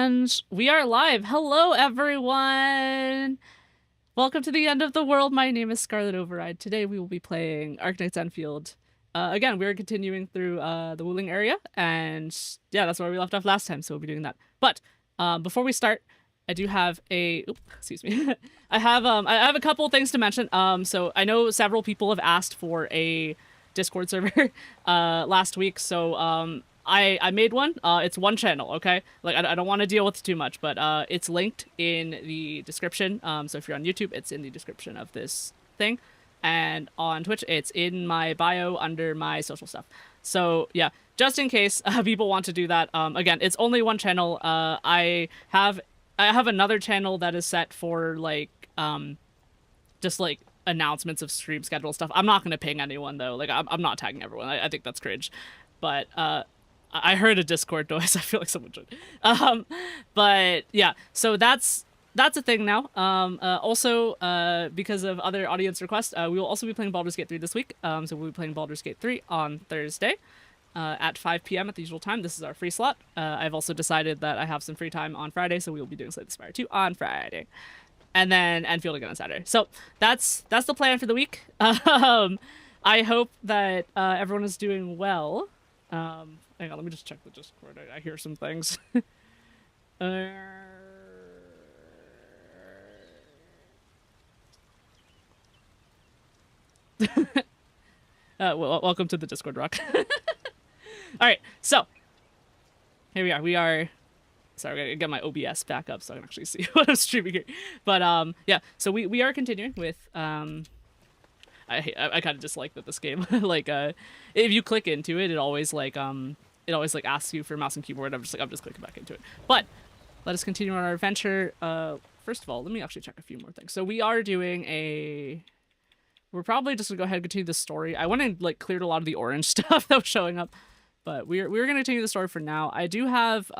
And we are live. Hello, everyone. Welcome to the end of the world. My name is Scarlet Override. Today we will be playing Arknights Endfield. Again, we're continuing through the Wuling area, and yeah, that's where we left off last time, so we'll be doing that. But before we start, I do have a excuse me. I have a couple things to mention. So I know several people have asked for a Discord server last week, so I made one. It's one channel, okay? Like, I don't want to deal with too much, but it's linked in the description. So if you're on YouTube, it's in the description of this thing. And on Twitch, it's in my bio under my social stuff. So yeah, just in case people want to do that. Again, it's only one channel. I have another channel that is set for like just like announcements of stream schedule stuff. I'm not gonna ping anyone though. Like I'm not tagging everyone. I think that's cringe. But I heard a Discord noise. I feel like someone should. But yeah, so that's a thing now. Also, because of other audience requests, we will also be playing Baldur's Gate 3 this week. So we'll be playing Baldur's Gate 3 on Thursday at 5 p.m. at the usual time. This is our free slot. I've also decided that I have some free time on Friday, so we will be doing Slay the Spire 2 on Friday. And then Endfield again on Saturday. So that's the plan for the week. I hope that everyone is doing well. Hang on, let me just check the Discord. I hear some things. Welcome to the Discord, Rock. All right, so here we are. We are. Sorry, I gotta get my OBS back up so I can actually see what I'm streaming here. But yeah, so we are continuing with I kind of dislike that this game like if you click into it, it always like asks you for mouse and keyboard. I'm just clicking back into it. But let us continue on our adventure. First of all, let me actually check a few more things. So we are doing we're probably just gonna go ahead and continue the story. I went and like cleared a lot of the orange stuff that was showing up, but we're gonna continue the story for now. I do have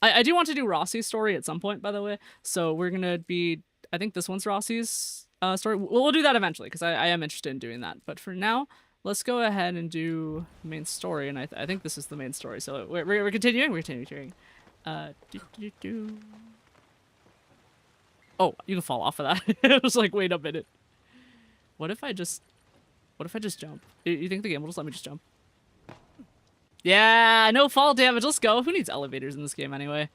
I do want to do Rossi's story at some point, by the way. So we're gonna be, I think this one's Rossi's story. We'll do that eventually because I am interested in doing that. But for now, let's go ahead and do the main story, and I think this is the main story. So we're continuing. We're continuing. Oh, you can fall off of that. It was like, wait a minute. What if I just jump? You think the game will just let me just jump? Yeah, no fall damage. Let's go. Who needs elevators in this game anyway?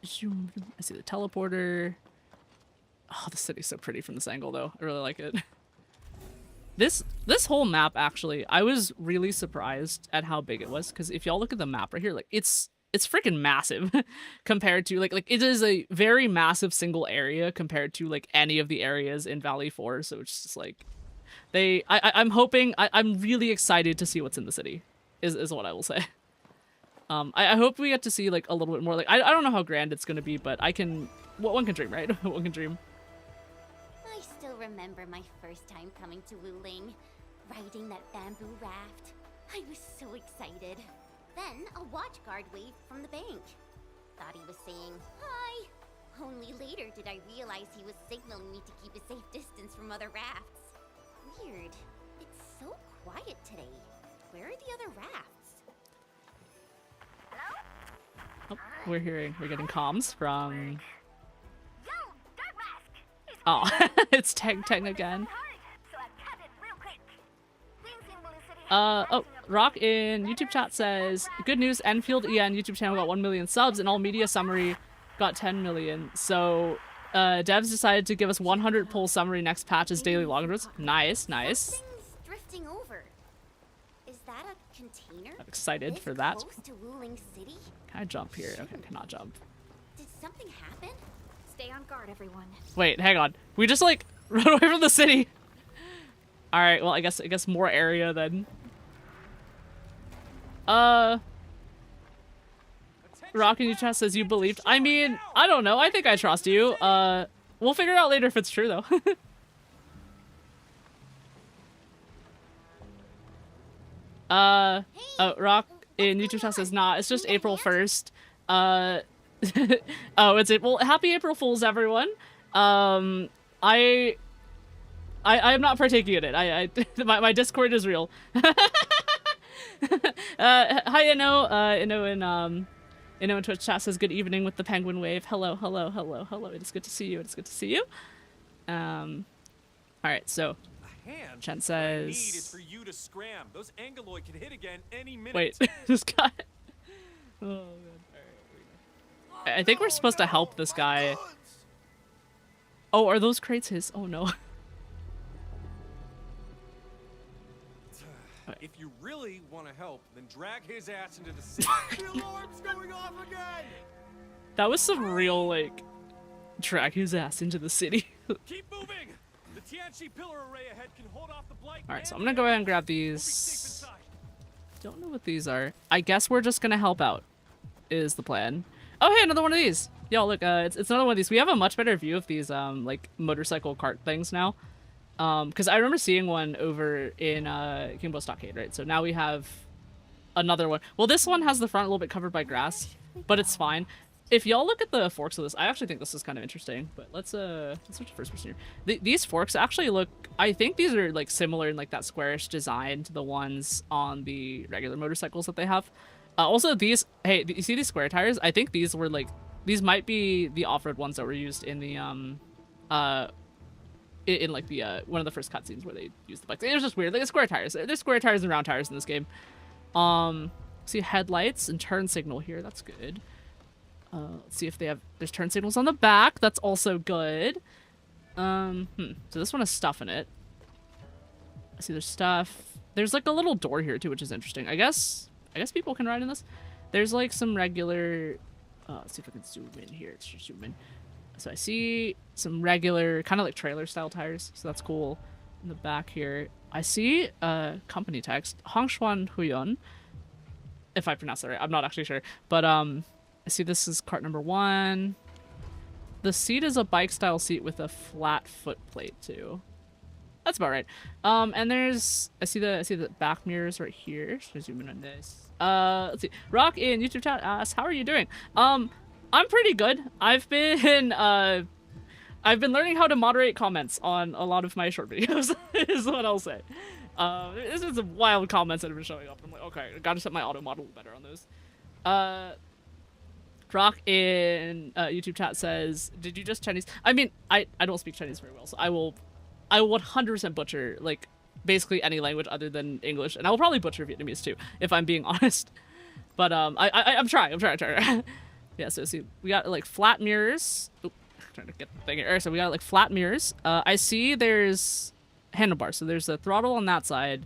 I see the teleporter. Oh, the city's so pretty from this angle, though. I really like it. This whole map, actually, I was really surprised at how big it was. Because if y'all look at the map right here, like it's freaking massive compared to like it is a very massive single area compared to like any of the areas in Valley 4. So it's just like I'm hoping I'm really excited to see what's in the city is what I will say. I hope we get to see like a little bit more. Like I don't know how grand it's gonna be, but one can dream, right? One can dream. I still remember my first time coming to Wuling, riding that bamboo raft. I was so excited. Then a watch guard waved from the bank. Thought he was saying hi. Only later did I realize he was signaling me to keep a safe distance from other rafts. Weird. It's so quiet today. Where are the other rafts? Oh, we're getting comms from. Oh, it's Tang again. Oh, Rock in YouTube chat says, good news, Endfield EN YouTube channel got 1 million subs and all media summary got 10 million. So devs decided to give us 100 pull summary next patch as daily login rules. Nice, nice. Something's drifting over. Is that a container? I'm excited for that. Close to Wuling City? Can I jump here? Okay, I cannot jump. Did something happen? Stay on guard, everyone. Wait, hang on. We just like run away from the city. All right, well, I guess more area then. Rock in your chat says you believed. I mean, I don't know. I think I trust you. We'll figure out later if it's true though. Rock in YouTube chat says nah. It's just April 1st. Oh, it's it. Well, happy April Fools, everyone. I'm not partaking in it. My Discord is real. Hi, Inno. Inno in Twitch chat says good evening with the penguin wave. Hello, hello, hello, hello. It is good to see you. It is good to see you. All right, so Chen says. What I need is for you to scram. Those Angeloid can hit again any minute. Wait, this guy. Oh god. All right, I think we're supposed to help this guy. Oh, are those crates his? Oh no. If you really want to help, then drag his ass into the city. The alarm's going off again. That was some real like drag his ass into the city. Keep moving. The Tianchi pillar array ahead can hold off the blight. All right, so I'm gonna go ahead and grab these. Don't know what these are. I guess we're just gonna help out. Is the plan? Oh hey, another one of these. Yo, look, it's another one of these. We have a much better view of these like motorcycle cart things now. Because I remember seeing one over in Kimbo Stockade, right? So now we have another one. Well, this one has the front a little bit covered by grass, but it's fine. If y'all look at the forks of this, I actually think this is kind of interesting. But let's switch to first person here. These forks actually look. I think these are like similar in like that squarish design to the ones on the regular motorcycles that they have. Also, these. Hey, you see these square tires? I think these were like. These might be the off-road ones that were used in the in like the one of the first cutscenes where they used the bikes. It was just weird. Like square tires. There's square tires and round tires in this game. See headlights and turn signal here. That's good. Let's see if they have. There's turn signals on the back. That's also good. So this one has stuff in it. I see there's stuff. There's like a little door here too, which is interesting. I guess people can ride in this. There's like some regular. Let's see if I can zoom in here. Let's just zoom in. So I see some regular, kind of like trailer style tires. So that's cool. In the back here, I see company text, Hongshuan Huyon. If I pronounce that right, I'm not actually sure. But I see this is cart number 1. The seat is a bike style seat with a flat foot plate too. That's about right. And there's I see the back mirrors right here. Should I zoom in on this? Let's see. Rock in YouTube chat asks, how are you doing? I'm pretty good. I've been learning how to moderate comments on a lot of my short videos, is what I'll say. This is some wild comments that have been showing up. I'm like, okay, I gotta set my auto model better on those. Rock in YouTube chat says, did you just Chinese? I mean, I don't speak Chinese very well, so I will 100% butcher, like, basically any language other than English, and I will probably butcher Vietnamese too, if I'm being honest. But I'm trying. Yeah, so see, we got like flat mirrors. Oop, trying to get the thing here. So we got like flat mirrors. I see there's handlebars, so there's a throttle on that side.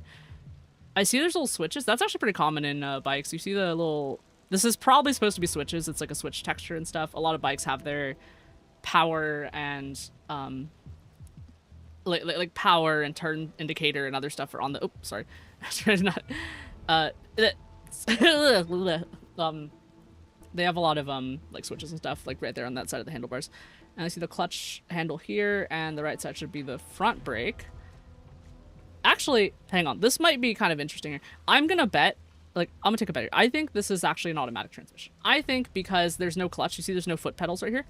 I see there's little switches. That's actually pretty common in bikes. You see the little. This is probably supposed to be switches. It's like a switch texture and stuff. A lot of bikes have their power and like power and turn indicator and other stuff are on the. Oh, sorry, not. They have a lot of like switches and stuff like right there on that side of the handlebars. And I see the clutch handle here, and the right side should be the front brake. Actually, hang on. This might be kind of interesting here. I'm gonna bet, like, I'm gonna take a bet here. I think this is actually an automatic transmission. I think because there's no clutch, you see there's no foot pedals right here.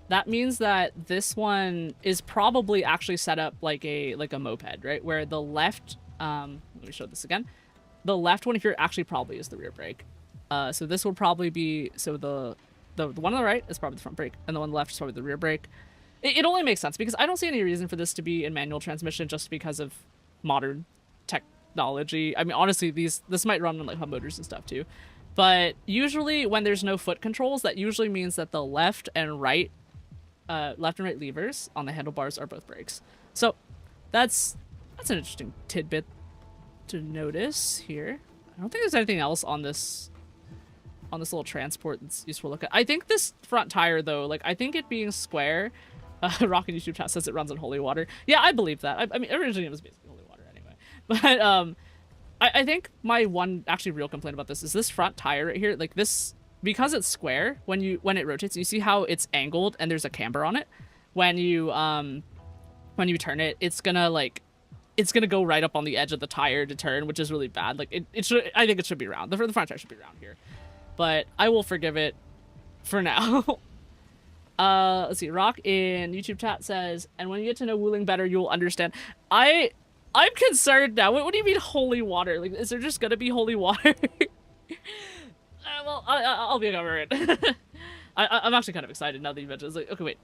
That means that this one is probably actually set up like a moped, right? Where the left, let me show this again. The left one here actually probably is the rear brake. So this would probably be, so the one on the right is probably the front brake, and the one on the left is probably the rear brake. It only makes sense because I don't see any reason for this to be in manual transmission just because of modern technology. I mean, honestly, this might run on like hub motors and stuff too. But usually when there's no foot controls, that usually means that the left and right levers on the handlebars are both brakes. So that's an interesting tidbit to notice here. I don't think there's anything else on this little transport that's useful to look at. I think this front tire though, like I think it being square, Rocket YouTube chat says it runs on holy water. Yeah, I believe that. I mean, originally it was basically holy water anyway. But I think my one actually real complaint about this is this front tire right here, like this, because it's square, when it rotates, you see how it's angled and there's a camber on it. When you turn it, it's gonna go right up on the edge of the tire to turn, which is really bad. Like it should, I think it should be round. The front tire should be round here, but I will forgive it for now. Let's see. Rock in YouTube chat says, and when you get to know Wuling better, you'll understand. I I'm concerned now. What do you mean holy water? Like, is there just gonna be holy water? Well, I'll be over it. I'm actually kind of excited now that you mentioned it. It's like, okay,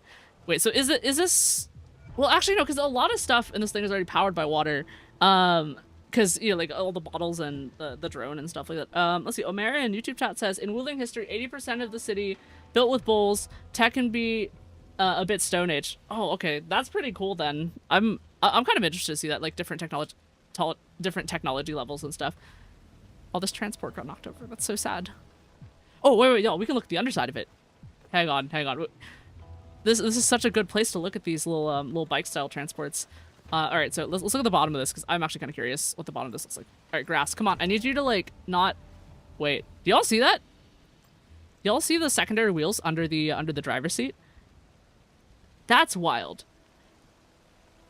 wait. So is this? Well, actually, no, because a lot of stuff in this thing is already powered by water. Because you know, like all the bottles and the drone and stuff like that. Let's see. Omera in YouTube chat says, in Wuling history, 80% of the city built with bowls. Tech can be a bit Stone Age. Oh, okay, that's pretty cool then. I'm kind of interested to see that, like different technology levels and stuff. All this transport got knocked over. That's so sad. Oh, wait, yo, we can look at the underside of it. Hang on. This is such a good place to look at these little bike style transports. All right, so let's look at the bottom of this because I'm actually kind of curious what the bottom of this looks like. All right, grass, come on. I need you to like not. Wait, do y'all see that? Y'all see the secondary wheels under the driver's seat? That's wild.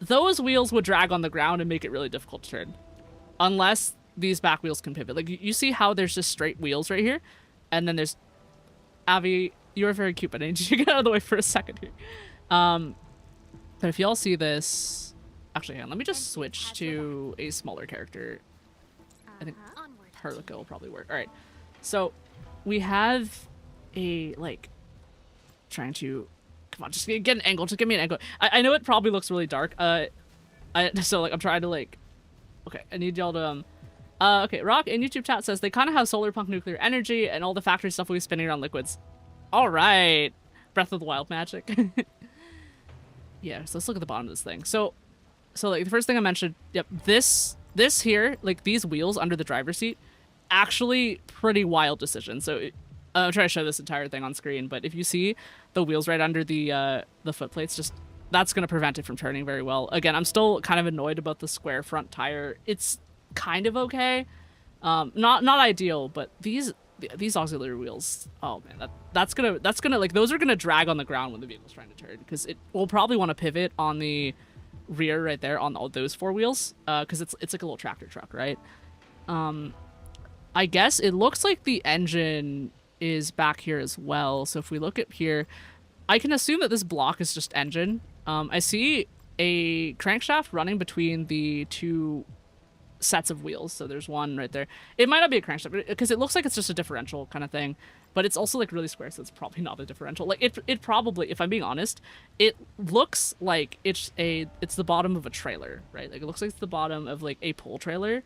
Those wheels would drag on the ground and make it really difficult to turn, unless these back wheels can pivot. Like you see how there's just straight wheels right here, and then there's Abby. You're very cute, but I need you to get out of the way for a second here. But if y'all see this, actually, hang on, let me just switch to a smaller character. I think Harlika will probably work. All right, so we have a like trying to come on, just get an angle. Just give me an angle. I know it probably looks really dark. So like I'm trying to like. Okay, I need y'all to okay, Rock in YouTube chat says they kind of have solar punk nuclear energy and all the factory stuff will be spinning around liquids. All right, Breath of the Wild magic. Yeah, so let's look at the bottom of this thing. So like the first thing I mentioned, yep, this here, like these wheels under the driver's seat, actually pretty wild decision. So I'm trying to show this entire thing on screen, but if you see the wheels right under the foot plates, just that's gonna prevent it from turning very well. Again, I'm still kind of annoyed about the square front tire. It's kind of okay, not ideal, but these auxiliary wheels, oh man, that's gonna like those are gonna drag on the ground when the vehicle's trying to turn, because it will probably want to pivot on the rear right there on all those four wheels, because it's like a little tractor truck, right? I guess it looks like the engine is back here as well. So if we look at here, I can assume that this block is just engine. I see a crankshaft running between the two sets of wheels, so there's one right there. It might not be a crankshaft because it looks like it's just a differential kind of thing, but it's also like really square, so it's probably not a differential. Like it probably, if I'm being honest, it looks like it's the bottom of a trailer, right? Like it looks like it's the bottom of like a pull trailer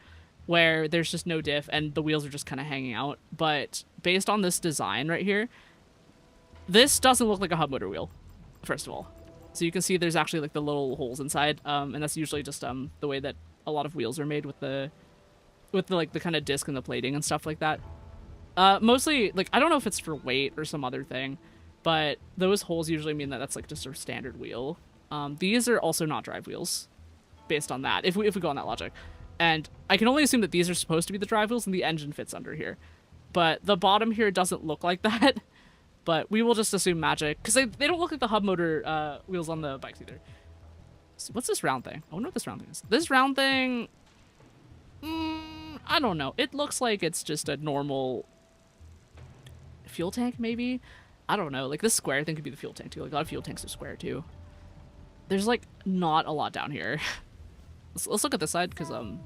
where there's just no diff and the wheels are just kind of hanging out. But based on this design right here, this doesn't look like a hub motor wheel, first of all. So you can see there's actually like the little holes inside, and that's usually just the way that a lot of wheels are made with the like the kind of disc and the plating and stuff like that. Mostly, like, I don't know if it's for weight or some other thing, but those holes usually mean that that's like just a standard wheel. These are also not drive wheels based on that, if we go on that logic. And I can only assume that these are supposed to be the drive wheels and the engine fits under here. But the bottom here doesn't look like that. But we will just assume magic, because they don't look like the hub motor wheels on the bikes either. So what's this round thing? I wonder what this round thing is. This round thing, I don't know. It looks like it's just a normal fuel tank, maybe? I don't know. Like this square thing could be the fuel tank too. Like a lot of fuel tanks are square too. There's like not a lot down here. Let's look at this side, because come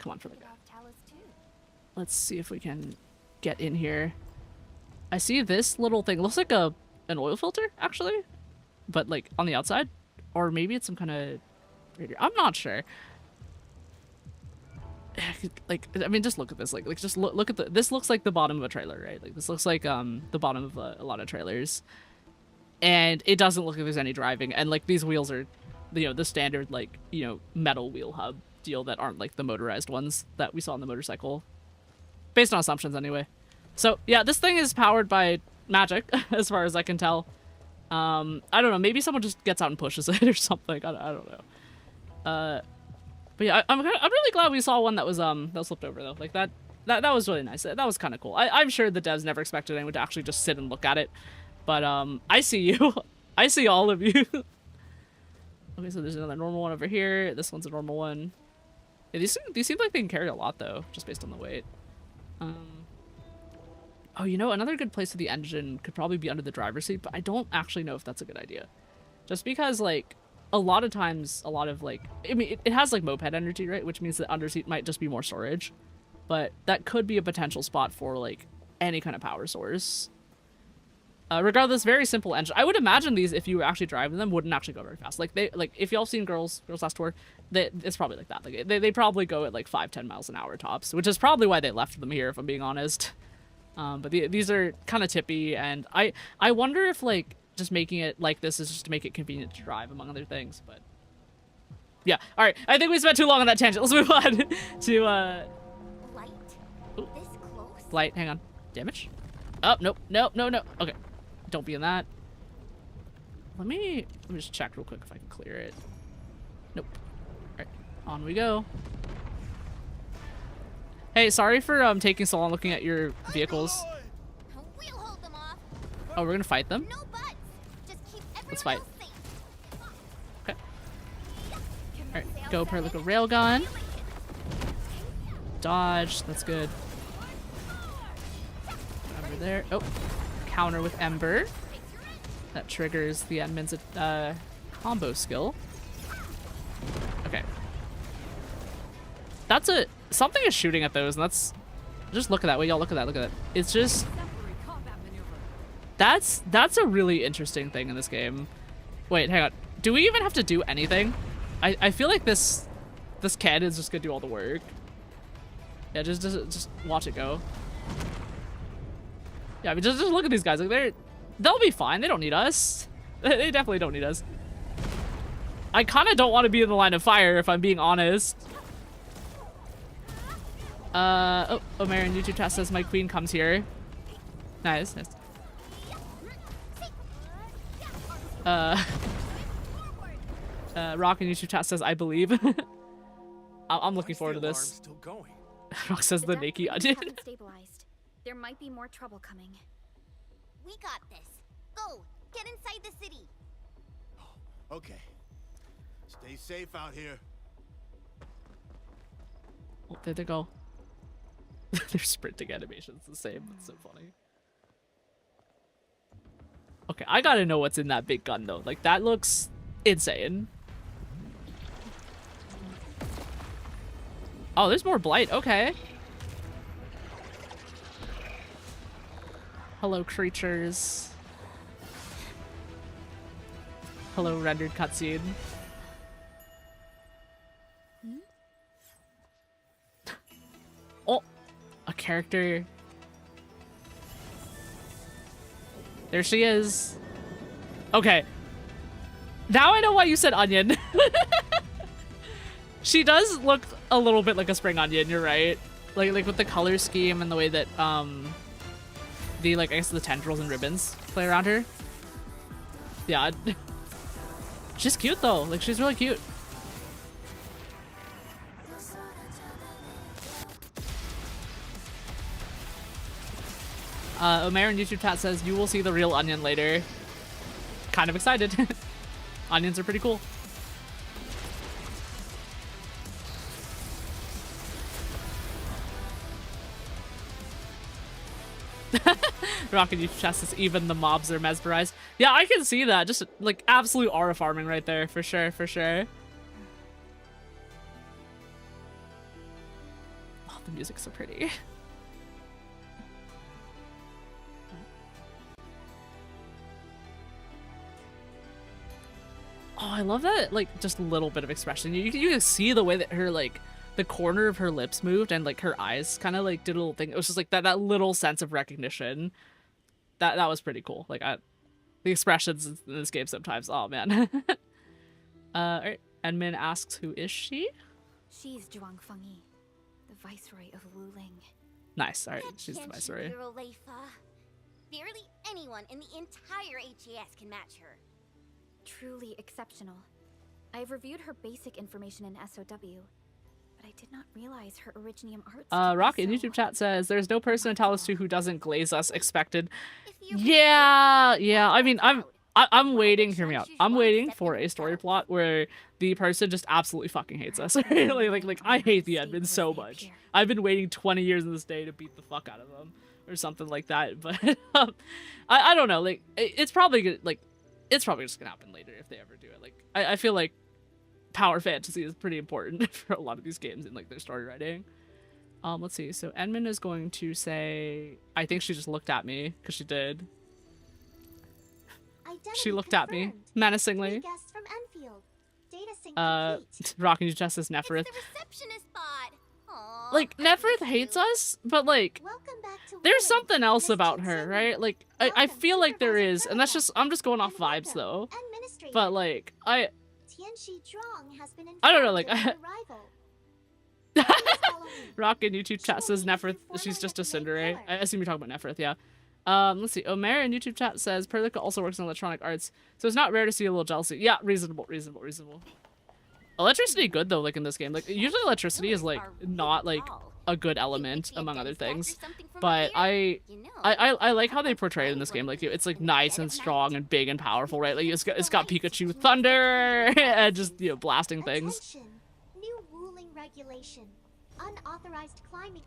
on for the guy. Let's see if we can get in here. I see this little thing. It looks like an oil filter, actually, but like on the outside, or maybe it's some kind of radiator. I'm not sure. Like, I mean, just look at this. Like just look at this looks like the bottom of a trailer, right? Like this looks like the bottom of a lot of trailers, and it doesn't look like there's any driving. And like these wheels are, the standard like metal wheel hub deal that aren't like the motorized ones that we saw on the motorcycle, based on assumptions anyway. So yeah, this thing is powered by magic as far as I can tell. I don't know, maybe someone just gets out and pushes it or something. I don't know. But yeah, I'm really glad we saw one that was flipped over though. Like that was really nice. That was kind of cool. I'm sure the devs never expected anyone to actually just sit and look at it. But I see you. I see all of you. Okay, so there's another normal one over here. This one's a normal one. Yeah, these seem like they can carry a lot though, just based on the weight. Oh, another good place for the engine could probably be under the driver's seat, but I don't actually know if that's a good idea. Just because, like, a lot of times, a lot of like, I mean, it has like moped energy, right? Which means that underseat might just be more storage, but that could be a potential spot for like any kind of power source. Regardless, very simple engine. I would imagine these, if you were actually driving them, wouldn't actually go very fast. Like if y'all seen Girls Last Tour, it's probably like that. Like they probably go at like 5-10 miles an hour tops, which is probably why they left them here, if I'm being honest. But these are kind of tippy, and I wonder if like just making it like this is just to make it convenient to drive, among other things. But yeah, all right. I think we spent too long on that tangent. Let's move on to Light? This close? light. Hang on, damage. Oh nope, nope, no, no. Okay. Don't be in that. Let me just check real quick if I can clear it. Nope. Alright, on we go. Hey, sorry for taking so long looking at your vehicles. We'll hold them off. Oh, we're gonna fight them? No buts. Just keep everyone Let's fight. else safe. Okay. Alright, go per like a railgun. Dodge, that's good. Over there. Oh. Counter with Ember. That triggers the admin's combo skill. Okay. That's something is shooting at those, and that's just look at that. Wait, y'all look at that. Look at that. It's just that's a really interesting thing in this game. Wait, hang on. Do we even have to do anything? I feel like this kid is just gonna do all the work. Yeah, just watch it go. Yeah, I mean, just look at these guys. Like they'll be fine. They don't need us. They definitely don't need us. I kind of don't want to be in the line of fire, if I'm being honest. Oh, Omarion YouTube chat says my queen comes here. Nice, nice. Rock in YouTube chat says I believe. I'm looking forward to this. Still going? Rock says the naked onion. Stabilized. There might be more trouble coming. We got this. Go. Get inside the city. Okay. Stay safe out here. Oh, there they go. Their sprinting animation's the same. That's so funny. Okay, I gotta know what's in that big gun though. Like that looks insane. Oh, there's more blight. Okay. Hello, creatures. Hello, rendered cutscene. Oh, a character. There she is. Okay. Now I know why you said onion. She does look a little bit like a spring onion, you're right. Like with the color scheme and the way that the I guess the tendrils and ribbons play around her. Yeah. She's cute though. Like she's really cute. Omer in YouTube chat says you will see the real onion later. Kind of excited. Onions are pretty cool. Rocket YouTube chat says even the mobs are mesmerized. Yeah, I can see that. Just like absolute aura farming right there, for sure, for sure. Oh, the music's so pretty. Oh, I love that, like, just a little bit of expression. You can see the way that her, like, the corner of her lips moved and, like, her eyes kind of, like, did a little thing. It was just, like, that little sense of recognition. That was pretty cool. Like, the expressions in this game sometimes. Oh, man. Alright. Edmin asks, who is she? She's Zhuang Fengyi, the Viceroy of Wuling. Nice. Alright, she's the Viceroy. Barely anyone in the entire HAS can match her. Truly exceptional. I've reviewed her basic information in SOW, but I did not realize her Originium arts. Rocket in YouTube chat says there's no person in Talos 2 who doesn't glaze us expected. Yeah. I mean, I'm waiting. Hear me out. I'm waiting for a story plot where the person just absolutely fucking hates us. like I hate the admin so much. I've been waiting 20 years in this day to beat the fuck out of them or something like that. But I don't know. Like it's probably good. Like it's probably just gonna happen later if they ever do it. Like, I feel like power fantasy is pretty important for a lot of these games in like their story writing. Let's see. So Edmund is going to say, I think she just looked at me because she did. She looked at me menacingly. Guests from Endfield. Data sync complete. Rocking your chest says Neferith. It's the receptionist bot. Aw, Like, I Neferith miss hates you. us, but like, Welcome back to there's Wulin, something else Miss about her, Jinsung. right? Like, I feel like there is, and that's just, I'm just going off And vibes welcome, though. Administrator. But like, I Tianxi Zhuang has been I don't know, informed like, of your arrival. Please follow me. Rockin' YouTube chat says Neferith, she's just a Cinderay. I assume you're talking about Neferith, yeah. Let's see. Omer in YouTube chat says Perlica also works in electronic arts, so it's not rare to see a little jealousy. Yeah, reasonable. Electricity good though, like in this game. Like usually electricity is like not like a good element among other things, but I like how they portray it in this game. Like it's like nice and strong and big and powerful, right? Like it's got Pikachu thunder and just blasting things. Attention. New Wuling regulation. Unauthorized climbing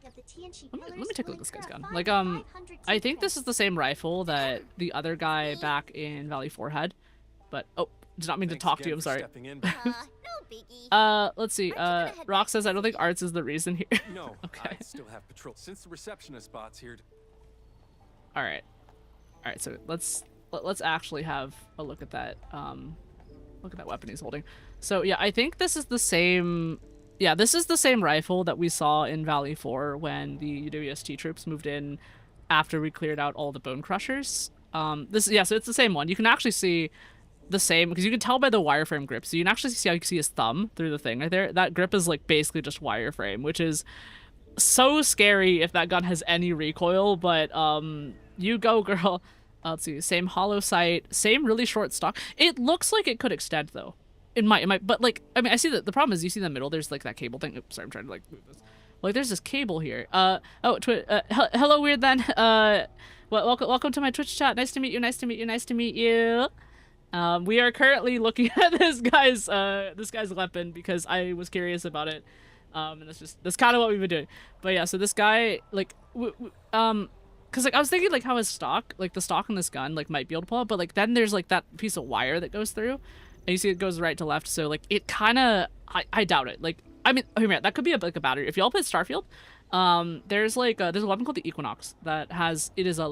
of the Tianxi Let me pillars take a will look at this guy's incur gun. a Like, fine of 500 I think this T-credits. is the same rifle that the other guy back in Valley 4 had. But, oh, did not mean to Thanks talk to again you, I'm for sorry. stepping in. No biggie. Let's see, Aren't you gonna head Rock back says, to I don't think sleep? arts is the reason here. No, Okay. I still have patrol. Since the receptionist bot's here. Alright. Alright, so let's actually have a look at that, weapon he's holding. So, yeah, I think this is the same... Yeah, this is the same rifle that we saw in Valley 4 when the UWST troops moved in after we cleared out all the bone crushers. So it's the same one. You can actually see the same, because you can tell by the wireframe grip. So you can actually see how you can see his thumb through the thing right there. That grip is like basically just wireframe, which is so scary if that gun has any recoil, but you go, girl. Let's see, same hollow sight, same really short stock. It looks like it could extend though. It might, but like, I mean, I see that the problem is you see in the middle, there's like that cable thing. Oops, sorry, I'm trying to like move this. Like, there's this cable here. Hello, Weird then. Welcome to my Twitch chat. Nice to meet you. We are currently looking at this guy's weapon because I was curious about it. And that's kind of what we've been doing. But yeah, so this guy, like, because like I was thinking like how his stock, like the stock on this gun, like might be able to pull up, but like then there's like that piece of wire that goes through. And you see it goes right to left, so like it kind of, I doubt it. Like, I mean, okay, man, that could be like a battery. If y'all play Starfield, there's a weapon called the Equinox that has, it's a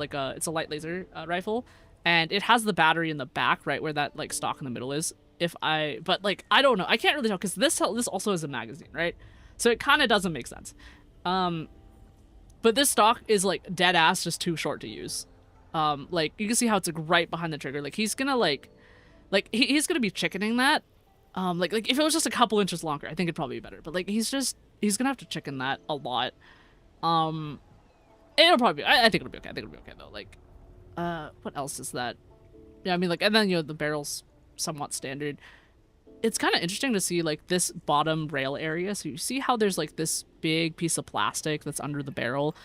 light laser rifle, and it has the battery in the back, right where that like stock in the middle is. But like I don't know, I can't really tell because this also is a magazine, right? So it kind of doesn't make sense. But this stock is like dead ass just too short to use. Like you can see how it's like right behind the trigger. Like he's gonna he's gonna be chickening that. Like if it was just a couple inches longer, I think it'd probably be better. But like he's gonna have to chicken that a lot. It'll probably be, I think it'll be okay. I think it'll be okay though. Like, what else is that? Yeah, I mean like, and then the barrel's somewhat standard. It's kind of interesting to see like this bottom rail area. So you see how there's like this big piece of plastic that's under the barrel.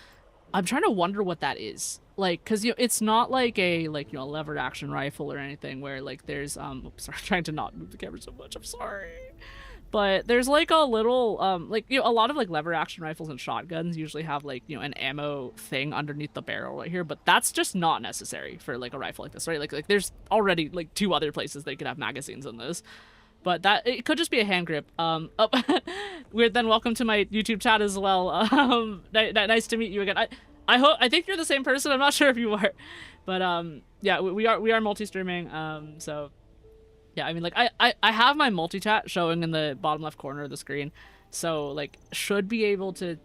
I'm trying to wonder what that is. Like, cause it's not like a levered action rifle or anything where like there's oops, sorry, I'm trying to not move the camera so much. I'm sorry, but there's like a little a lot of like lever action rifles and shotguns usually have like an ammo thing underneath the barrel right here, but that's just not necessary for like a rifle like this, right? Like there's already like 2 other places they could have magazines in this. But that it could just be a hand grip. Weird then, welcome to my YouTube chat as well. Nice to meet you again. I think you're the same person. I'm not sure if you are, but yeah, we are multi-streaming. So yeah, I mean like I have my multi-chat showing in the bottom left corner of the screen, so like should be able to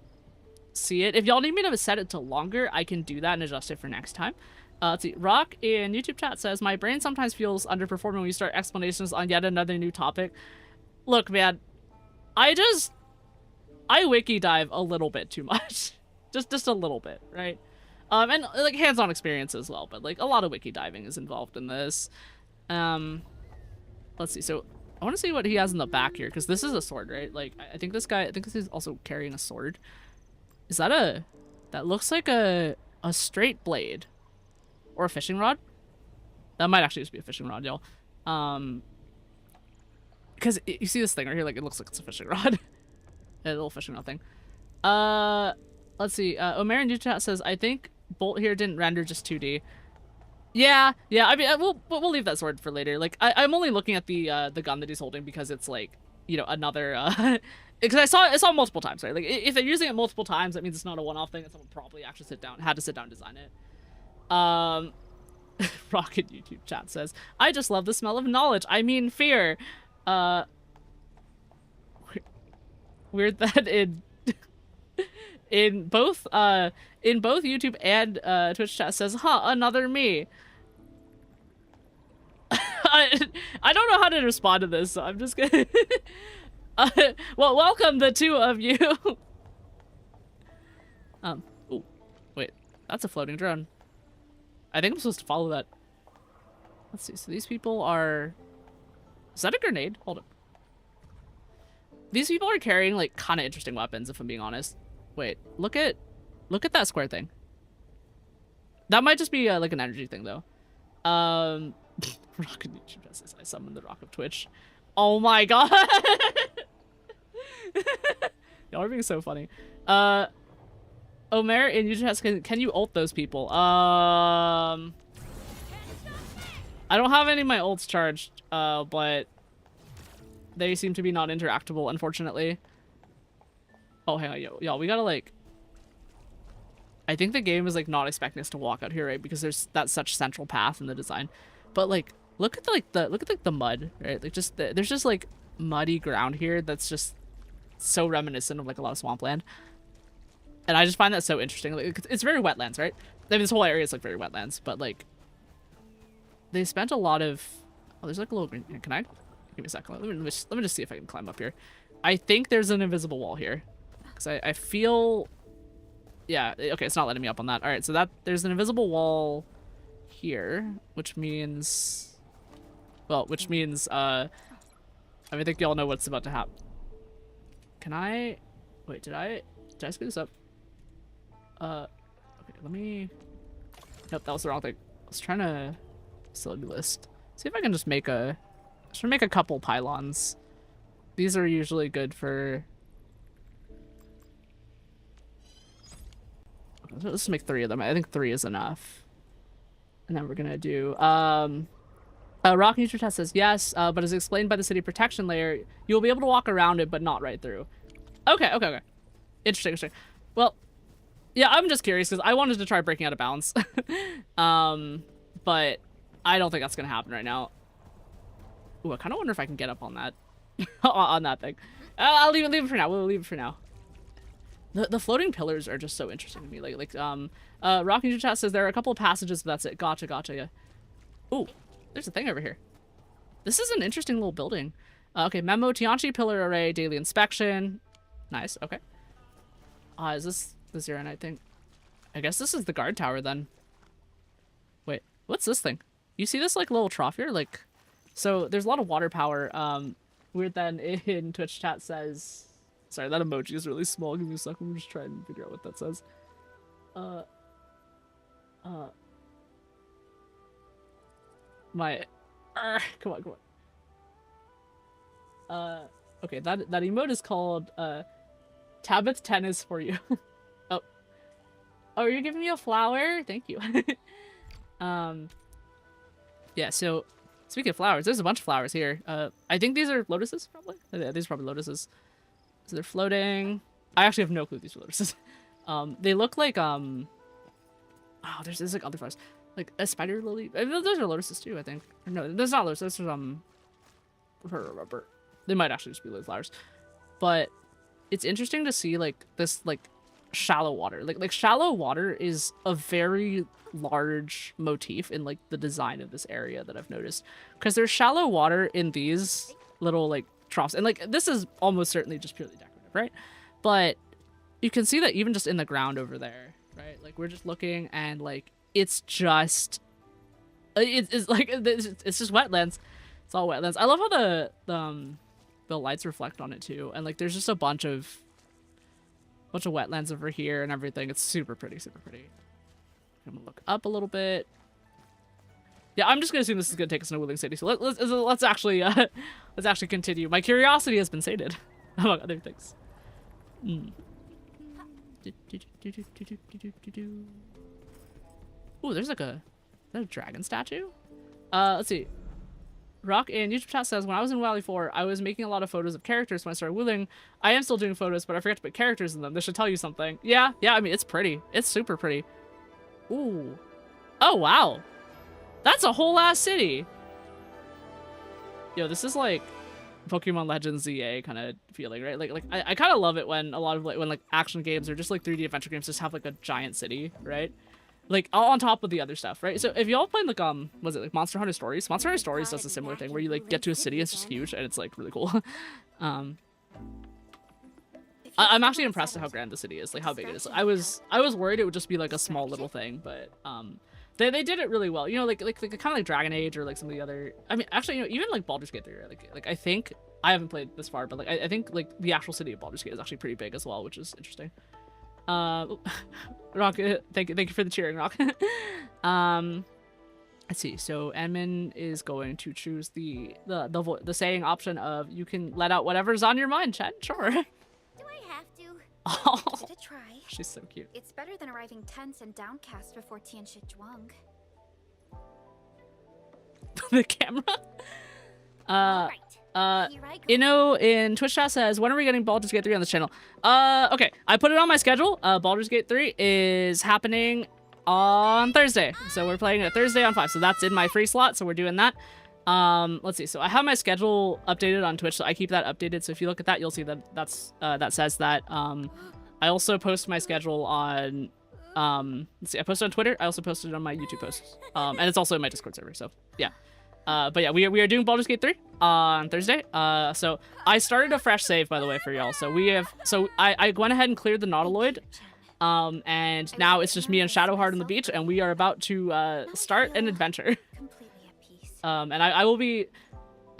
see it. If y'all need me to set it to longer, I can do that and adjust it for next time. Let's see. Rock in YouTube chat says, my brain sometimes feels underperforming when you start explanations on yet another new topic. Look, man, I wiki dive a little bit too much. just a little bit, right? And like hands-on experience as well, but like a lot of wiki diving is involved in this. Let's see. So I want to see what he has in the back here, because this is a sword, right? Like I think this is also carrying a sword. Is that that looks like a straight blade? Or a fishing rod? That might actually just be a fishing rod, y'all. Because you see this thing right here, like it looks like it's a fishing rod. A little fishing rod thing. Let's see. Omer in YouTube chat says, I think Bolt here didn't render just 2D. Yeah. I mean, we'll leave that sword for later. Like, I'm only looking at the gun that he's holding because it's like, you know, another because I saw it multiple times, right? Like, if they're using it multiple times, that means it's not a one-off thing, and someone probably actually had to sit down and design it. Rocket YouTube chat says, I just love the smell of knowledge. I mean fear. Weird that in both YouTube and Twitch chat says, huh, another me. I don't know how to respond to this, so I'm just gonna well, welcome the two of you. Ooh, wait, that's a floating drone. I think I'm supposed to follow that. Let's see. So these people are... Is that a grenade? Hold up. These people are carrying, like, kind of interesting weapons, if I'm being honest. Wait, look at that square thing. That might just be, like, an energy thing, though. Rock of YouTube says, I summoned the Rock of Twitch. Oh my god! Y'all are being so funny. Omer in YouTube can you ult those people? I don't have any of my ults charged, but they seem to be not interactable, unfortunately. Oh, hang on, y'all, we gotta, like... I think the game is, like, not expecting us to walk out here, right? Because there's that such central path in the design. But, like, look at the mud, right? Like, just there's just, like, muddy ground here that's just so reminiscent of, like, a lot of swampland. And I just find that so interesting. Like, it's very wetlands, right? I mean, this whole area is, like, very wetlands, but, like, they spent a lot of... Oh, there's, like, a little green... Can I... Give me a second. Let me just see if I can climb up here. I think there's an invisible wall here. Because I feel... Yeah, okay, it's not letting me up on that. Alright, so there's an invisible wall here, which means... Well, which means, I mean, I think y'all know what's about to happen. Can I... Wait, did I screw this up? Okay, let me... Nope, that was the wrong thing. I was trying to... Facility list. See if I can just make a... Should make a couple pylons. These are usually good for... Let's make 3 of them. I think 3 is enough. And then we're gonna do... Rock Nature Test says, yes, but as explained by the city protection layer, you'll be able to walk around it, but not right through. Okay. Interesting. Well, yeah, I'm just curious, because I wanted to try breaking out of bounds. But I don't think that's gonna happen right now. Ooh, I kind of wonder if I can get up on that. on that thing. I'll leave it for now. We'll leave it for now. The floating pillars are just so interesting to me. Rock Nature Chat says there are a couple of passages, but that's it. Gotcha, yeah. Ooh, there's a thing over here. This is an interesting little building. Okay, Memo, Tianchi Pillar Array, Daily Inspection. Nice, okay. Is this the Zero Night thing? I guess this is the guard tower then. Wait, what's this thing? You see this, like, little trough here? Like, so there's a lot of water power. Weird then in Twitch chat says... Sorry, that emoji is really small. Give me a second. I'm just trying to figure out what that says. Come on. Okay, that emote is called, Tabit's Tennis for you. Oh, you're giving me a flower? Thank you. Yeah, so, speaking of flowers, there's a bunch of flowers here. I think these are lotuses, probably? Yeah, these are probably lotuses. So they're floating. I actually have no clue these are lotuses. They look like, oh, there's like other flowers. Like a spider lily. Those are lotuses too, I think. Or no, those are not lotuses. Those are, rubber. They might actually just be lily flowers. But it's interesting to see, like, this, like, shallow water. Like shallow water is a very large motif in, like, the design of this area that I've noticed. Because there's shallow water in these little, like, troughs. And, like, this is almost certainly just purely decorative, right? But you can see that even just in the ground over there, right? Like, we're just looking and, like, it's just... It's just wetlands. It's all wetlands. I love how the lights reflect on it, too. And, like, there's just a bunch of wetlands over here and everything. It's super pretty, super pretty. I'm gonna look up a little bit. Yeah, I'm just gonna assume this is gonna take us to a Wheeling City. So let's actually continue. My curiosity has been sated, among other things. Ooh, there's like a that a dragon statue? Let's see. Rock in YouTube chat says, when I was in Valley 4, I was making a lot of photos of characters when I started wheeling. I am still doing photos, but I forgot to put characters in them. This should tell you something. Yeah, I mean, it's pretty. It's super pretty. Ooh. Oh, wow. That's a whole ass city. Yo, this is like Pokemon Legends ZA kind of feeling, right? Like I kind of love it when a lot of when action games or just like 3D adventure games just have like a giant city, right? Like all on top of the other stuff, right? So if y'all played like was it like Monster Hunter Stories? Monster Hunter Stories does a similar thing where you like get to a city, it's just huge and it's like really cool. I'm actually impressed at how grand the city is, like how big it is. I was worried it would just be like a small little thing, but they did it really well. You know, like kind of like Dragon Age or like some of the other. I mean, actually, you know, even like Baldur's Gate 3, right? Like I think I haven't played this far, but like I think like the actual city of Baldur's Gate is actually pretty big as well, which is interesting. Rock, thank you for the cheering, Rock. Let's see. So Edmund is going to choose the saying option of you can let out whatever's on your mind, Chet. Sure. Do I have to? Oh, Give it a try. she's so cute. It's better than arriving tense and downcast before Tianshi Zhuang. The camera. Right. Here I go. Inno in Twitch chat says, when are we getting Baldur's Gate 3 on this channel? Okay, I put it on my schedule. Baldur's Gate 3 is happening on Thursday. So we're playing it Thursday on 5. So that's in my free slot, so we're doing that. Let's see. So I have my schedule updated on Twitch, so I keep that updated. So if you look at that, you'll see that that says that. I also post my schedule on let's see, I posted on Twitter. I also posted it on my YouTube posts. And it's also in my Discord server. So yeah. But yeah, we are doing Baldur's Gate 3 on Thursday. So I started a fresh save, by the way, for y'all. So I went ahead and cleared the Nautiloid. And now it's just me and Shadowheart on the beach, and we are about to start an adventure. Completely at peace. And I will be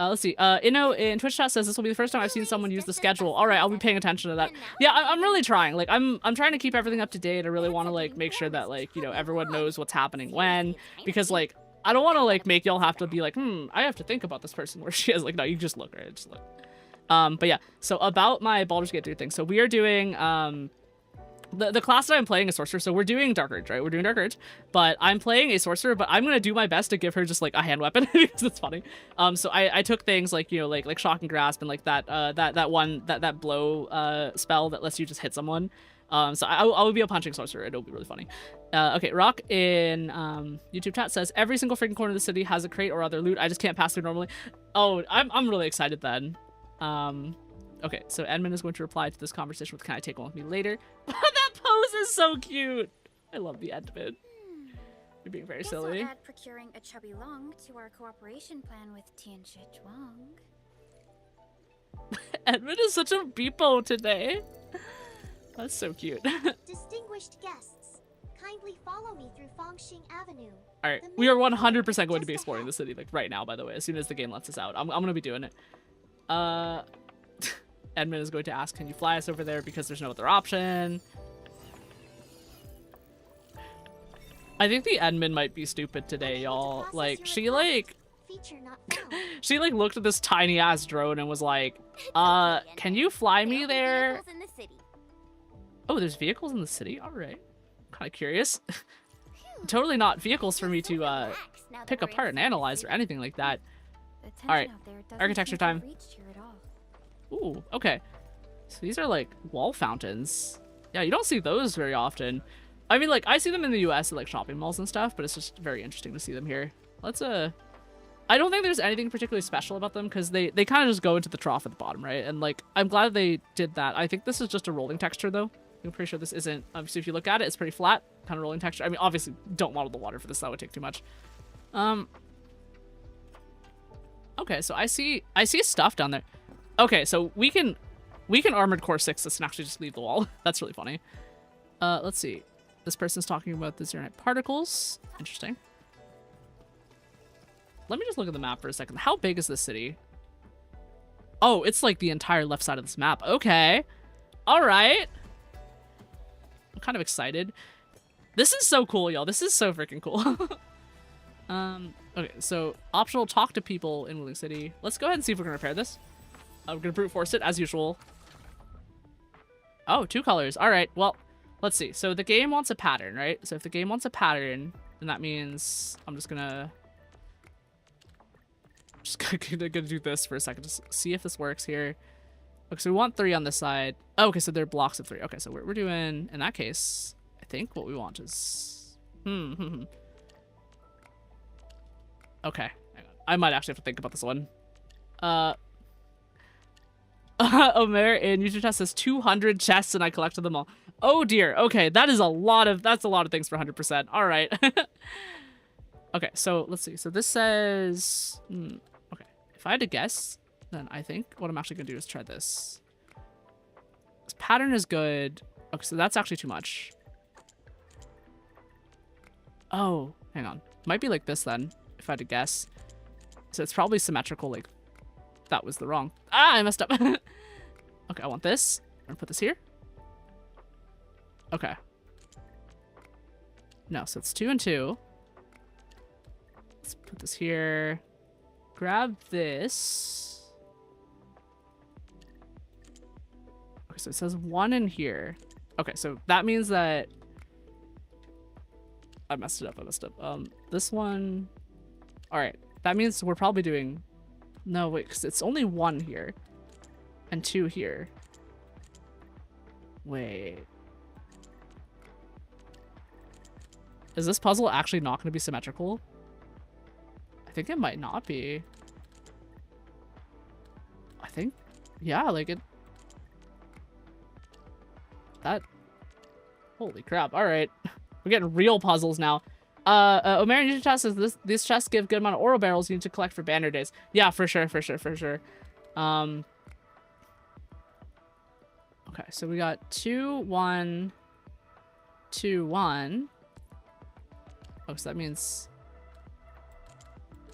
let's see. Inno in Twitch chat says this will be the first time I've seen someone use the schedule. All right, I'll be paying attention to that. Yeah, I'm really trying. Like I'm trying to keep everything up to date. I really want to like make sure that like, you know, everyone knows what's happening when, because like I don't want to like make y'all have to be like, I have to think about this person where she is. Like, no, you just look, right? Just look. But yeah, so about my Baldur's Gate 3 thing. So we are doing the class that I'm playing is Sorcerer. So we're doing Dark Urge, right? We're doing Dark Urge, but I'm playing a Sorcerer, but I'm gonna do my best to give her just like a hand weapon because it's funny. So I took things like, you know, like Shock and Grasp and like that that blow spell that lets you just hit someone. So I will be a punching sorcerer. It'll be really funny. Okay, Rock in YouTube chat says every single freaking corner of the city has a crate or other loot. I just can't pass through normally. Oh, I'm really excited then. Okay, so Edmund is going to reply to this conversation with, can I take one with me later? That pose is so cute. I love the Edmund. You're being very silly. I'll add procuring a chubby long to our cooperation plan with Tianshi Zhuang. Edmund is such a beepo today. That's so cute. Distinguished guests, kindly follow me through Fangxing Avenue. All right, we are 100% going to be exploring the city like right now, by the way, as soon as the game lets us out. I'm going to be doing it. Edmund is going to ask, can you fly us over there because there's no other option? I think the Edmund might be stupid today, y'all. Like, she like... Feature not found. She like looked at this tiny ass drone and was like, can you fly me there? Vehicles in the city. Oh, there's vehicles in the city? Alright. Kind of curious. Totally not vehicles for me to pick apart and analyze or anything like that. Alright, architecture time. Ooh, okay. So these are like wall fountains. Yeah, you don't see those very often. I mean, like, I see them in the US at like shopping malls and stuff, but it's just very interesting to see them here. Let's, I don't think there's anything particularly special about them because they kind of just go into the trough at the bottom, right? And like, I'm glad they did that. I think this is just a rolling texture though. I'm pretty sure this isn't, so if you look at it, it's pretty flat, kind of rolling texture. I mean, obviously don't model the water for this, that would take too much. Okay, so I see stuff down there. Okay, so we can Armored Core 6 this and actually just leave the wall. That's really funny. Let's see. This person's talking about the Xeronite particles. Interesting. Let me just look at the map for a second. How big is this city? Oh, it's like the entire left side of this map. Okay. All right. I'm kind of excited. This is so cool, y'all. This is so freaking cool. Okay, so optional talk to people in Wheeling City. Let's go ahead and see if we can repair this. I'm gonna brute force it as usual. Oh, 2 colors. All right. Well, let's see. So the game wants a pattern, right? So if the game wants a pattern, And that means I'm just gonna do this for a second to see if this works here. Okay, so we want 3 on this side. Oh, okay, so they're blocks of 3. Okay, so we're doing, in that case, I think what we want is... Okay, hang on. I might actually have to think about this one. Omer in YouTube chat says 200 chests and I collected them all. Oh dear. Okay, that's a lot of things for 100%. All right. Okay, so let's see. So this says, okay, if I had to guess, then I think what I'm actually gonna do is try this. This pattern is good. Okay, so that's actually too much. Oh, hang on. Might be like this then, if I had to guess. So it's probably symmetrical, like that was the wrong. Ah, I messed up. Okay, I want this. I'm gonna put this here. Okay. No, so it's 2 and 2. Let's put this here. Grab this. Okay, so it says 1 in here. Okay, so that means that I messed it up. This one. All right, that means we're probably doing. No, wait, because it's only 1 here and 2 here. Wait. Is this puzzle actually not going to be symmetrical? I think it might not be. I think, yeah, like it. That. Holy crap. All right. We're getting real puzzles now. Omer in YouTube chat says these chests give good amount of oro barrels you need to collect for banner days. Yeah, for sure. Okay, so we got 2, 1, 2, 1. Oh, so that means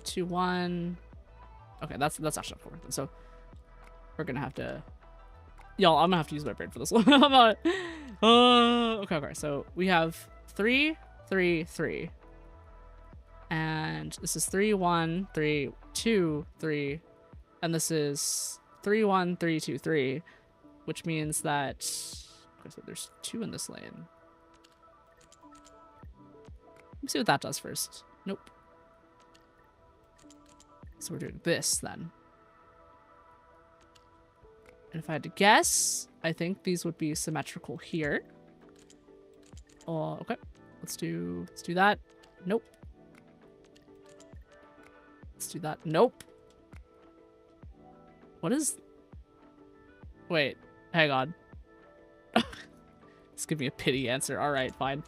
2, 1. Okay, that's actually not correct. So we're gonna have to, y'all. I'm gonna have to use my brain for this one. I'm not. Okay. So we have 3, 3, 3. And this is 3, 1, 3, 2, 3, and this is 3, 1, 3, 2, 3, which means that okay, so there's 2 in this lane. Let's see what that does first. Nope. So we're doing this then. And if I had to guess, I think these would be symmetrical here. Oh, okay. Let's do that. Nope. Let's do that. Nope. What is... Wait, hang on. Just give me a pity answer. All right, fine.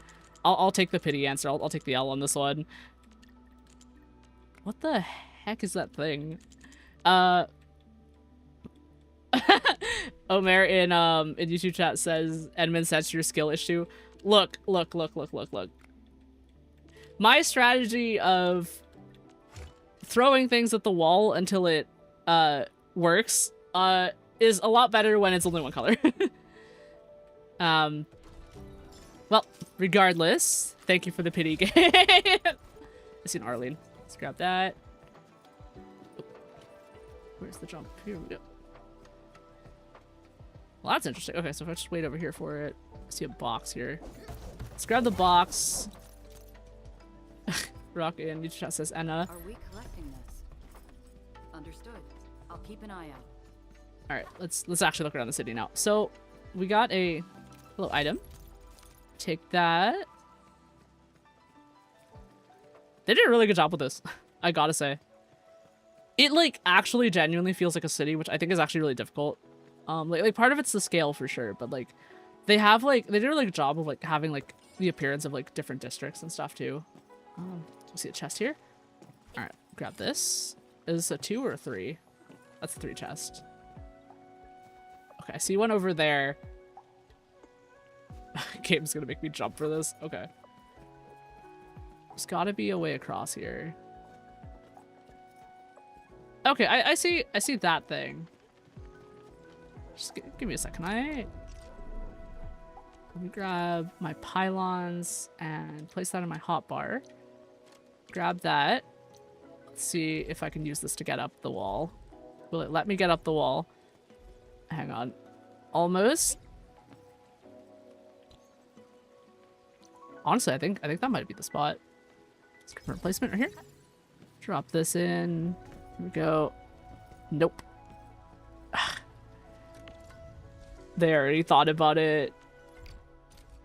I'll take the pity answer. I'll take the L on this one. What the heck is that thing? Omer in YouTube chat says Edmund says your skill issue. Look. My strategy of throwing things at the wall until it works is a lot better when it's only one color. Well, regardless, thank you for the pity game. I see an Arlene. Let's grab that. Oh, where's the jump? Here we go. Well, that's interesting. Okay, so if I just wait over here for it. I see a box here. Let's grab the box. Rock in. YouTube chat says Anna. Are we collecting this? Understood. I'll keep an eye out. All right, let's actually look around the city now. So we got a little item. Take that. They did a really good job with this. I gotta say, it like actually genuinely feels like a city, which I think is actually really difficult. Like part of it's the scale for sure, but like they did a really good job of like having like the appearance of like different districts and stuff too. You see a chest here? All right, grab this. Is this a 2 or a 3? That's a 3 chest. Okay, I see one over there. Game's gonna make me jump for this. Okay. There's gotta be a way across here. Okay, I see that thing. Just give me a second. Let me grab my pylons and place that in my hotbar. Grab that. Let's see if I can use this to get up the wall. Will it let me get up the wall? Hang on. Almost. Honestly, I think that might be the spot. Let's confirm placement right here. Drop this in. Here we go. Nope. They already thought about it.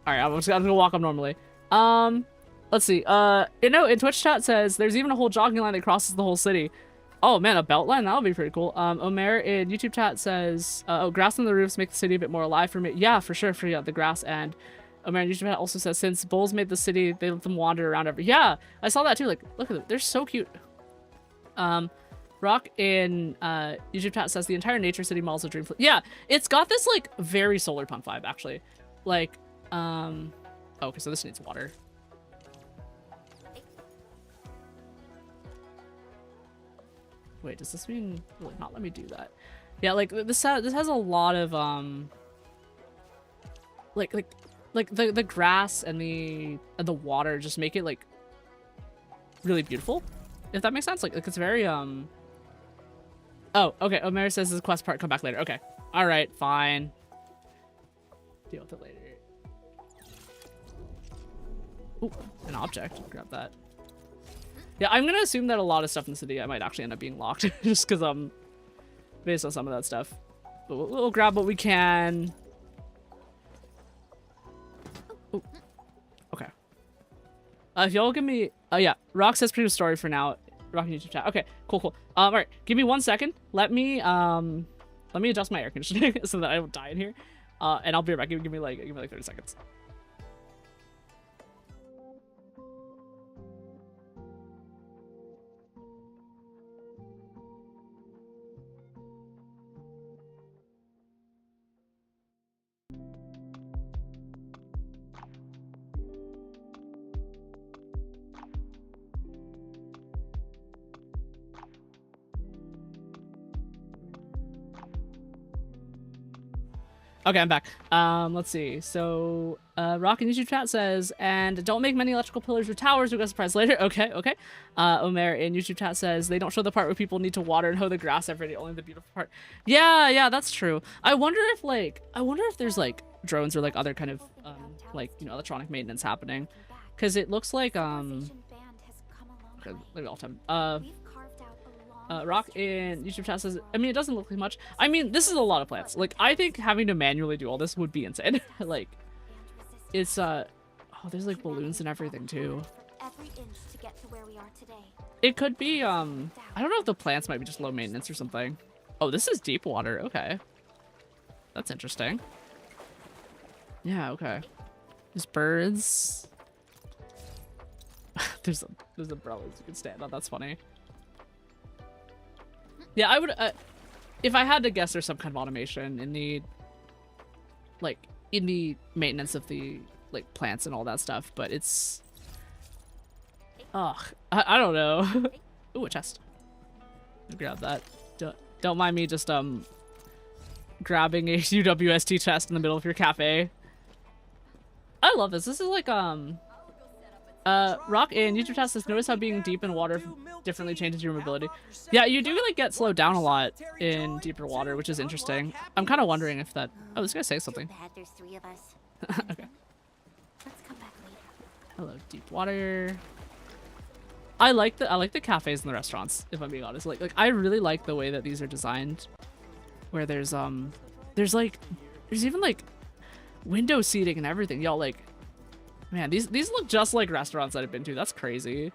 Alright, I'm just gonna walk up normally. Let's see. In Twitch chat says there's even a whole jogging line that crosses the whole city. Oh man, a belt line? That would be pretty cool. Omer in YouTube chat says, oh, grass on the roofs make the city a bit more alive for me. Yeah, for sure, for the grass. And Omer in YouTube chat also says, since bulls made the city, they let them wander around yeah, I saw that too. Like, look at them. They're so cute. Rock in YouTube chat says the entire nature city mall is a dream. Yeah, it's got this like very solar punk vibe actually. Like, okay, so this needs water. Wait, does this mean will it not let me do that? Yeah, like this has a lot of like the grass and the water just make it like really beautiful, if that makes sense. Like it's very oh, okay, Omer says this quest part come back later. Okay, all right, fine, deal with it later. Ooh, an object, grab that. Yeah, I'm gonna assume that a lot of stuff in the city I might actually end up being locked just because based on some of that stuff. But we'll grab what we can. Ooh. Okay. If y'all give me, oh yeah, Rock says pretty story for now. Rock in YouTube chat. Okay, cool. All right, give me 1 second. Let me adjust my air conditioning so that I don't die in here. And I'll be right back. Give me like 30 seconds. Okay, I'm back. Let's see. So, Rock in YouTube chat says, and don't make many electrical pillars or towers, we'll get surprised later. Okay. Omer in YouTube chat says, they don't show the part where people need to water and hoe the grass every day, only the beautiful part. Yeah, that's true. I wonder if there's like drones or like other kind of, like, you know, electronic maintenance happening. Cause it looks like, okay, maybe all time. Rock in YouTube chat says, I mean, it doesn't look like much. I mean, this is a lot of plants. Like, I think having to manually do all this would be insane. Like, it's, oh, there's like balloons and everything too. It could be, I don't know if the plants might be just low maintenance or something. Oh, this is deep water. Okay. That's interesting. Yeah, okay. There's birds. there's umbrellas you can stand on. That's funny. Yeah, I would, if I had to guess, there's some kind of automation in the, like, in the maintenance of the, like, plants and all that stuff, but it's, ugh, I don't know. Ooh, a chest. Grab that. Don't mind me just, grabbing a UWST chest in the middle of your cafe. I love this. This is like, Rock in YouTube chat says, notice how being deep in water differently changes your mobility. Yeah, you do like get slowed down a lot in deeper water, which is interesting. I'm kind of wondering if that, oh, this guy say something. There's 3 of us. Okay. Let's come back later. Hello, deep water. I like the cafes and the restaurants, if I'm being honest. Like I really like the way that these are designed, where there's even like window seating and everything. Y'all, like, man, these look just like restaurants that I've been to. That's crazy.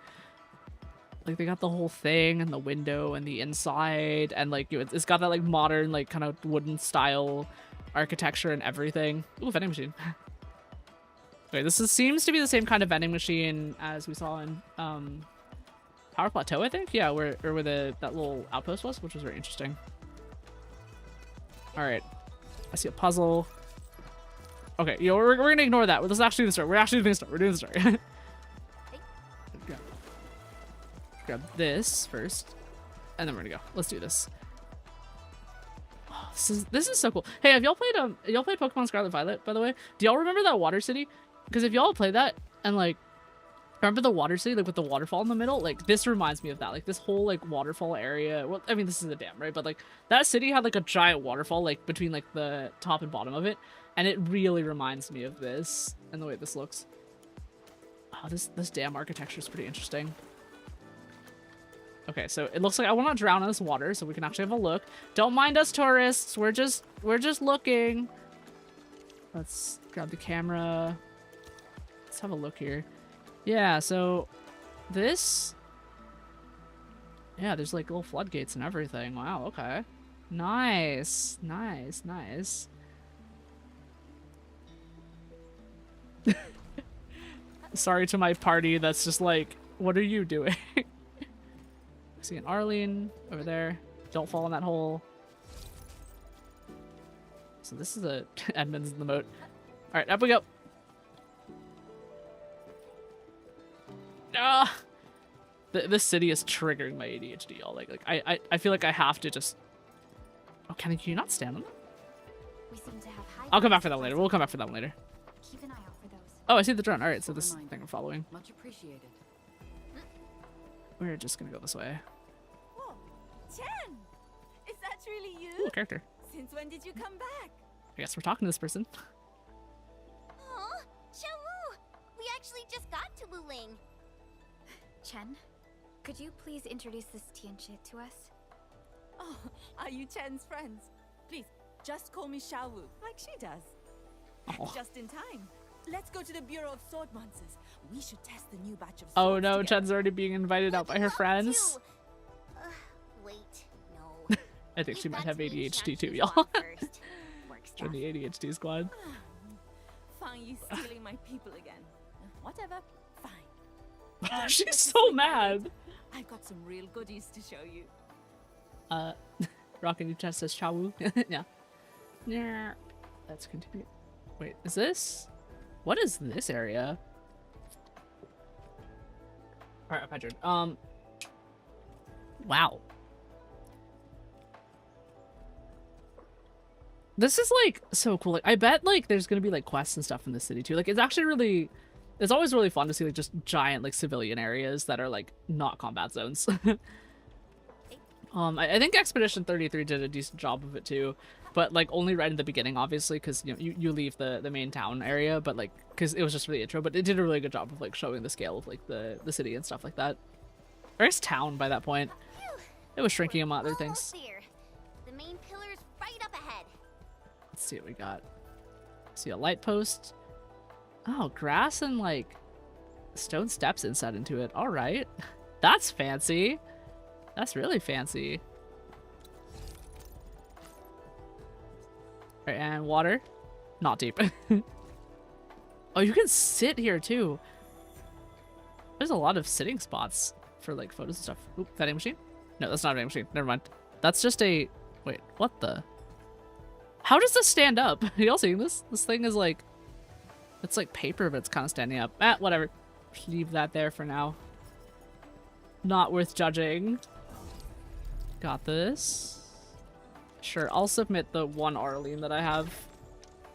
Like, they got the whole thing and the window and the inside, and like it's got that like modern, like kind of wooden style architecture and everything. Ooh, vending machine. Okay, this seems to be the same kind of vending machine as we saw in Power Plateau, I think. Yeah, where that little outpost was, which was very interesting. All right, I see a puzzle. Okay, you know, we're gonna ignore that. Let's actually do the story. We're actually doing the story. We're doing the story. Grab this first, and then we're gonna go. Let's do this. Oh, this is so cool. Hey, have y'all played Pokemon Scarlet Violet, by the way? Do y'all remember that water city? Because if y'all played that and like remember the water city, like with the waterfall in the middle, like this reminds me of that. Like this whole like waterfall area. Well, I mean, this is a dam, right? But like that city had like a giant waterfall like between like the top and bottom of it. And it really reminds me of this and the way this looks. Oh, Oh, this dam architecture is pretty interesting. Okay, so it looks like I will not drown in this water, so we can actually have a look. Don't mind us tourists. We're just looking. Let's grab the camera. Let's have a look here. Yeah, so this, yeah, there's like little floodgates and everything. Wow, okay. Nice, nice, nice. Sorry to my party that's just like, what are you doing? I see an Arlene over there. Don't fall in that hole. So this is a Edmonds in the moat. All right, up we go. Ah, this city is triggering my ADHD. Y'all, like I feel like I have to just. Oh, can you not stand on them? We seem to have high I'll come back for that later. We'll come back for that one later. Keep an eye out for those. Oh, I see the drone. All right, so this thing we're following. Much appreciated. We're just gonna go this way. Whoa, Chen! Is that really you? Ooh, character. Since when did you come back? I guess we're talking to this person. Aw, Xiaowu! We actually just got to Wuling. Chen, could you please introduce this Tianchi to us? Oh, are you Chen's friends? Please, just call me Xiaowu, like she does. Oh. Just in time. Let's go to the Bureau of Sword Monsters. We should test the new batch of swords Oh no, together. Chen's already being invited out by her friends. Wait, no. I think she We've might got have to meet ADHD too, Shanti's y'all. mom first. Work Join stuff. the ADHD squad. Fine, you stealing my people again. Whatever, fine. She's Just so sleep mad. I've got some real goodies to show you. Rockin' new test says Chawu. Yeah. Yeah. Let's continue. Wait, is this? What is this area? Alright, my turn. Wow. This is like so cool. Like I bet like there's gonna be like quests and stuff in the city too. Like it's actually really, it's always really fun to see like just giant like civilian areas that are like not combat zones. I think Expedition 33 did a decent job of it too, but like only right in the beginning, obviously, because you know you leave the main town area, but like because it was just for the intro. But it did a really good job of like showing the scale of like the city and stuff like that. Where's town by that point? It was shrinking among other things. Almost there. The main pillar is right up ahead. Let's see what we got. See a light post. Oh, grass and like stone steps inset into it. All right, that's fancy. That's really fancy. Alright, and water. Not deep. Oh, you can sit here too. There's a lot of sitting spots for like photos and stuff. Oop, vending machine? No, that's not a vending machine. Never mind. That's just a... Wait, what the... How does this stand up? Y'all seeing this? This thing is like... It's like paper, but it's kind of standing up. Whatever. Just leave that there for now. Not worth judging. Got this. Sure, I'll submit the one Arlene that I have.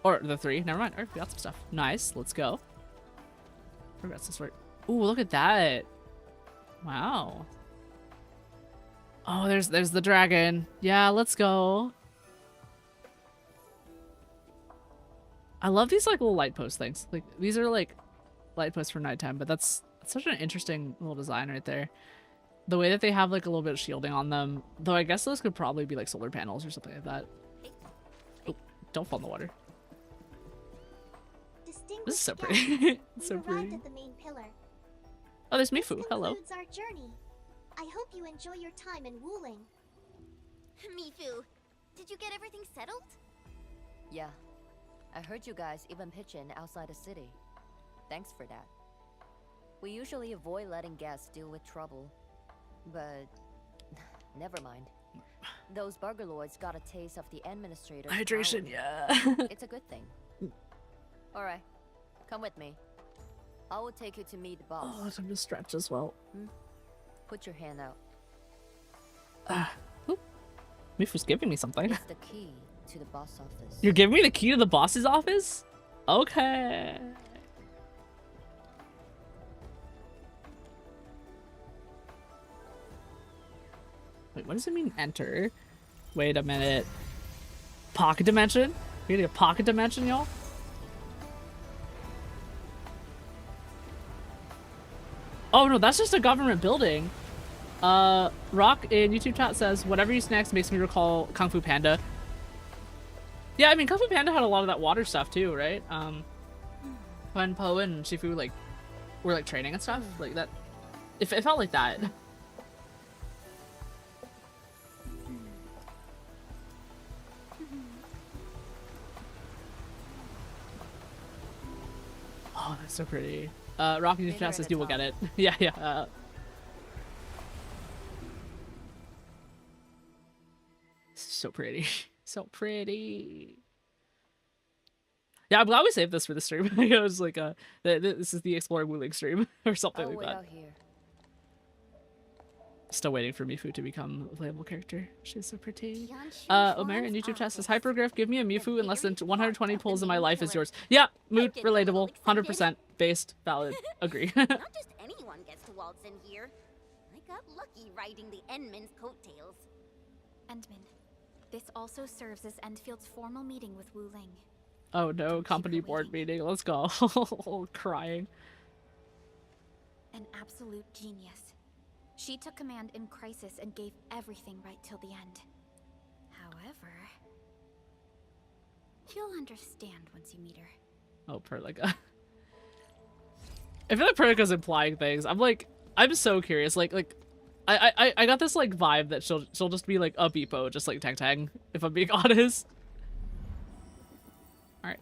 Or the 3. Never mind. Alright, we got some stuff. Nice. Let's go. Regrets this work. Ooh, look at that. Wow. Oh, there's the dragon. Yeah, let's go. I love these like little light post things. Like these are like light posts for nighttime, but that's such an interesting little design right there. The way that they have like a little bit of shielding on them, though I guess those could probably be like solar panels or something like that. Oh, don't fall in the water. This is so pretty. It's so pretty. At the main pillar. Oh, there's This Mifu. Hello. concludes our journey. I hope you enjoy your time in Wuling. Mifu, did you get everything settled? Yeah. I heard you guys even pitch in outside the city. Thanks for that. We usually avoid letting guests deal with trouble. But never mind. Those burglars got a taste of the administrator's Hydration, power. yeah. It's a good thing. Alright, come with me. I will take you to meet the boss. Oh, time to stretch as well. Put your hand out. Mifu's giving me something. It's the key to the boss office. You're giving me the key to the boss's office? Okay. Wait, what does it mean enter? Wait a minute. Pocket dimension? We getting a pocket dimension, y'all? Oh no, that's just a government building. Rock in YouTube chat says, whatever you next makes me recall Kung Fu Panda. Yeah, I mean, Kung Fu Panda had a lot of that water stuff too, right? When Po and Shifu, like, were, like, training and stuff. Like, that... It felt like that. Oh, that's so pretty. Rock in YouTube chat says, you will get it. Yeah, yeah. So pretty. So pretty. Yeah, I'm glad we saved this for the stream. It was like, this is the Exploring Wuling stream or something like that. Out here. Still waiting for Mifu to become a playable character. She's so pretty. Omer in YouTube chat says, Hypergraph, give me a Mifu in less than 120 pulls and my life is yours. Yeah, mood, relatable, 100%, based, valid, agree. Not just anyone gets to waltz in here. I got lucky riding the Endman's coattails. Endman. This also serves as Endfield's formal meeting with Wu Ling. Oh no, company board meeting. Let's go. Crying. An absolute genius. She took command in crisis and gave everything right till the end. However, you'll understand once you meet her. Oh, Perlica. I feel like Perlica's implying things. I'm so curious. I got this like vibe that she'll just be like a Beepo, just like Tang, if I'm being honest. Alright,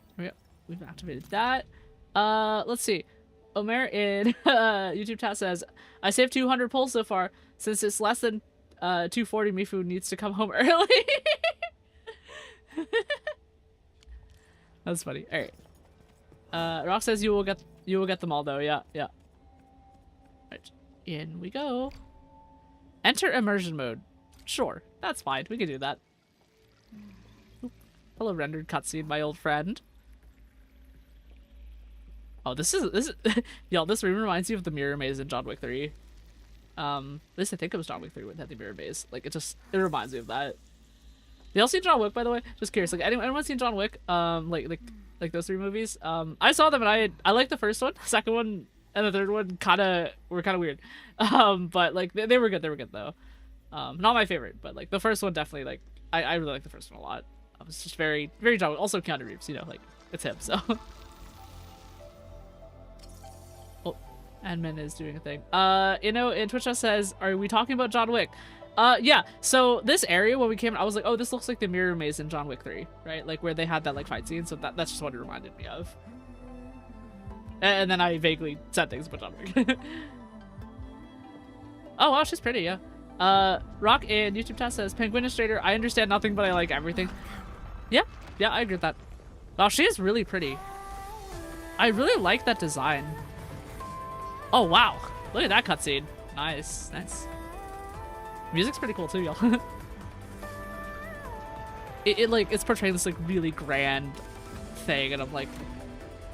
we've activated that. Let's see. Omer in YouTube chat says, I saved 200 pulls so far. Since it's less than 240, Mifu needs to come home early. That's funny. Alright. Rock says you will get them all though. Yeah. Right. In we go. Enter immersion mode. Sure, that's fine. We can do that. Oop. Hello, rendered cutscene, my old friend. Oh, this is y'all. This room reminds you of the mirror maze in John Wick 3. At least I think it was John Wick 3 with the mirror maze. Like it reminds me of that. Y'all seen John Wick, by the way? Just curious. Like anyone seen John Wick? Like those 3 movies. I saw them and I liked the first one. The second one and the third one were kind of weird. But like they were good. They were good though. Not my favorite, but like the first one definitely, like I really like the first one a lot. It was just very John Wick. Also Keanu Reeves, you know, like it's him. So. Oh, Admin is doing a thing. You know, in Twitch says, are we talking about John Wick? Yeah. So this area when we came, I was like, oh, this looks like the mirror maze in John Wick 3, right? Like where they had that like fight scene. So that's just what it reminded me of. And then I vaguely said things about John Wick. Oh wow, she's pretty, yeah. Rock in YouTube chat says, Penguinistrator, I understand nothing, but I like everything. Yeah, I agree with that. Wow, she is really pretty. I really like that design. Oh wow, look at that cutscene. Nice. Music's pretty cool too, y'all. It's portraying this like really grand thing, and I'm like,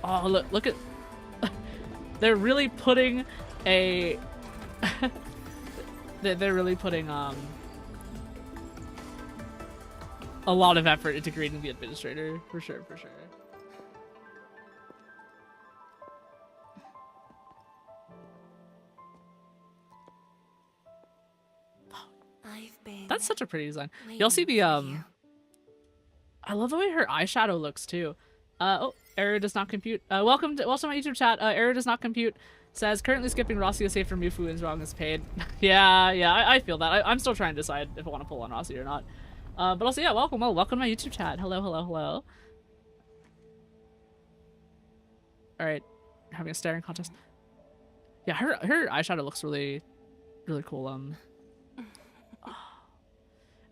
oh look at. They're really putting a. They're really putting a lot of effort into creating the administrator, for sure. That's such a pretty design. Y'all see the I love the way her eyeshadow looks too. Oh, error does not compute. Welcome to my YouTube chat. Error does not compute. Says currently skipping Rossi is safe for Mifu and wrong is paid. yeah, I feel that. I'm still trying to decide if I want to pull on Rossi or not. But also, yeah, welcome to my YouTube chat. Hello. All right, having a staring contest. Yeah, her eyeshadow looks really cool. And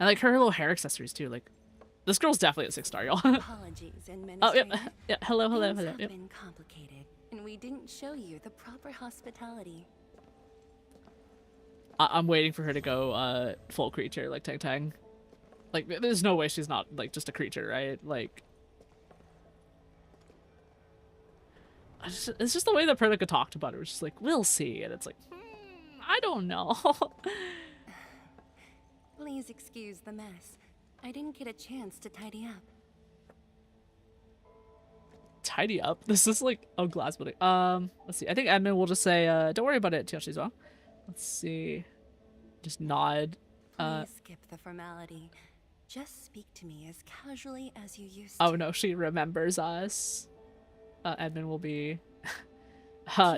like her little hair accessories too. Like this girl's definitely a 6-star, y'all. Apologies, Oh yeah. Hello. Things Yep. have been complicated, and we didn't show you the proper hospitality. I'm waiting for her to go full creature like Tang. Like there's no way she's not like just a creature, right? Like it's just the way that Perlica talked about it. It's just like, we'll see, and it's like, I don't know. Please excuse the mess. I didn't get a chance to tidy up. tidy up. This is like a glass building. Let's see. I think admin will just say, don't worry about it, Tioshi as well. Let's see. Just nod. Please skip the formality. Just speak to me as casually as you used to. Oh no, she remembers us. Admin will be. Oh,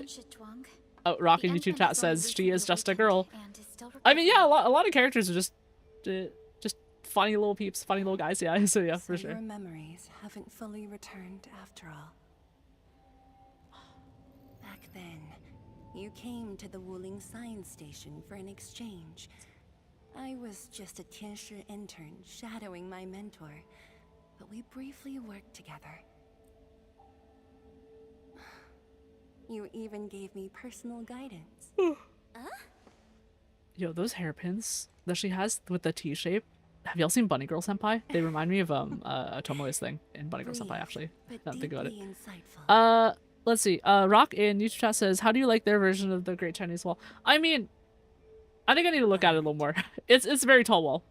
Rock in YouTube chat says she is just a girl. I mean, yeah, a lot of characters are just funny little peeps, funny little guys. Yeah, so yeah, for sure. Your memories haven't fully returned after all. Back then, you came to the Wuling Science Station for an exchange. I was just a Tianshi intern shadowing my mentor, but we briefly worked together. You even gave me personal guidance. Yo, those hairpins that she has with the T shape. Have y'all seen Bunny Girl Senpai? They remind me of Tomoe's thing in Bunny Girl Senpai, actually. Now think about it. Let's see. Rock in YouTube chat says, how do you like their version of the Great Chinese Wall? I mean, I think I need to look at it a little more. It's a very tall wall.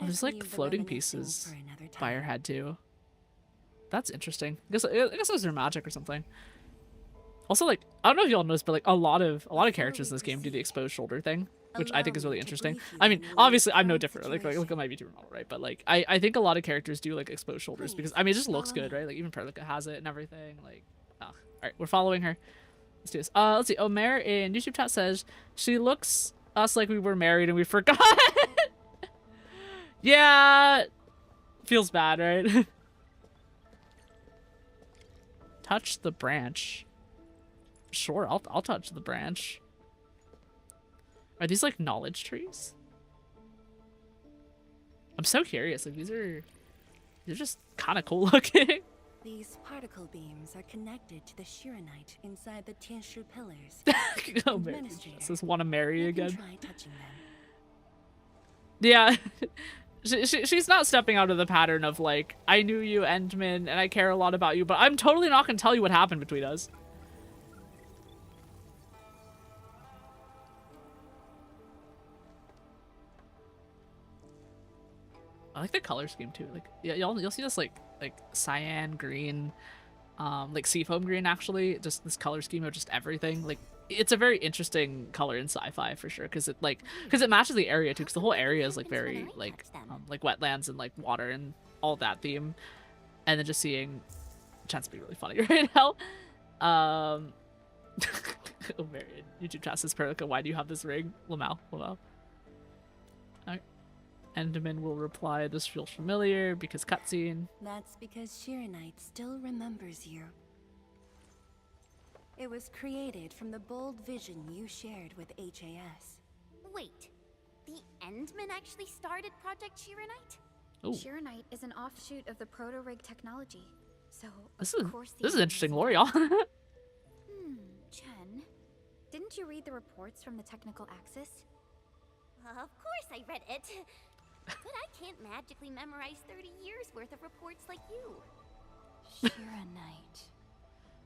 There's like floating pieces by her head too. That's interesting. I guess those are magic or something. Also, like, I don't know if y'all noticed, but like a lot of characters in this game do the exposed shoulder thing, which I think is really interesting. I mean, obviously I'm no different. Like look at my VTuber model, right? But like I think a lot of characters do like exposed shoulders because I mean it just looks good, right? Like even Perlica has it and everything. Like, all right, we're following her. Let's do this. Let's see. Omer in YouTube chat says she looks us like we were married and we forgot. Yeah, feels bad, right? Touch the branch. Sure, I'll touch the branch. Are these like knowledge trees? I'm so curious. Like they're just kind of cool looking. These particle beams are connected to the Shiranite inside the Tianshu pillars. Oh man, just want to marry again. Try touching them. Yeah. She's not stepping out of the pattern of like, I knew you, Endman, and I care a lot about you, but I'm totally not gonna tell you what happened between us. I like the color scheme too. Like, yeah, you'll see this like cyan green, like seafoam green actually. Just this color scheme of just everything. Like, it's a very interesting color in sci-fi for sure because it matches the area too. Because the whole area is like very like wetlands and like water and all that theme. And then just seeing chance to be really funny right now. Oh, Marion, YouTube chat says Perlica, why do you have this ring? Lamau. Alright. Enderman will reply, this feels familiar because cutscene. That's because Shiranite still remembers you. It was created from the bold vision you shared with HAS. Wait, the Endman actually started Project Shiranite? Oh. Shiranite is an offshoot of the proto-rig technology, so this is interesting lore, y'all. Chen, didn't you read the reports from the technical axis? Of course I read it. But I can't magically memorize 30 years worth of reports like you. Shiranite.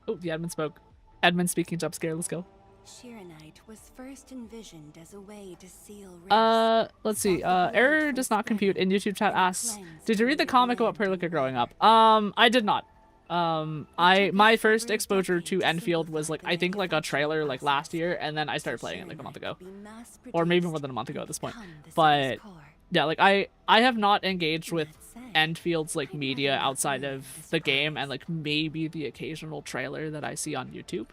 Oh, the admin spoke. Admin speaking jump scare, let's go. Shiranite was first envisioned as a way to seal rifts. Let's see. Error does not compute in YouTube chat asks, did you read the comic about Perlica growing up? I did not. My first exposure to Endfield was like I think like a trailer like last year, and then I started playing it like a month ago. Or maybe more than a month ago at this point. But yeah, like I have not engaged with Endfield's like media outside of the game and like maybe the occasional trailer that I see on YouTube.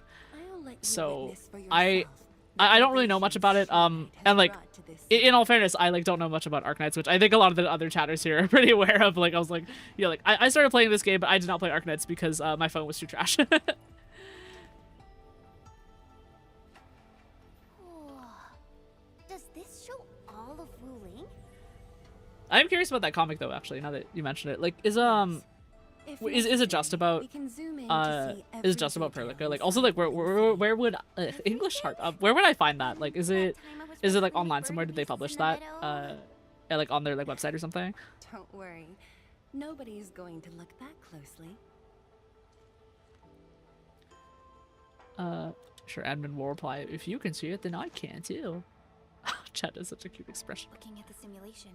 So I don't really know much about it. And like in all fairness, I like don't know much about Arknights, which I think a lot of the other chatters here are pretty aware of. Like I was like, yeah, like I started playing this game, but I did not play Arknights because my phone was too trash. Does this show all of Wuling? I'm curious about that comic though, actually, now that you mentioned it. Like is it just about is it just about Perlica? Like also like where would English Heart where would I find that? Like is it like online somewhere? Did they publish that like on their like website or something? Don't worry, nobody's going to look that closely. Sure, admin will reply, if you can see it, then I can too. Chet is such a cute expression. Looking at the simulation.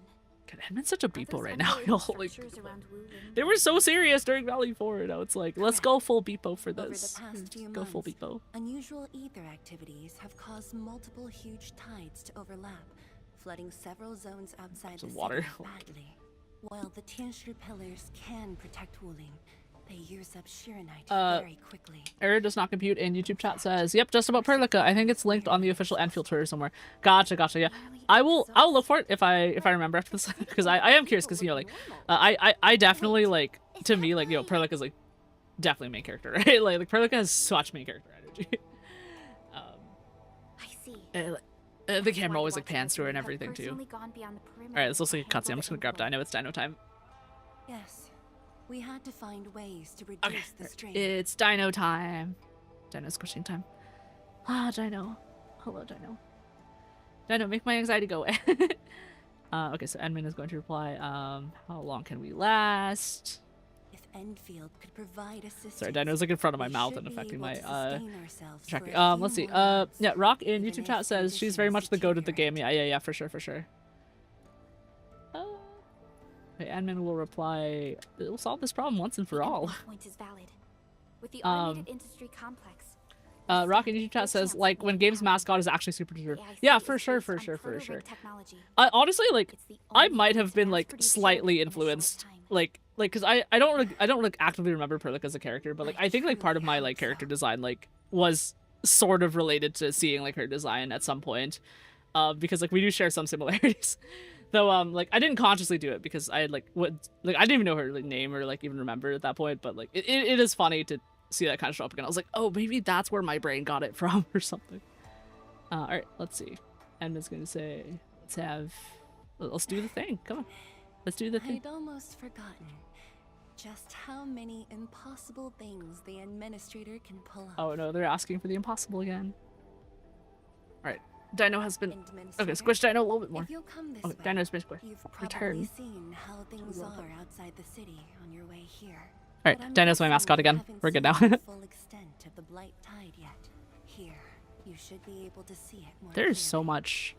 God, Edmund's such a Are beepo those right now. unrelated Like, structures around Wuling they were so serious during Valley 4. Now it's like, let's go full beepo for Over the this. past few Go full months, beepo. unusual ether activities have caused multiple huge tides to overlap, flooding several zones outside the Some water. city badly. While the Tianshi pillars can protect Wuling, they use up Shiranite very quickly. Error does not compute in YouTube chat says, yep, just about Perlica. I think it's linked on the official Endfield Twitter somewhere. Gotcha, yeah. I'll look for it if I remember after this, because I am curious, because, you know, like, I definitely, like, to me, like, you know, Perlica is, like, definitely main character, right? Like Perlica has such main character energy. I see. The camera always, like, pans to her and everything, too. Alright, this looks like a cutscene. I'm just gonna grab Dino. It's Dino time. Yes. We had to find ways to reduce the strain. It's Dino time. Dino squishing time. Ah, Dino. Hello, Dino. Dino, make my anxiety go away. Okay, so Edmund is going to reply, how long can we last? If Endfield could provide assistance. Sorry, Dino's like in front of my mouth and affecting my tracking. Let's see. Yeah, Rock in YouTube chat says she's very much the goat of the game. Yeah, for sure. Okay, Edmund will reply, we'll solve this problem once and for all. Point is valid. With the automated industry complex. Rock in YouTube chat says, like, when game's mascot is actually super duper. Yeah, for sure. Honestly, like, I might have been, like, slightly influenced, like, because I don't like actively remember Perlica as a character, but, like, I think, like, part of my, like, character design, like, was sort of related to seeing, like, her design at some point, because, like, we do share some similarities. Though, like, I didn't consciously do it because I had, like, I didn't even know her, like, name or, like, even remember at that point, but, like, it is funny to see that kind of show up again. I was like, oh, maybe that's where my brain got it from or something. Alright, let's see. Edmund's gonna say, let's do the thing. Come on. Let's do the thing. I'd almost forgotten just how many impossible things the administrator can pull off. Oh, no, they're asking for the impossible again. Alright. Dino has been... Okay, squish Dino a little bit more. Okay, Dino's been squished. You've probably seen how things are outside the city on your way here. Alright, Dino's my mascot again. We're good now. Full extent of the blight tide yet. Here, you should be able to see it more There's so much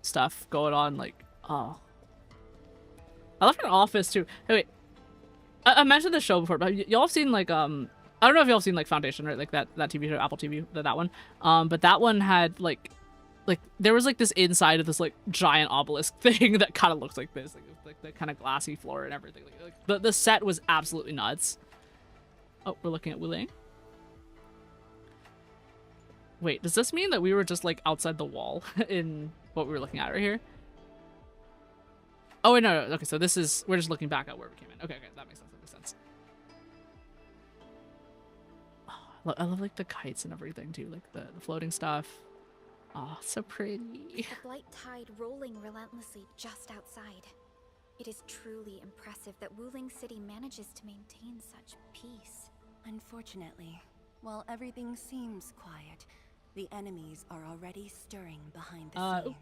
stuff going on, like, oh. I left an office too. Hey, wait. I mentioned this show before, but y'all have seen, like, I don't know if y'all have seen, like, Foundation, right? Like, that TV show, Apple TV, that one. But that one had, like, there was, like, this inside of this, like, giant obelisk thing that kind of looks like this. Like the kind of glassy floor and everything. Like, the set was absolutely nuts. Oh, we're looking at Wuling. Wait, does this mean that we were just, like, outside the wall in what we were looking at right here? Oh, wait, no. Okay, so this is... We're just looking back at where we came in. Okay, that makes sense. Oh, I love, like, the kites and everything, too. Like, the floating stuff. Oh, so pretty. The blight tide rolling relentlessly just outside. It is truly impressive that Wuling City manages to maintain such peace. Unfortunately, while everything seems quiet, the enemies are already stirring behind the scenes.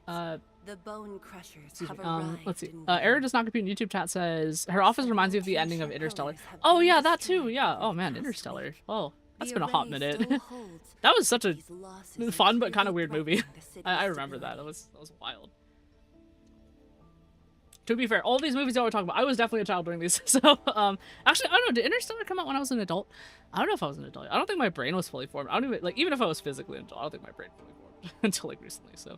The bone crushers have arrived. Let's see. Error does not compute in YouTube chat says, her office reminds me of the ending of Interstellar. Oh, yeah, that too. Yeah. Oh, man, Interstellar. Oh, that's been a hot minute. That was such a fun but kind of weird movie. I remember that. That was wild. To be fair, all these movies y'all were talking about, I was definitely a child during these. So, actually, I don't know. Did Interstellar come out when I was an adult? I don't know if I was an adult. I don't think my brain was fully formed. I don't even, like, even if I was physically an adult, I don't think my brain fully formed until, like, recently. So,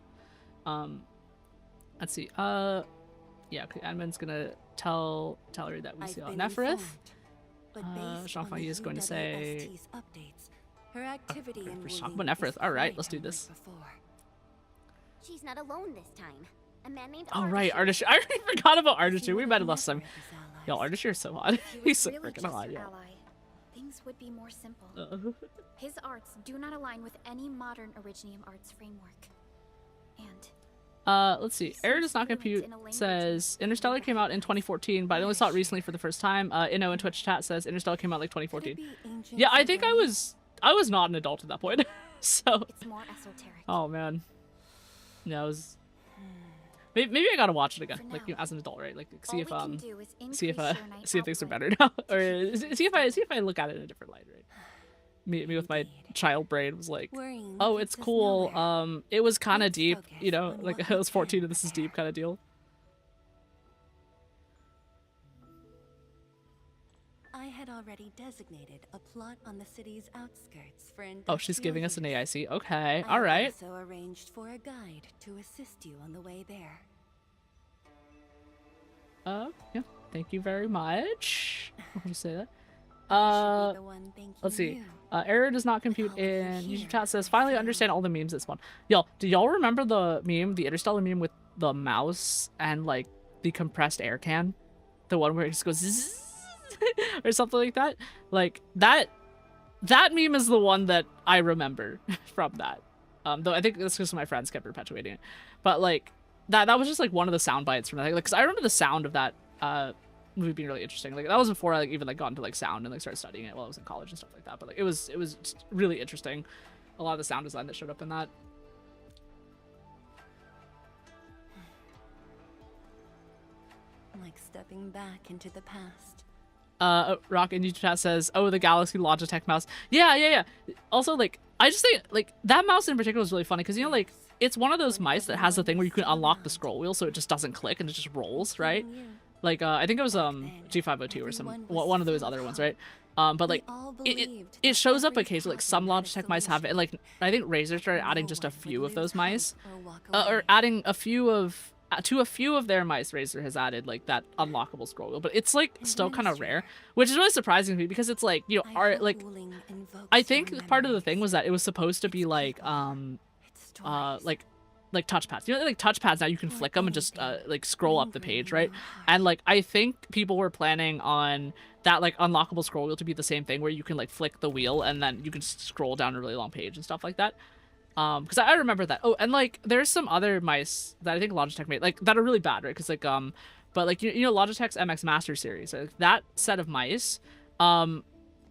let's see. Yeah, okay, Edmund's gonna tell her that we see on Neferith. Jean-Fai is going to say... Her activity in we're talking about Neferith. Alright, let's do this. She's not alone this time. A man named Oh, right, Artish. I already forgot about Artish. We met him last time. Yo, Artish, you're so hot. He's so freaking hot, yeah. Things would be more simple. His arts do not align with any modern Originium arts framework. And let's see. Error does not compute says Interstellar came out in 2014, but I only saw it recently for the first time. Inno in Twitch chat says Interstellar came out like 2014. Yeah, I think I was not an adult at that point. So it's more esoteric. Oh man. Yeah, it was maybe I gotta watch it again, like, you know, as an adult, right? Like, see if things are better now, or see if I look at it in a different light, right? me with my child brain was like, Worrying oh, gets it's us cool. nowhere. It was kind of Let's deep, focus you know, on like what I we was 14 can and this is repair. deep kind of deal. I had already designated a plot on the city's outskirts for Oh, she's giving us an industrial use. AIC. Okay, I all right. also arranged for a guide to assist you on the way there. Yeah, thank you very much. I'll just say that. I should be the one thanking Let's see. you. Error does not compute in YouTube chat says, finally understand all the memes that spawn. Y'all, do y'all remember the meme, the Interstellar meme with the mouse and like the compressed air can? The one where it just goes zzz, or something like that? Like that meme is the one that I remember from that. Though I think that's because my friends kept perpetuating it. But like that was just like one of the sound bites from that. Like, cause I remember the sound of that movie being really interesting. Like that was before I like even like got into like sound and like started studying it while I was in college and stuff like that. But like it was just really interesting. A lot of the sound design that showed up in that. Like stepping back into the past. Rock in YouTube chat says, oh, the Galaxy Logitech mouse. Yeah. Also, like, I just think, like, that mouse in particular was really funny because, you know, like, it's one of those mice that has the thing where you can unlock the scroll wheel so it just doesn't click and it just rolls, right? Like, I think it was G502 or one of those other ones, right? But like, it shows up occasionally. Like, some Logitech mice have it. And, like, I think Razer started adding just a few of those mice, or adding a few of. To a few of their mice, Razer has added like that unlockable scroll wheel, but it's like still kind of rare, which is really surprising to me because it's like, you know, I think part of the thing was that it was supposed to be like like touchpads. You know, like touchpads now you can flick them and just like scroll up the page, right? And like I think people were planning on that like unlockable scroll wheel to be the same thing where you can like flick the wheel and then you can scroll down a really long page and stuff like that. Because I remember that. Oh, and like there's some other mice that I think Logitech made like that are really bad, right? Because like but like you know Logitech's MX Master series, like, that set of mice, I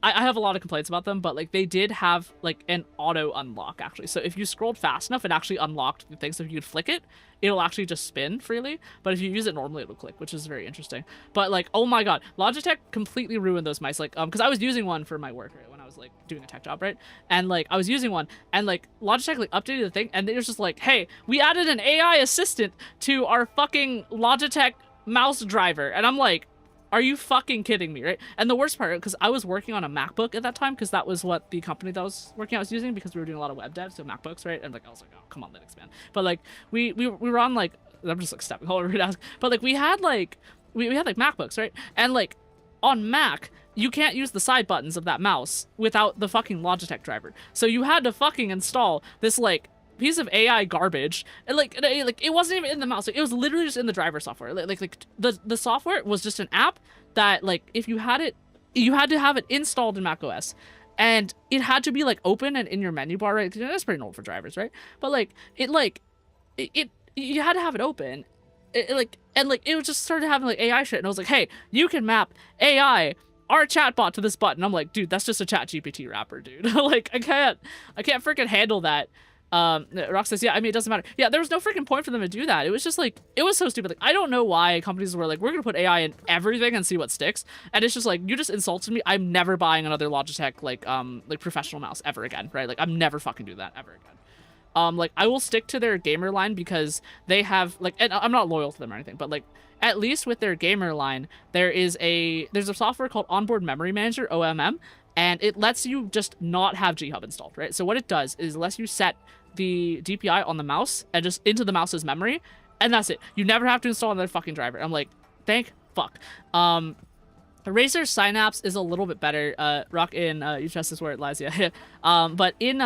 have a lot of complaints about them, but like they did have like an auto unlock actually. So if you scrolled fast enough, it actually unlocked the thing. So if you could flick it, it'll actually just spin freely. But if you use it normally, it'll click, which is very interesting. But like, oh my god, Logitech completely ruined those mice. Like, because I was using one for my work, right, when I was like doing a tech job, right? And like I was using one, and like Logitech like updated the thing, and it was just like, hey, we added an AI assistant to our fucking Logitech mouse driver, and I'm like, are you fucking kidding me, right? And the worst part, because I was working on a MacBook at that time, because that was what the company that I was working at was using, because we were doing a lot of web dev, so MacBooks, right? And like I was like, oh, come on, Linux, man. But like we were on like, I'm just like stepping all over your desk, but like we had like MacBooks, right? And like on Mac, you can't use the side buttons of that mouse without the fucking Logitech driver. So you had to fucking install this like piece of AI garbage, and like it wasn't even in the mouse. Like, it was literally just in the driver software. Like the software was just an app that like if you had it, you had to have it installed in macOS, and it had to be like open and in your menu bar, right? That's pretty normal for drivers, right? But like it you had to have it open, and it was just started having like AI shit, and I was like, hey, you can map AI our chatbot to this button. I'm like, dude, that's just a ChatGPT wrapper, dude. Like I can't freaking handle that. Rock says, yeah, I mean, it doesn't matter. Yeah, there was no freaking point for them to do that. It was just like, it was so stupid. Like, I don't know why companies were like, we're gonna put AI in everything and see what sticks. And it's just like, you just insulted me. I'm never buying another Logitech like professional mouse ever again, right? Like, I'm never fucking do that ever again. Like, I will stick to their gamer line because they have like, and I'm not loyal to them or anything, but like, at least with their gamer line, there's a software called Onboard Memory Manager, OMM, and it lets you just not have G-Hub installed, right? So what it does is it lets you set the DPI on the mouse and just into the mouse's memory, and that's it. You never have to install another fucking driver. I'm like, thank fuck. Razer Synapse is a little bit better. Rock in you trust is where it lies, yeah. But in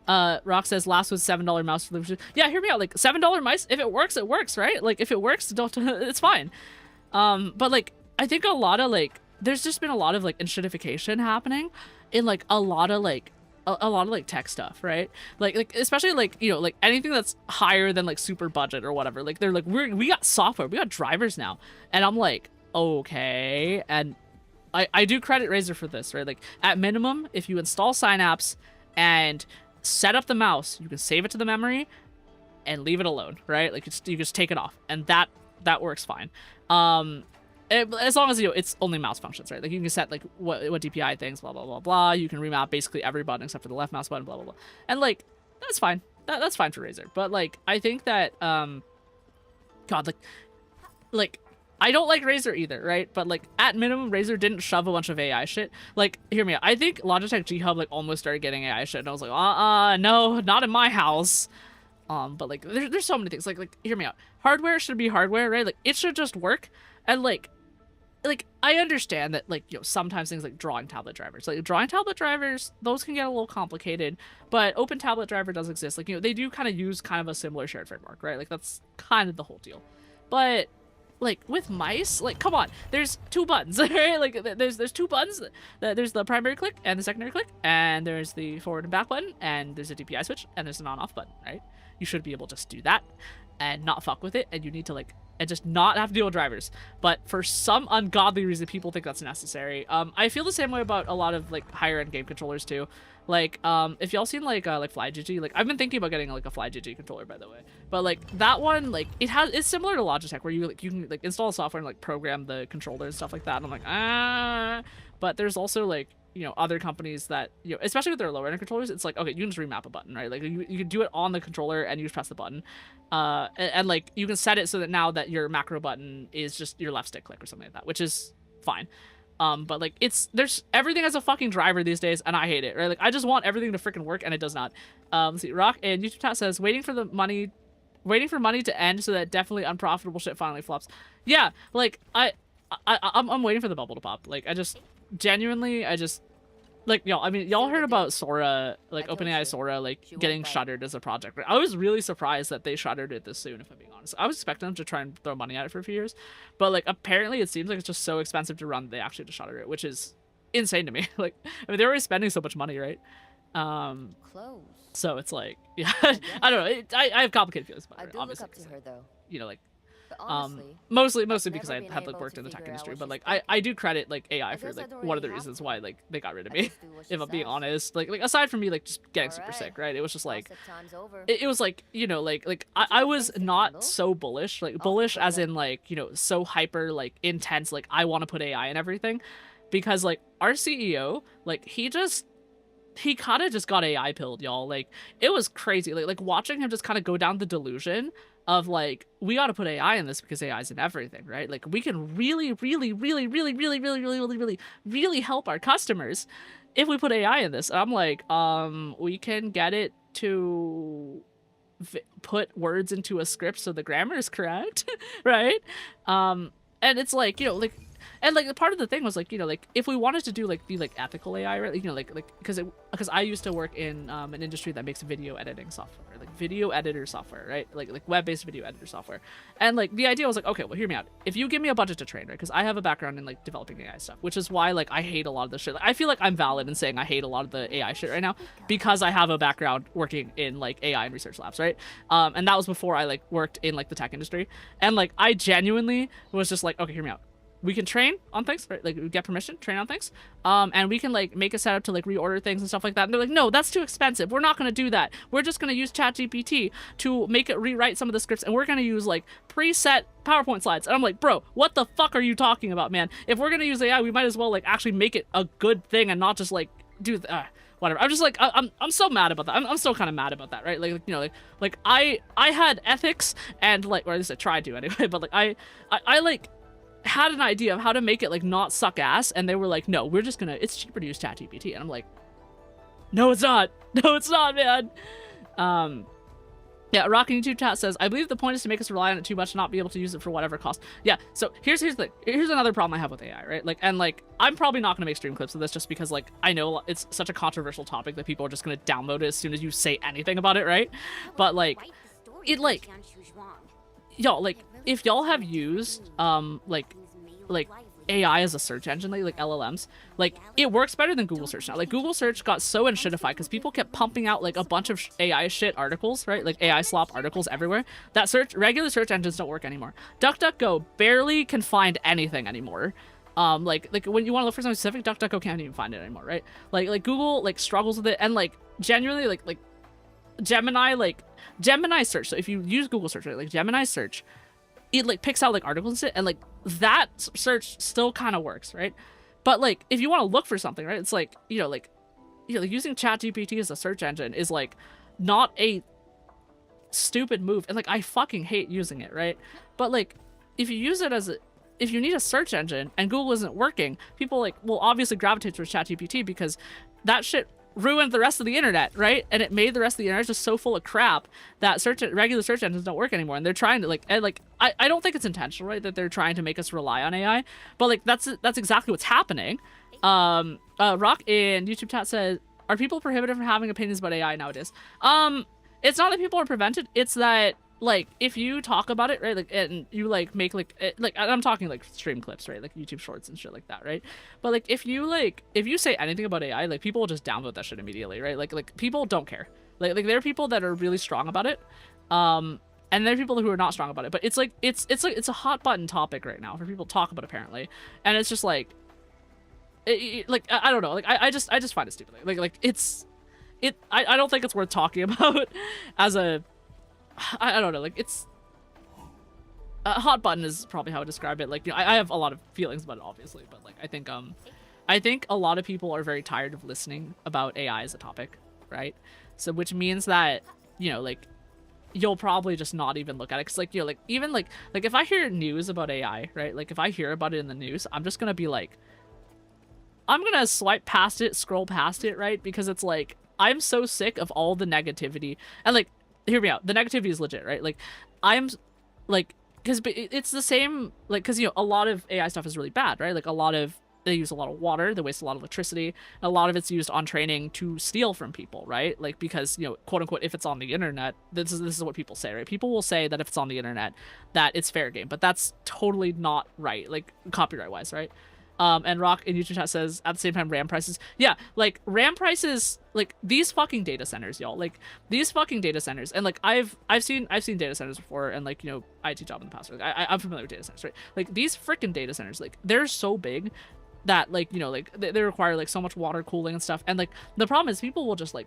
Rock says last was $7 mouse solution. Yeah, hear me out. Like $7 mice, if it works, right? Like if it works, don't it's fine. But like I think a lot of like there's just been a lot of like inshitification happening in like a lot of like tech stuff, right? Like especially like, you know, like anything that's higher than like super budget or whatever. Like they're like, we got software, we got drivers now, and I'm like, okay. And I do credit Razer for this, right? Like at minimum, if you install Synapse and set up the mouse, you can save it to the memory and leave it alone, right? Like you just take it off, and that works fine. as long as, you know, it's only mouse functions, right? Like, you can set, like, what DPI things, blah, blah, blah, blah. You can remap basically every button except for the left mouse button, blah, blah, blah. And, like, that's fine. That's fine for Razer. But, like, I think that, God, like, I don't like Razer either, right? But, like, at minimum, Razer didn't shove a bunch of AI shit. Like, hear me out. I think Logitech G Hub, like, almost started getting AI shit, and I was like, no, not in my house. But, like, there's so many things. Like, hear me out. Hardware should be hardware, right? Like, it should just work. And, like, I understand that, like, you know, sometimes things like drawing tablet drivers, those can get a little complicated, but Open Tablet Driver does exist. Like, you know, they do kind of use kind of a similar shared framework, right? Like, that's kind of the whole deal. But, like, with mice, like, come on, there's two buttons, right? Like, there's two buttons. There's the primary click and the secondary click, and there's the forward and back button, and there's a DPI switch, and there's an on-off button, right? You should be able to just do that and not fuck with it, and you need to, like, and just not have to deal with drivers. But for some ungodly reason, people think that's necessary. I feel the same way about a lot of, like, higher-end game controllers, too. Like, if y'all seen, like FlyGG, like, I've been thinking about getting, like, a FlyGG controller, by the way. But, like, that one, like, it's similar to Logitech, where you can, like, install software and, like, program the controller and stuff like that. And I'm like, But there's also, like, you know, other companies that, you know, especially with their lower end controllers, it's like, okay, you can just remap a button, right? Like, you can do it on the controller and you just press the button. And like, you can set it so that now that your macro button is just your left stick click or something like that, which is fine. But like, there's everything has a fucking driver these days, and I hate it, right? Like, I just want everything to freaking work, and it does not. Let's see, Rock and YouTube Chat says, waiting for money to end so that definitely unprofitable shit finally flops. Yeah, like, I'm waiting for the bubble to pop. Like, genuinely, like, y'all, I mean, y'all heard about Sora, like, OpenAI Sora, like, getting shuttered as a project, right? I was really surprised that they shuttered it this soon, if I'm being honest. I was expecting them to try and throw money at it for a few years, but, like, apparently it seems like it's just so expensive to run that they actually just shuttered it, which is insane to me. Like, I mean, they're already spending so much money, right? So it's like, yeah, I don't know. I have complicated feelings about it, obviously. Look up to her, though. You know, like, honestly, mostly because I have, like, worked in the tech industry, but, like, I do credit, like, AI for, like, one of the reasons why, like, they got rid of me, if I'm being honest. Like, aside from me, like, just getting super sick, right? It was just, like, it was, like, you know, like, I was not so bullish, like, bullish as in, like, you know, so hyper, like, intense, like, I want to put AI in everything, because, like, our CEO, like, he kind of just got AI pilled, y'all. Like, it was crazy. Like watching him just kind of go down the delusion of, like, we got to put AI in this because AI is in everything, right? Like, we can really, really, really, really, really, really, really, really, really, really help our customers if we put AI in this. And I'm like, we can get it to put words into a script so the grammar is correct, right? And it's like, you know, like, and, like, part of the thing was, like, you know, like, if we wanted to do, like, the, like, ethical AI, right? Like, you know, like, because I used to work in an industry that makes video editing software, like, video editor software, right? Like web-based video editor software. And, like, the idea was, like, okay, well, hear me out. If you give me a budget to train, right? Because I have a background in, like, developing AI stuff, which is why, like, I hate a lot of the shit. Like, I feel like I'm valid in saying I hate a lot of the AI shit right now because I have a background working in, like, AI and research labs, right? And that was before I, like, worked in, like, the tech industry. And, like, I genuinely was just like, okay, hear me out. We can train on things, right? Like, we get permission, train on things. And we can, like, make a setup to, like, reorder things and stuff like that. And they're like, no, that's too expensive. We're not going to do that. We're just going to use ChatGPT to make it rewrite some of the scripts. And we're going to use, like, preset PowerPoint slides. And I'm like, bro, what the fuck are you talking about, man? If we're going to use AI, we might as well, like, actually make it a good thing and not just, like, do whatever. I'm just like, I'm so mad about that. I'm still kind of mad about that, right? Like, you know, like I had ethics and, like, or at least I tried to anyway, but, like, I like, had an idea of how to make it, like, not suck ass, and they were like, no, we're just gonna, it's cheaper to use ChatGPT. And I'm like, no, it's not. No, it's not, man. Yeah, Rockin' YouTube Chat says, I believe the point is to make us rely on it too much, not be able to use it for whatever cost. Yeah, so here's the thing. Here's another problem I have with AI, right? Like, and, like, I'm probably not gonna make stream clips of this just because, like, I know it's such a controversial topic that people are just gonna download it as soon as you say anything about it, right? But, like, it, like, y'all, like, if y'all have used like AI as a search engine, like LLMs, like, it works better than Google search now. Like, Google search got so unshitified because people kept pumping out, like, a bunch of AI shit articles, right? Like, AI slop articles everywhere. That regular search engines don't work anymore. DuckDuckGo barely can find anything anymore. Like when you want to look for something specific, DuckDuckGo can't even find it anymore, right? Like Google, like, struggles with it, and, like, genuinely, like Gemini search. So if you use Google search, right, like, Gemini search it like picks out like articles and like that search still kind of works, right? But like if you want to look for something, right, it's like like using ChatGPT as a search engine is like not a stupid move, and like I fucking hate using it, right? But like if you use it as if you need a search engine and Google isn't working, people like will obviously gravitate towards ChatGPT because that shit ruined the rest of the internet, right? And it made the rest of the internet just so full of crap that regular search engines don't work anymore. And they're trying to I don't think it's intentional, right, that they're trying to make us rely on AI, but like that's exactly what's happening. Rock in YouTube chat says, are people prohibited from having opinions about AI nowadays? It's not that people are prevented, it's that like if you talk about it, right, like and you like make like I'm talking like stream clips, right, like YouTube shorts and shit like that, right? But like if you say anything about AI, like people will just downvote that shit immediately, right? Like people don't care. Like there are people that are really strong about it, and there are people who are not strong about it. But it's like it's a hot button topic right now for people to talk about apparently, and it's just like I don't know, like I just find it stupid. I don't think it's worth talking about as a I don't know, like it's a hot button is probably how I would describe it. Like I have a lot of feelings about it obviously, but like I think a lot of people are very tired of listening about AI as a topic, right? So which means that like you'll probably just not even look at it, because like like even like if I hear news about AI, right, like if I hear about it in the news, I'm just gonna be like, I'm gonna swipe past it, scroll past it, right? Because it's like I'm so sick of all the negativity. And like, hear me out, the negativity is legit, right? Like I'm like, because it's the same, like, because a lot of AI stuff is really bad, right? Like they use a lot of water, they waste a lot of electricity, a lot of it's used on training to steal from people, right? Like because quote unquote, if it's on the internet, this is what people say, right? People will say that if it's on the internet that it's fair game, but that's totally not right, like copyright wise, right? And Rock in YouTube chat says, at the same time, RAM prices. Yeah, like, RAM prices, like, these fucking data centers, y'all. Like, these fucking data centers. And, like, I've seen data centers before, and, like, IT job in the past. Like, I'm familiar with data centers, right? Like, these freaking data centers, like, they're so big that, like, like, they require, like, so much water cooling and stuff. And, like, the problem is people will just, like,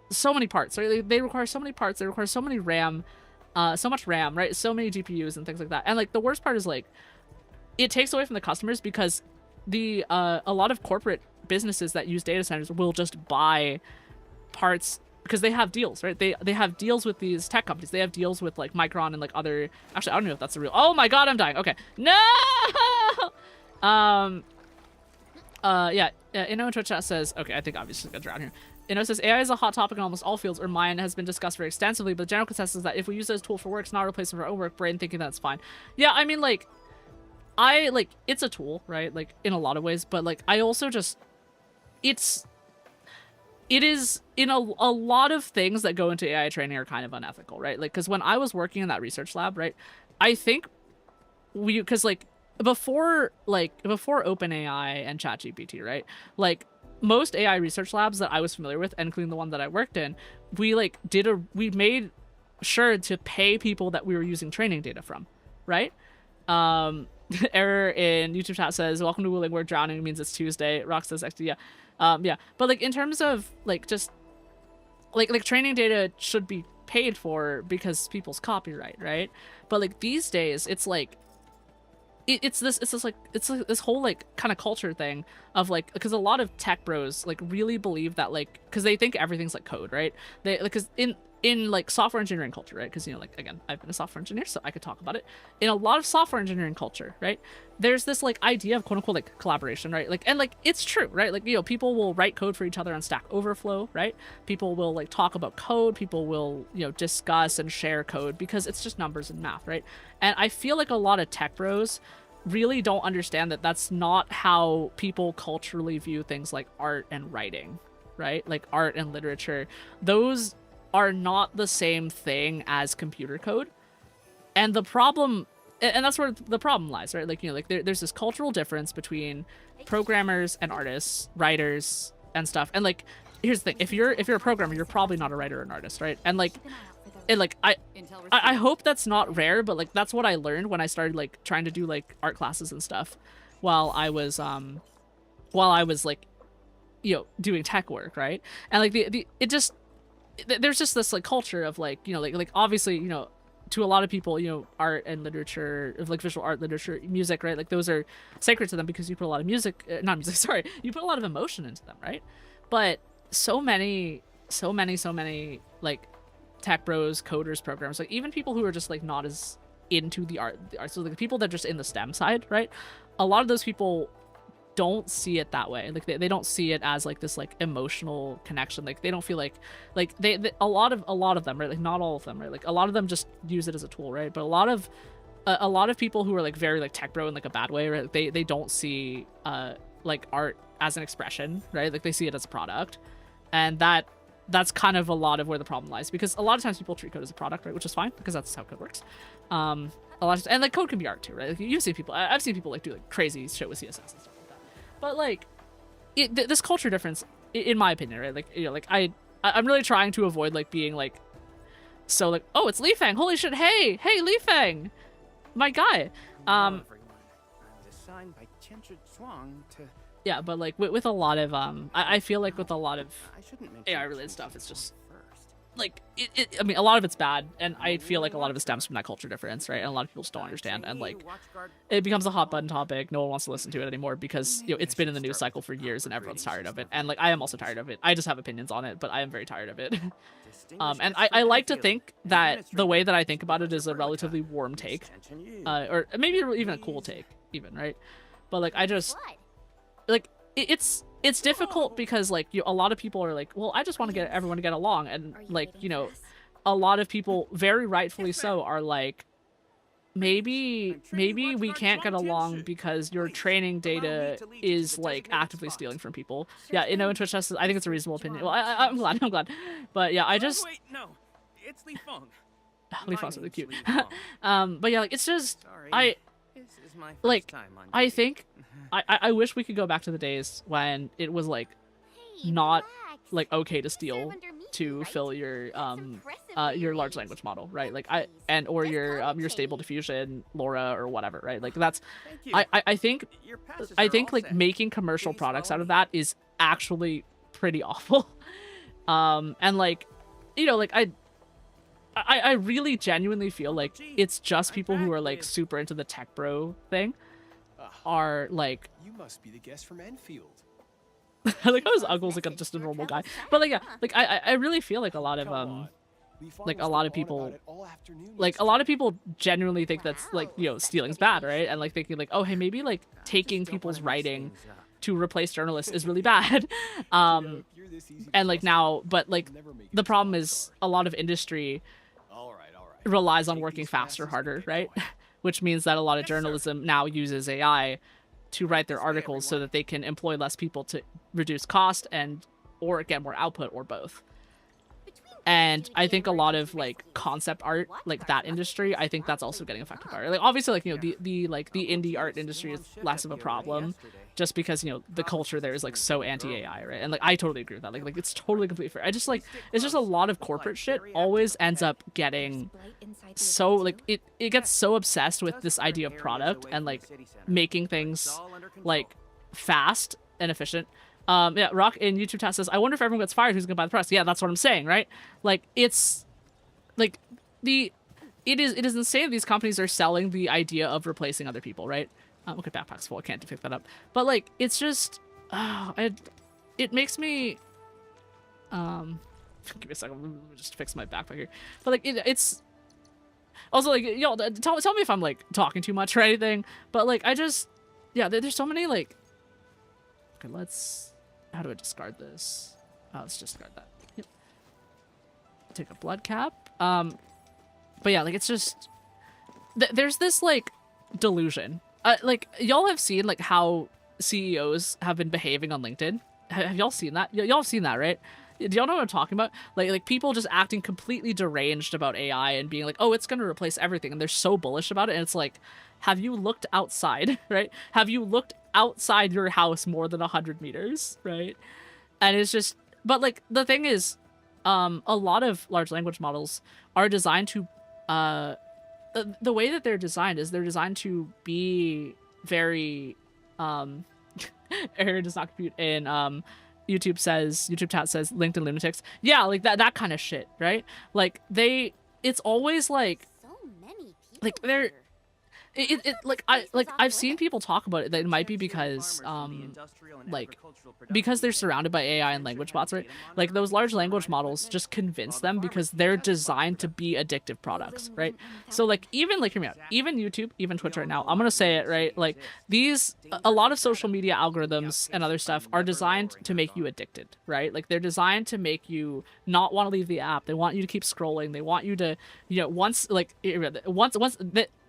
so many parts, right? They require so many parts. They require so many RAM, so much RAM, right? So many GPUs and things like that. And, like, the worst part is, like, it takes away from the customers, because a lot of corporate businesses that use data centers will just buy parts because they have deals, right? They have deals with these tech companies. They have deals with like Micron and like other. Actually, I don't know if that's a real. Oh my god, I'm dying. Okay, no. Yeah. Inno in Twitch chat says, okay, I think obviously gonna drown here. Inno says AI is a hot topic in almost all fields, or mine has been discussed very extensively. But the general consensus is that if we use it as a tool for work, it's not a replacement for our own work. Brain thinking that's fine. Yeah, I mean like. It's a tool, right? Like in a lot of ways, but like I also just it is in a lot of things that go into AI training are kind of unethical, right? Like because when I was working in that research lab, right, I think because like before OpenAI and ChatGPT, right, like most AI research labs that I was familiar with, including the one that I worked in, we made sure to pay people that we were using training data from, right? Error in YouTube chat says, welcome to Wuling, where drowning means it's Tuesday. Rock says XD, yeah. Yeah. But like in terms of like just like training data should be paid for because people's copyright, right? But like these days it's like it's this whole like kind of culture thing of like, because a lot of tech bros like really believe that like, because they think everything's like code, right? They like, because in like software engineering culture, right? Because like again, I've been a software engineer, so I could talk about it. In a lot of software engineering culture, right, there's this like idea of quote unquote like collaboration, right? Like, and like it's true, right? Like people will write code for each other on Stack Overflow, right? People will like talk about code. People will discuss and share code because it's just numbers and math, right? And I feel like a lot of tech bros really don't understand that that's not how people culturally view things like art and writing, right? Like art and literature. Those are not the same thing as computer code. And the problem, and that's where the problem lies, right? Like, there's this cultural difference between programmers and artists, writers and stuff. And like, here's the thing, if you're a programmer, you're probably not a writer or an artist, right? And like, I hope that's not rare, but like that's what I learned when I started like trying to do like art classes and stuff while I was like doing tech work, right? And like there's just this like culture of like like obviously to a lot of people, you know, art and literature, like visual art, literature, music, right? Like those are sacred to them because you put a lot of music, not music, sorry, you put a lot of emotion into them, right? But so many like tech bros, coders, programmers, like even people who are just like not as into the art, so like the people that are just in the STEM side, right? A lot of those people don't see it that way. Like they don't see it as like this like emotional connection. Like they don't feel like they a lot of them, right? Like not all of them, right? Like a lot of them just use it as a tool, right? But a lot of people who are like very like tech bro in like a bad way, right? They don't see like art as an expression, right? Like they see it as a product, and that's kind of a lot of where the problem lies, because a lot of times people treat code as a product, right? Which is fine because that's how code works. A lot of, and like code can be art too, right? Like you've seen people, I've seen people like do like crazy shit with CSS and stuff like that. But like this culture difference, in my opinion, right? Like, you know, like I'm really trying to avoid like being like so like, oh, it's Li Fang, holy shit, hey Li Fang, my guy. Hello, everyone. I was assigned by Tianchi Zhuang to... Yeah, but like with a lot of I feel like with a lot of AI related stuff, it's just like I mean, a lot of it's bad, and I feel like a lot of it stems from that culture difference, right? And a lot of people just don't understand, and like it becomes a hot button topic. No one wants to listen to it anymore because, you know, it's been in the news cycle for years and everyone's tired of it. And like I am also tired of it. I just have opinions on it, but I am very tired of it. And I like to think that the way that I think about it is a relatively warm take, or maybe even a cool take, even, right? But like I just like it's difficult because like a lot of people are like, well, I just want to get everyone to get along, and like, you know, a lot of people, very rightfully so, are like, maybe we can't get along because your training data is like actively stealing from people. Yeah, you know, in Twitch test, I think it's a reasonable opinion. Well, I'm glad, but yeah, I just wait, no, it's Li Feng. Li Feng's really cute. But yeah, like it's just I think I wish we could go back to the days when it was like not like okay to steal to fill your large language model, right? Like or your stable diffusion LoRa or whatever, right? Like that's I think like making commercial products out of that is actually pretty awful. And like, you know, like I really genuinely feel like it's just people who are like super into the tech bro thing are like, you must be the guest from Endfield. Like I was uncle's like just a normal guy, but like yeah, like I really feel like a lot of people genuinely think that's like, you know, stealing's bad, right? And like thinking like, oh hey, maybe like taking people's writing to replace journalists is really bad. And like now, but like the problem is a lot of industry relies on working faster, harder, right? Which means that a lot of journalism now uses AI to write their articles so that they can employ less people to reduce cost or get more output, or both. And I think a lot of like concept art, like that industry, I think that's also getting affected by it. Like obviously, like, you know, the indie art industry is less of a problem, just because, you know, the culture there is like so anti-AI, right? And like I totally agree with that. Like it's totally completely fair. I just like, it's just a lot of corporate shit always ends up getting so like it gets so obsessed with this idea of product and like making things like fast and efficient. Yeah, Rock in YouTube chat says, I wonder if everyone gets fired, who's gonna buy the press? Yeah, that's what I'm saying, right? Like it's like it is insane these companies are selling the idea of replacing other people, right? Okay, backpack's full, I can't pick that up. But like it's just it makes me give me a second, let me just fix my backpack here. But like it's also like, y'all tell me if I'm like talking too much or anything, but like I just, yeah, there's so many like, okay, how do I discard this? Oh, let's discard that. Yep. Take a blood cap. But yeah, like it's just there's this like delusion. Like y'all have seen like how CEOs have been behaving on LinkedIn. Have y'all seen that? Y'all have seen that, right? Do y'all know what I'm talking about? Like people just acting completely deranged about AI and being like, oh, it's gonna replace everything, and they're so bullish about it. And it's like, have you looked outside, right? Have you looked outside your house more than 100 meters, right? And it's just, but like the thing is, a lot of large language models are designed to, the way that they're designed is they're designed to be very, error does not compute in, YouTube chat says LinkedIn lunatics. Yeah, like that kind of shit, right? Like it's always like like they're I've seen people talk about it that it might be because like because they're surrounded by AI and language bots, right? Like those large language models just convince them because they're designed to be addictive products, right? So like even like hear me out, even YouTube, even Twitch right now, I'm gonna say it, right? Like a lot of social media algorithms and other stuff are designed to make you addicted, right? Like they're designed to make you not want to leave the app. They want you to keep scrolling. They want you to, once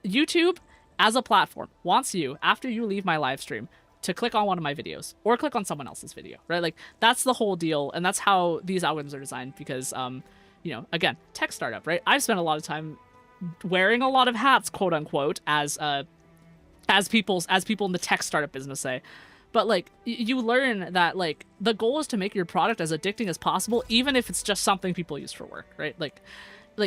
YouTube as a platform wants you, after you leave my live stream, to click on one of my videos or click on someone else's video, right? Like that's the whole deal, and that's how these algorithms are designed because again, tech startup, right? I've spent a lot of time wearing a lot of hats, quote unquote, as people in the tech startup business say. But like you learn that like the goal is to make your product as addicting as possible, even if it's just something people use for work, right? Like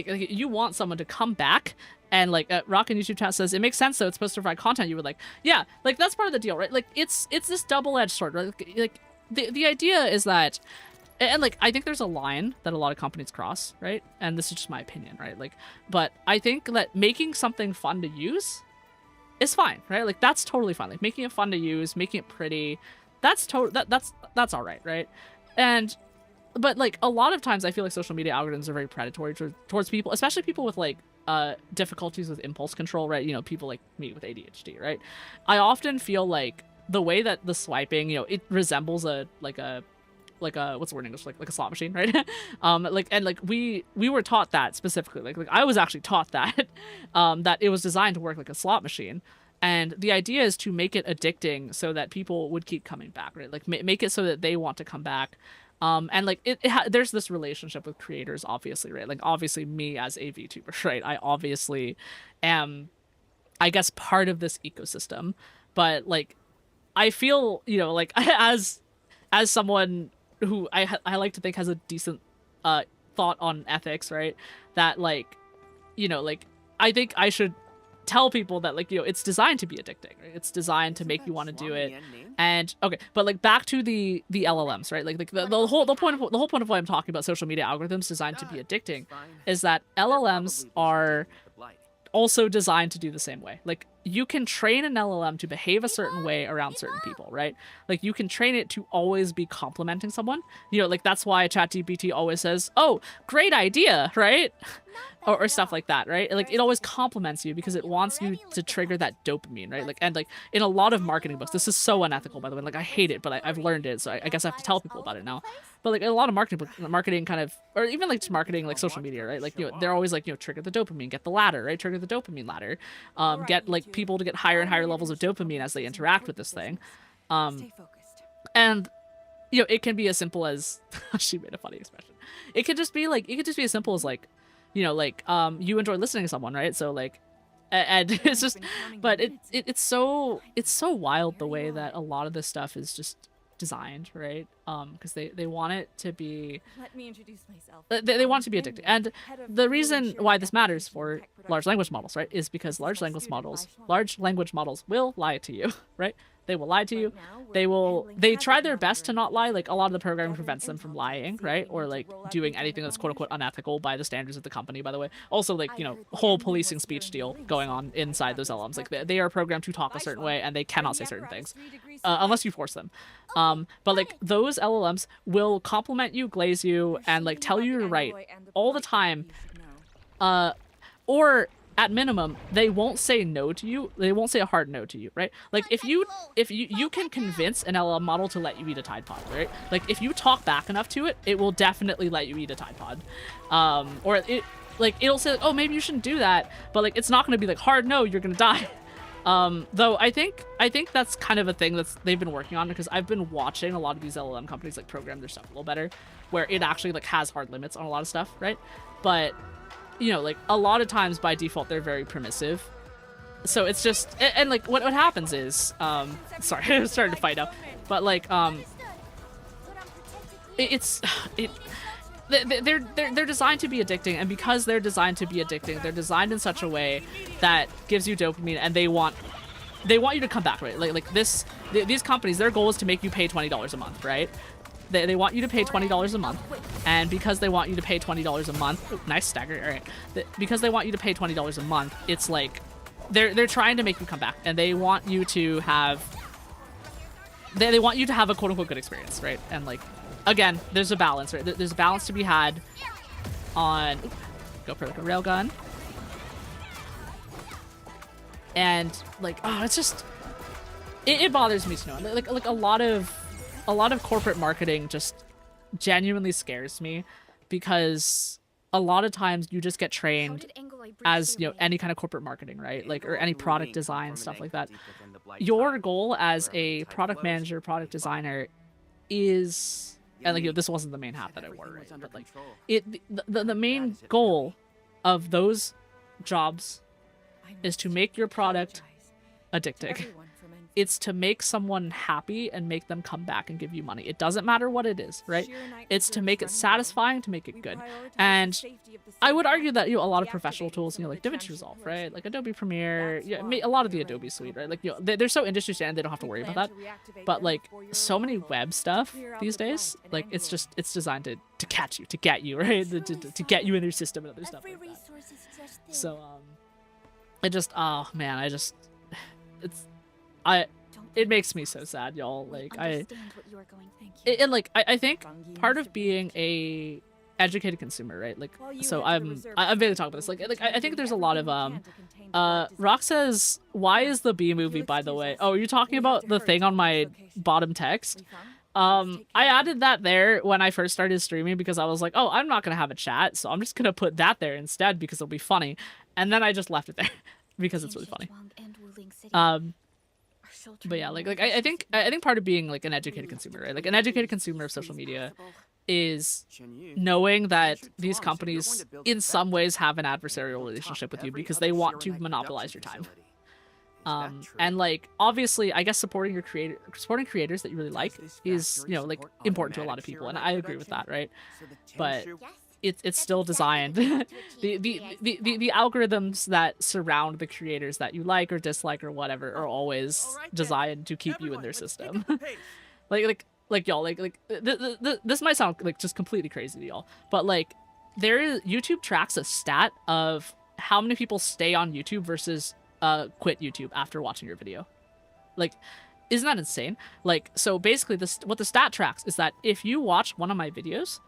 you want someone to come back. And like Rock in YouTube chat says, it makes sense though, it's supposed to provide content. You were like, yeah, like that's part of the deal, right? Like it's this double-edged sword, right? Like the idea is that, and like I think there's a line that a lot of companies cross, right? And this is just my opinion, right? Like, but I think that making something fun to use is fine, right? Like that's totally fine. Like making it fun to use, making it pretty, that's all right, right? But like a lot of times I feel like social media algorithms are very predatory towards people, especially people with like difficulties with impulse control, right? People like me with ADHD, right? I often feel like the way that the swiping, it resembles a what's the word in English, like a slot machine, right? We were taught that specifically, like I was actually taught that that it was designed to work like a slot machine. And the idea is to make it addicting so that people would keep coming back, right? Like make it so that they want to come back. And like there's this relationship with creators, obviously, right? Like obviously me as a VTuber, right? I obviously am, I guess, part of this ecosystem, but like I feel, like as someone who I like to think has a decent thought on ethics, right? That like, like I think I should tell people that like it's designed to be addicting, right? It's designed to make you want to do it. And okay, but like back to the LLMs, right? Like the whole point of why I'm talking about social media algorithms designed to be addicting is that LLMs are also designed to do the same way. Like you can train an LLM to behave a certain way around certain people, right? Like you can train it to always be complimenting someone. Like that's why ChatGPT always says, "Oh, great idea," right? or stuff like that, right? Like it always compliments you because it wants you to trigger that dopamine, right? Like and like in a lot of marketing books, this is so unethical, by the way. Like I hate it, but I've learned it, so I guess I have to tell people about it now. But like in a lot of marketing kind of, or even like just marketing like social media, right? Like they're always like trigger the dopamine, get the ladder, right? Trigger the dopamine ladder, get like people to get higher and higher levels of dopamine as they interact with this thing, and it can be as simple as she made a funny expression. It could just be as simple as like, you enjoy listening to someone, right? So like, and it's just, but it's so wild the way that a lot of this stuff is just designed, right? Because they want it to be, let me introduce myself. They want it to be addictive. And the reason why this matters for large language models, right, is because large language models will lie to you, right? They will lie to you. They try their best to not lie. Like a lot of the programming prevents them from lying, right? Or like doing anything that's quote unquote unethical by the standards of the company, by the way. Also like, whole policing speech deal going on inside those LLMs. Like they are programmed to talk a certain way and they cannot say certain things unless you force them. But like those LLMs will compliment you, glaze you, and like tell you you're right all the time. Or at minimum, they won't say no to you. They won't say a hard no to you, right? Like if you can convince an LLM model to let you eat a Tide Pod, right? Like if you talk back enough to it, it will definitely let you eat a Tide Pod. Or it'll say, oh, maybe you shouldn't do that, but like it's not going to be like hard no, you're going to die. Though I think that's kind of a thing they've been working on, because I've been watching a lot of these LLM companies like program their stuff a little better, where it actually like has hard limits on a lot of stuff, right? But like a lot of times by default they're very permissive, so it's just and like what happens is sorry, I was starting to fight up, but like they're designed to be addicting, and because they're designed to be addicting, they're designed in such a way that gives you dopamine, and they want you to come back, right? Like these companies, their goal is to make you pay $20 a month, right? They want you to pay $20 a month, and because they want you to pay $20 a month, ooh, nice stagger. All right, because they want you to pay $20 a month, it's like they're trying to make you come back, and they want you to have they want you to have a quote unquote good experience, right? And like again, there's a balance, right? There's a balance to be had on go for like a railgun, and like oh, it's just it bothers me to know like a lot of corporate marketing just genuinely scares me, because a lot of times you just get trained as, you know, any kind of corporate marketing, right? Like, or any product design, stuff like that. Your goal as a product manager, product designer is, and like, you know, this wasn't the main hat that I wore, right? But like, the main goal of those jobs is to make your product addicting. It's to make someone happy and make them come back and give you money. It doesn't matter what it is, right? It's to make it satisfying, to make it good. And I would argue that, you know, a lot of professional tools, you know, like DaVinci Resolve, right? Like Adobe Premiere, yeah, a lot of the Adobe suite, right? Like, you know, they're so industry standard, they don't have to worry about that. But like, so many web stuff these days, like, it's designed to catch you, to get you, right? To get you in their system and other stuff like that. So, it just, oh man, it makes me so sad, y'all. Like I think part of being a educated consumer, right? Like, so I'm really talking about this. Like I think there's a lot of Rock says, why is the B movie, by the way? Oh, are you talking about the thing on my bottom text? I added that there when I first started streaming because I was like, oh, I'm not gonna have a chat, so I'm just gonna put that there instead because it'll be funny. And then I just left it there because it's really funny. But yeah, like I think part of being like an educated consumer, right? Like an educated consumer of social media is knowing that these companies in some ways have an adversarial relationship with you because they want to monopolize your time. And like obviously I guess supporting creators that you really like is, you know, like important to a lot of people, and I agree with that, right? But it's still designed the algorithms that surround the creators that you like or dislike or whatever are always designed to keep you in their system. like y'all, like this might sound like just completely crazy to y'all, but like YouTube tracks a stat of how many people stay on YouTube versus quit YouTube after watching your video. Like, isn't that insane? Like, so basically what the stat tracks is that if you watch one of my videos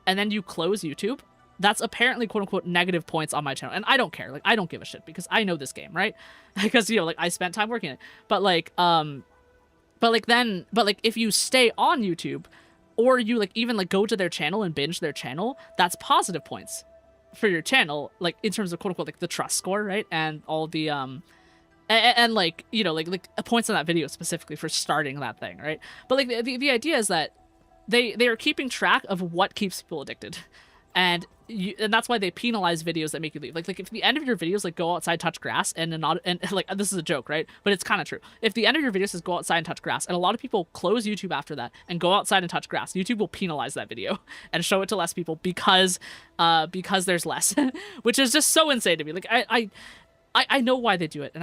and then you close YouTube, that's apparently quote unquote negative points on my channel. And I don't care. Like, I don't give a shit because I know this game, right? Because, you know, like I spent time working it. But like, if you stay on YouTube or you like even like go to their channel and binge their channel, that's positive points for your channel, like in terms of quote unquote like the trust score, right? And all the and like, you know, like points on that video specifically for starting that thing, right? But like the idea is that they are keeping track of what keeps people addicted, and that's why they penalize videos that make you leave. Like if the end of your videos like go outside, touch grass, and like this is a joke, right? But it's kind of true. If the end of your video says go outside and touch grass, and a lot of people close YouTube after that and go outside and touch grass, YouTube will penalize that video and show it to less people because there's less, which is just so insane to me. Like I know why they do it,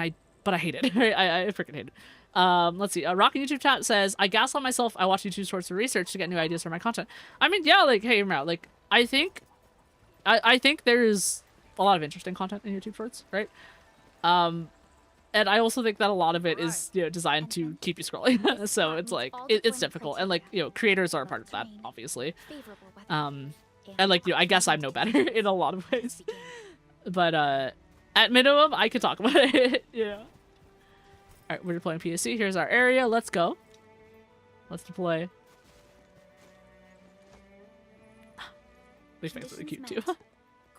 but I hate it. I freaking hate it. Let's see. Rockin' YouTube chat says, I gaslight myself. I watch YouTube shorts for research to get new ideas for my content. I mean, yeah, like, hey, like, I think there's a lot of interesting content in YouTube shorts, right? And I also think that a lot of it is, you know, designed to keep you scrolling. So it's like, it's difficult. And like, you know, creators are a part of that, obviously. And like, you know, I guess I'm no better in a lot of ways. But, at minimum, I could talk about it, yeah. Alright, we're deploying PSC. Here's our area. Let's go. Let's deploy. These things are really cute too.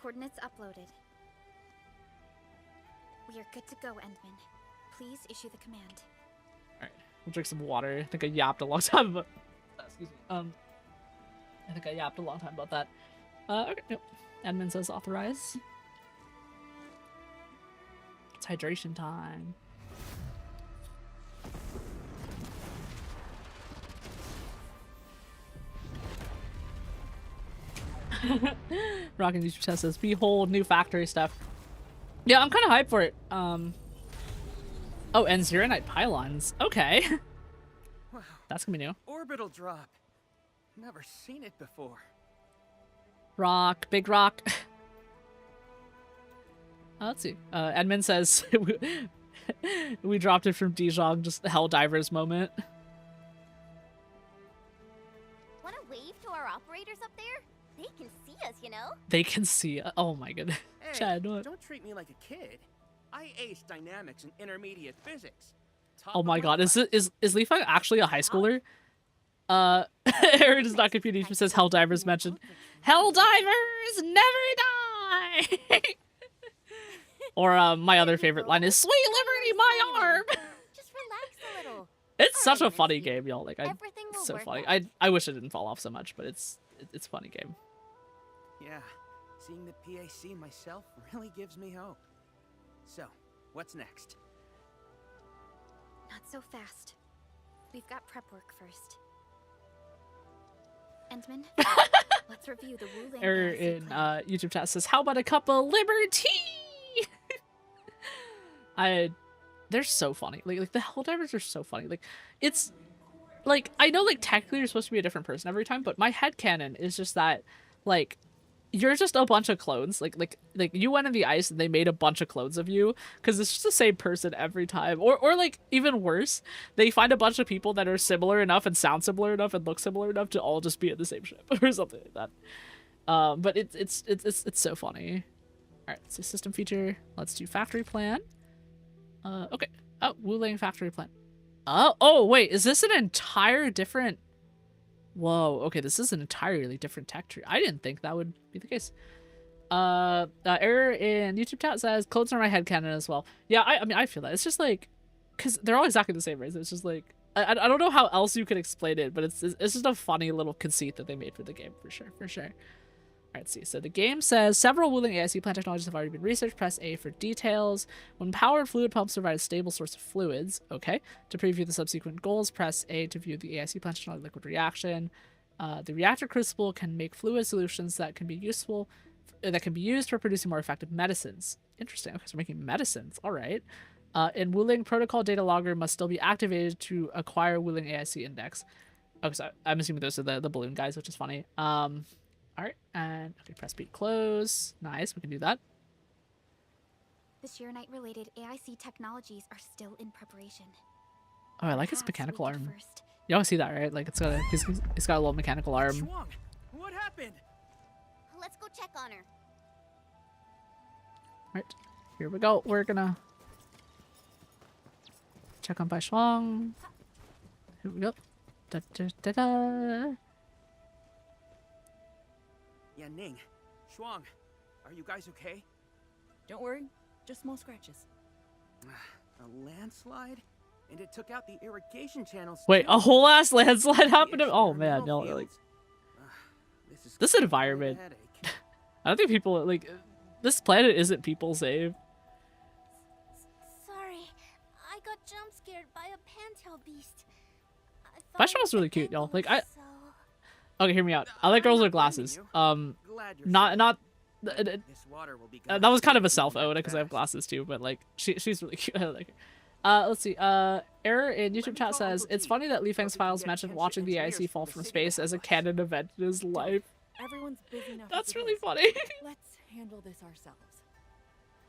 Coordinates uploaded. We are good to go, Endman. Please issue the command. Alright, we'll drink some water. I think I yapped a long time about excuse me. I think I yapped a long time about that. Okay, nope. Admin says authorize. It's hydration time. Rockin' YouTube chat says, behold, new factory stuff. Yeah, I'm kind of hyped for it. Oh, and Zeronite pylons. Okay. Wow. That's gonna be new. Orbital drop. Never seen it before. Rock, big rock. Let's see. Edmund says we dropped it from Dijon, just the Helldivers moment. Want to wave to our operators up there? They can see us, you know? They can see. Oh my goodness. Hey, Chad, what? don't treat me like a kid. I aced dynamics and intermediate physics. Top Oh my of god, class. is Lee Feng actually a high schooler? Aaron is not confused. He says Helldivers mentioned. Helldivers never die. Or my other favorite line is "Sweet Liberty, my arm." Just relax a little. It's such a Alright, funny Mercy. game, y'all. Like, Everything will it's so work funny. out. I wish it didn't fall off so much, but it's a funny game. Yeah, seeing the PAC myself really gives me hope. So, what's next? Not so fast. We've got prep work first. Endman, let's review the Wu Ling Error AIC in plan. YouTube chat says, "How about a cup of liberty?" They're so funny. Like the Helldivers are so funny. Like, it's like, I know like technically you're supposed to be a different person every time, but my headcanon is just that like you're just a bunch of clones. Like you went in the ice and they made a bunch of clones of you because it's just the same person every time. Or like even worse, they find a bunch of people that are similar enough and sound similar enough and look similar enough to all just be in the same ship or something like that. But it's so funny. All right, so system feature. Let's do factory plan. Okay. Oh, Wuling factory plan. Oh wait, is this an entire different? Whoa, okay, this is an entirely different tech tree. I didn't think that would be the case. Error in YouTube chat says clones are my headcanon as well. Yeah, I mean I feel that. It's just like, cause they're all exactly the same, right? It's just like I don't know how else you could explain it, but it's just a funny little conceit that they made for the game for sure. All right, let's see. So the game says several Wuling AIC plant technologies have already been researched. Press A for details. When powered, fluid pumps provide a stable source of fluids. Okay. To preview the subsequent goals, press A to view the AIC plant technology liquid reaction. The reactor crucible can make fluid solutions that can be used for producing more effective medicines. Interesting. Okay, so making medicines. All right. In Wuling, protocol data logger must still be activated to acquire Wuling AIC index. Okay, so I'm assuming those are the balloon guys, which is funny. All right, and okay, press B, close. Nice, we can do that. The Sheernite-related AIC technologies are still in preparation. Oh, I like his Perhaps mechanical we could arm. first- You always see that, right? Like it's got he's got a little mechanical arm. Shuang, what happened? Let's go check on her. Right, here we go. We're gonna check on Bai Shuang. Here we go. Da da da da. Yeah, Ning, Shuang, are you guys okay? Don't worry, just small scratches. A landslide? And it took out the irrigation channels. Wait, too. a whole ass landslide happened. The Oh man, experimental no, like fields. this giving me a environment. headache. I don't think people like this planet isn't people safe. Sorry, I got jump scared by a pantail beast. Bai Shuang's really cute, y'all. Like okay, hear me out. I like girls with glasses. Glad you're Not. This water will be That gone was kind of a really self ode because I have fast. glasses too, but like she's really cute. I like her. Let's see. Error in YouTube chat says it's funny that Li Feng's files mentioned watching the IC fall from space as a canon event in his life. Everyone's busy enough. That's as it really is. funny. Let's handle this ourselves.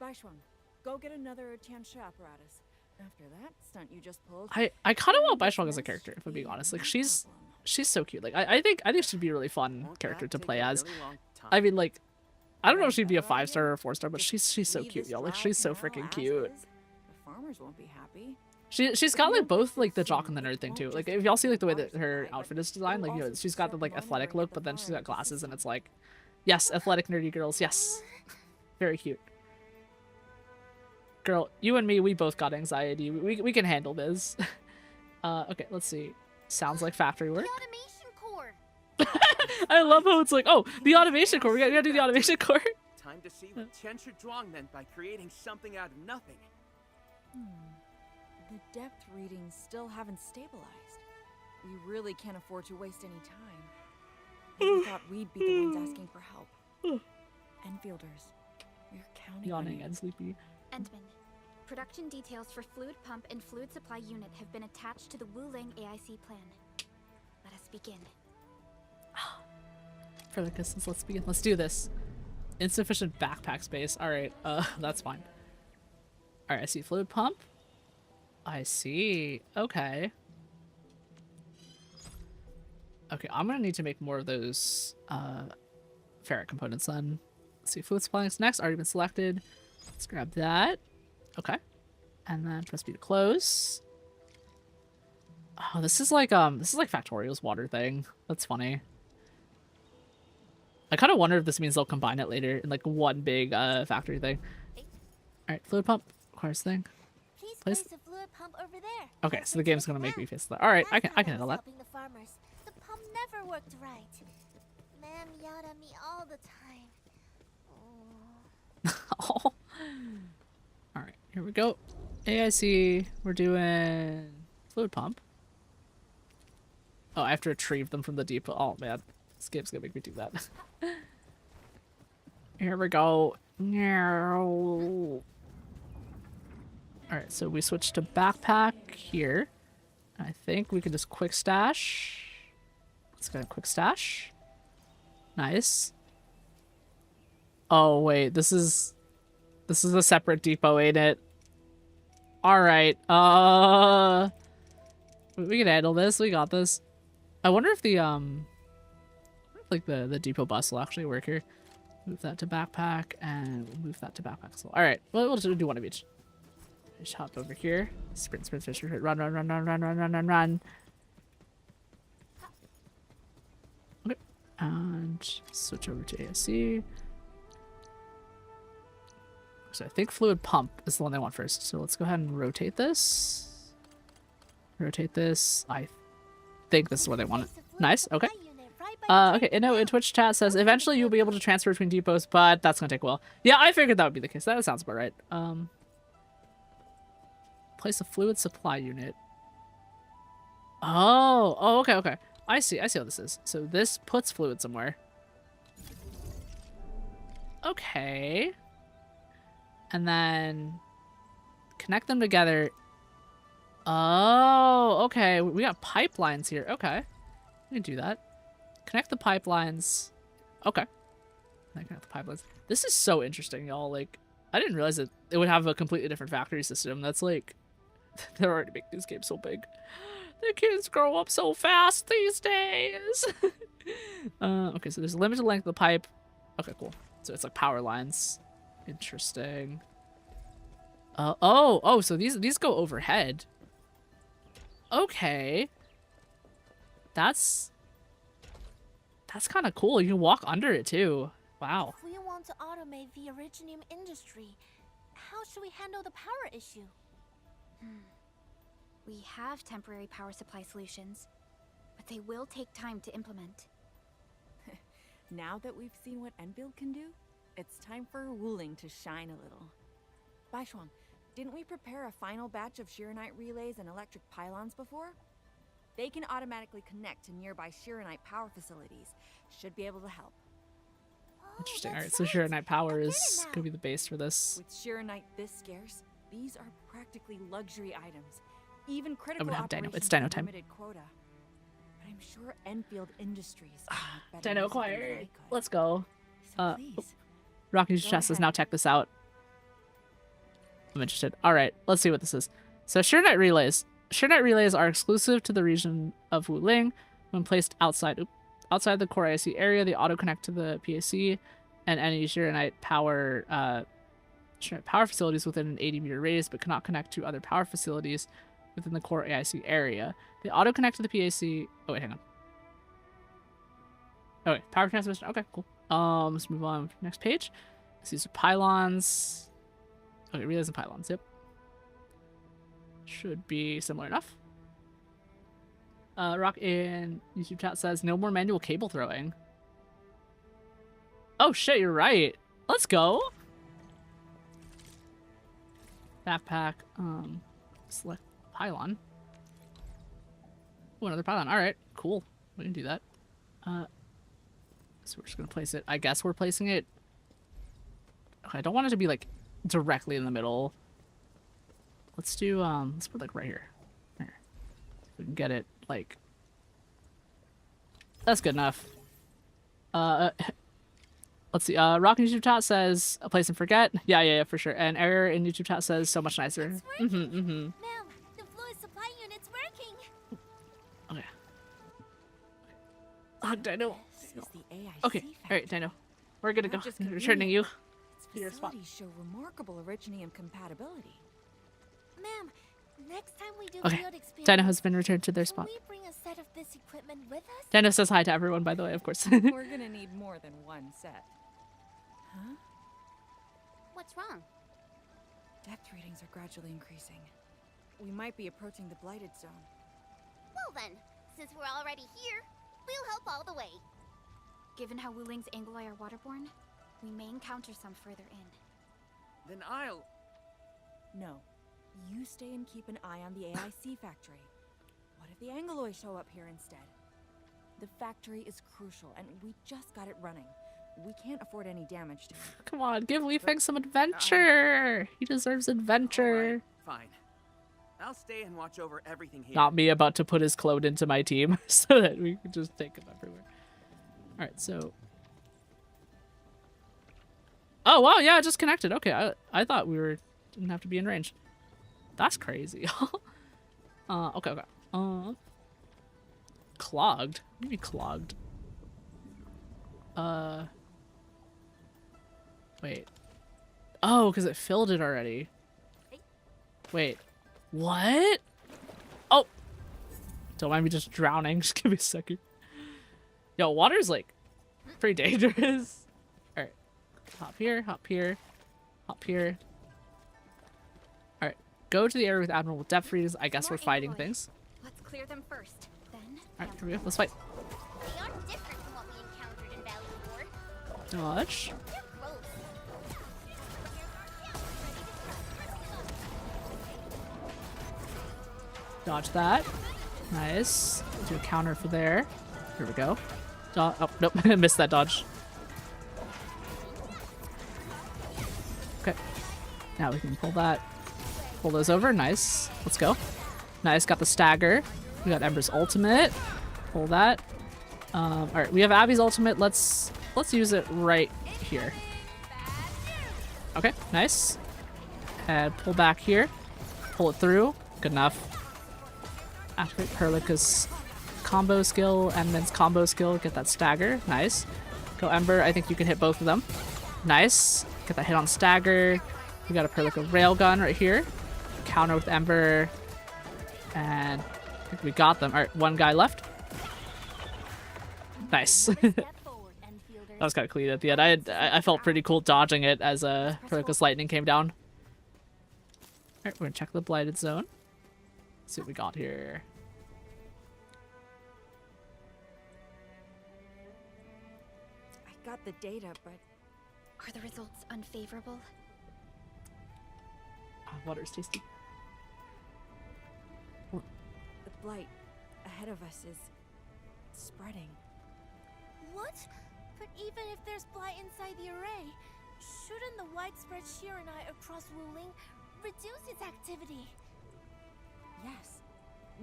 Baishuang, go get another Tianshi apparatus. After that stunt you just pulled. I kind of want Bai Shuang as a character, if I'm being honest. Like she's so cute. Like I think she'd be a really fun Won't character that to take play a as. really long time? I mean, like I don't know if she'd be a 5-star or a 4-star, but she's so Leave cute, this y'all. Like loud she's so now freaking as cute. is. The farmers won't be happy. She's got like both like the jock and the nerd thing too. Like if y'all see like the way that her outfit is designed, like you know she's got the like athletic look, but then she's got glasses and it's like, yes, athletic nerdy girls, yes, very cute. Girl, you and me, we both got anxiety. We can handle this. Okay, let's see. Sounds like factory work. The automation core. I love how it's like, oh, the automation core. We gotta do the automation core. Time to see what Chen Zhuang meant by creating something out of nothing. The depth readings still haven't stabilized. We really can't afford to waste any time. We thought we'd be the ones asking for help. Enfielders, we're counting on Yawning you. and sleepy. Endman, production details for fluid pump and fluid supply unit have been attached to the Wuling AIC plan. Let us begin. further distance. Let's begin. Let's do this. Insufficient backpack space. All right. That's fine. All right. I see fluid pump. I see. Okay. Okay. I'm gonna need to make more of those ferret components then. Let's see. Fluid supply is next. Already been selected. Let's grab that. Okay. And then press B to close. Oh, this is like Factorial's water thing. That's funny. I kind of wonder if this means they'll combine it later in like one big factory thing. All right, fluid pump. Requires thing. Please place a fluid pump over there. Okay, so the game's gonna make me face that. All right, I can handle that. Helping the farmers. The pump never worked right. Ma'am yelled at me all the time. Oh. All right, here we go. AIC. We're doing fluid pump. Oh, I have to retrieve them from the depot. Oh man, this game's gonna make me do that. Here we go. Alright, so we switch to backpack here. I think we can just quick stash. Let's go quick stash. Nice. Oh wait, this is a separate depot, ain't it? Alright, we can handle this, we got this. I wonder if the like the depot bus will actually work here. Move that to backpack and move that to backpack as well. Alright, we'll just do one of each. Just hop over here. Sprint, sprint, sprint, sprint, run, run, run, run, run, run, run, run, run. Okay. And switch over to ASC. So I think fluid pump is the one I want first. So let's go ahead and rotate this. Rotate this. I think this is what I want. Nice. Okay. Okay, in Twitch chat says eventually you'll be able to transfer between depots, but that's gonna take a while. Yeah, I figured that would be the case. That sounds about right. Place a fluid supply unit. Oh, okay, okay. I see how this is. So this puts fluid somewhere. Okay. And then connect them together. Oh, okay. We got pipelines here. Okay. We can do that. Connect the pipelines. Okay. Connect the pipelines. This is so interesting, y'all. Like, I didn't realize that it would have a completely different factory system. That's like, they're already making these games so big. The kids grow up so fast these days. Okay, so there's a limited length of the pipe. Okay, cool. So it's like power lines. Interesting. Oh, so these go overhead. Okay. That's kind of cool. You can walk under it too. Wow. If we want to automate the Originium industry, how should we handle the power issue? We have temporary power supply solutions, but they will take time to implement. Now that we've seen what Endfield can do, it's time for Wuling to shine a little. Baishuang, didn't we prepare a final batch of Shiranite relays and electric pylons before? They can automatically connect to nearby Shiranite power facilities. Should be able to help. Interesting. Alright, so Shiranite power is gonna be the base for this. With Shiranite this scarce, these are practically luxury items. Even critical operations it's Dino time. limited quota. But I'm sure Endfield Industries Dino Choir. Let's go. So please, Rocky's chest says now check this out. I'm interested. Alright, let's see what this is. So Shiranite relays. Shiranite relays are exclusive to the region of Wuling. When placed outside the core IC area, they auto-connect to the PAC and any Shiranite power facilities within an 80-meter radius, but cannot connect to other power facilities within the core AIC area. They auto-connect to the PAC. Oh, wait, hang on. Okay, power transmission. Okay, cool. Let's move on to the next page. These are pylons. Okay, relays and pylons. Yep. Should be similar enough. Rock in YouTube chat says no more manual cable throwing. Oh shit, you're right. Let's go. Backpack. Select pylon. Oh, another pylon. All right, cool. We can do that. So we're just gonna place it. I guess we're placing it. Okay, I don't want it to be like directly in the middle. Let's do let's put like right here. Here. So we can get it like that's good enough. Let's see. Rock in YouTube chat says a place and forget. Yeah, for sure. And Error in YouTube chat says so much nicer. Ma'am, the fluid supply unit's working. Okay. Oh, Dino. This is the AIC Okay. All right, Dino. We're gonna go. Returning you. Its facilities show remarkable originium compatibility. Ma'am, next time we do Okay. field experiments, Dino has been returned to their spot. can we bring a set of this equipment with us? Dino says hi to everyone, by the way, of course. We're gonna need more than one set. Huh? What's wrong? Depth readings are gradually increasing. We might be approaching the blighted zone. Well then, since we're already here, we'll help all the way. Given how Wuling's Angli are waterborne, we may encounter some further in. Then I'll... No. You stay and keep an eye on the AIC factory. What if the Angli show up here instead? The factory is crucial, and we just got it running. We can't afford any damage to it. Come on, give Lee Feng some adventure. He deserves adventure. All right, fine. I'll stay and watch over everything here. Not me about to put his clone into my team so that we can just take him everywhere. All right, so. Oh wow, yeah, it just connected. Okay, I thought we didn't have to be in range. That's crazy. Okay. Clogged. Maybe clogged. Wait. Oh, because it filled it already. Wait. What? Oh! Don't mind me just drowning. Just give me a second. Yo, water's like pretty dangerous. Alright. Hop here, hop here, hop here. Alright. Go to the area with abnormal depth freeze. I guess we're fighting things. Let's clear them first. Then. Alright, here we go. Let's fight. They are different from what we encountered in Valley 4. Dodge. They're gross. Dodge that. Nice. Do a counter for there. Here we go. Oh, nope. Missed that dodge. Okay. Now we can pull that. Pull those over. Nice. Let's go. Nice. Got the stagger. We got Ember's ultimate. Pull that. Alright, we have Abby's ultimate. Let's use it right here. Okay, nice. And pull back here. Pull it through. Good enough. Activate Perlica's combo skill and Min's combo skill. Get that stagger. Nice. Go Ember. I think you can hit both of them. Nice. Get that hit on stagger. We got a Perlica railgun right here. Counter with Ember. And I think we got them. Alright, one guy left. Nice. That was kind of clean at the end. I felt pretty cool dodging it as Perlica's lightning came down. Alright, we're gonna check the blighted zone. See what we got here. I got the data, but Are the results unfavorable? Water's tasty. the blight ahead of us is spreading. What? But even if there's blight inside the array, shouldn't the widespread Shiranite across Wuling reduce its activity? Yes.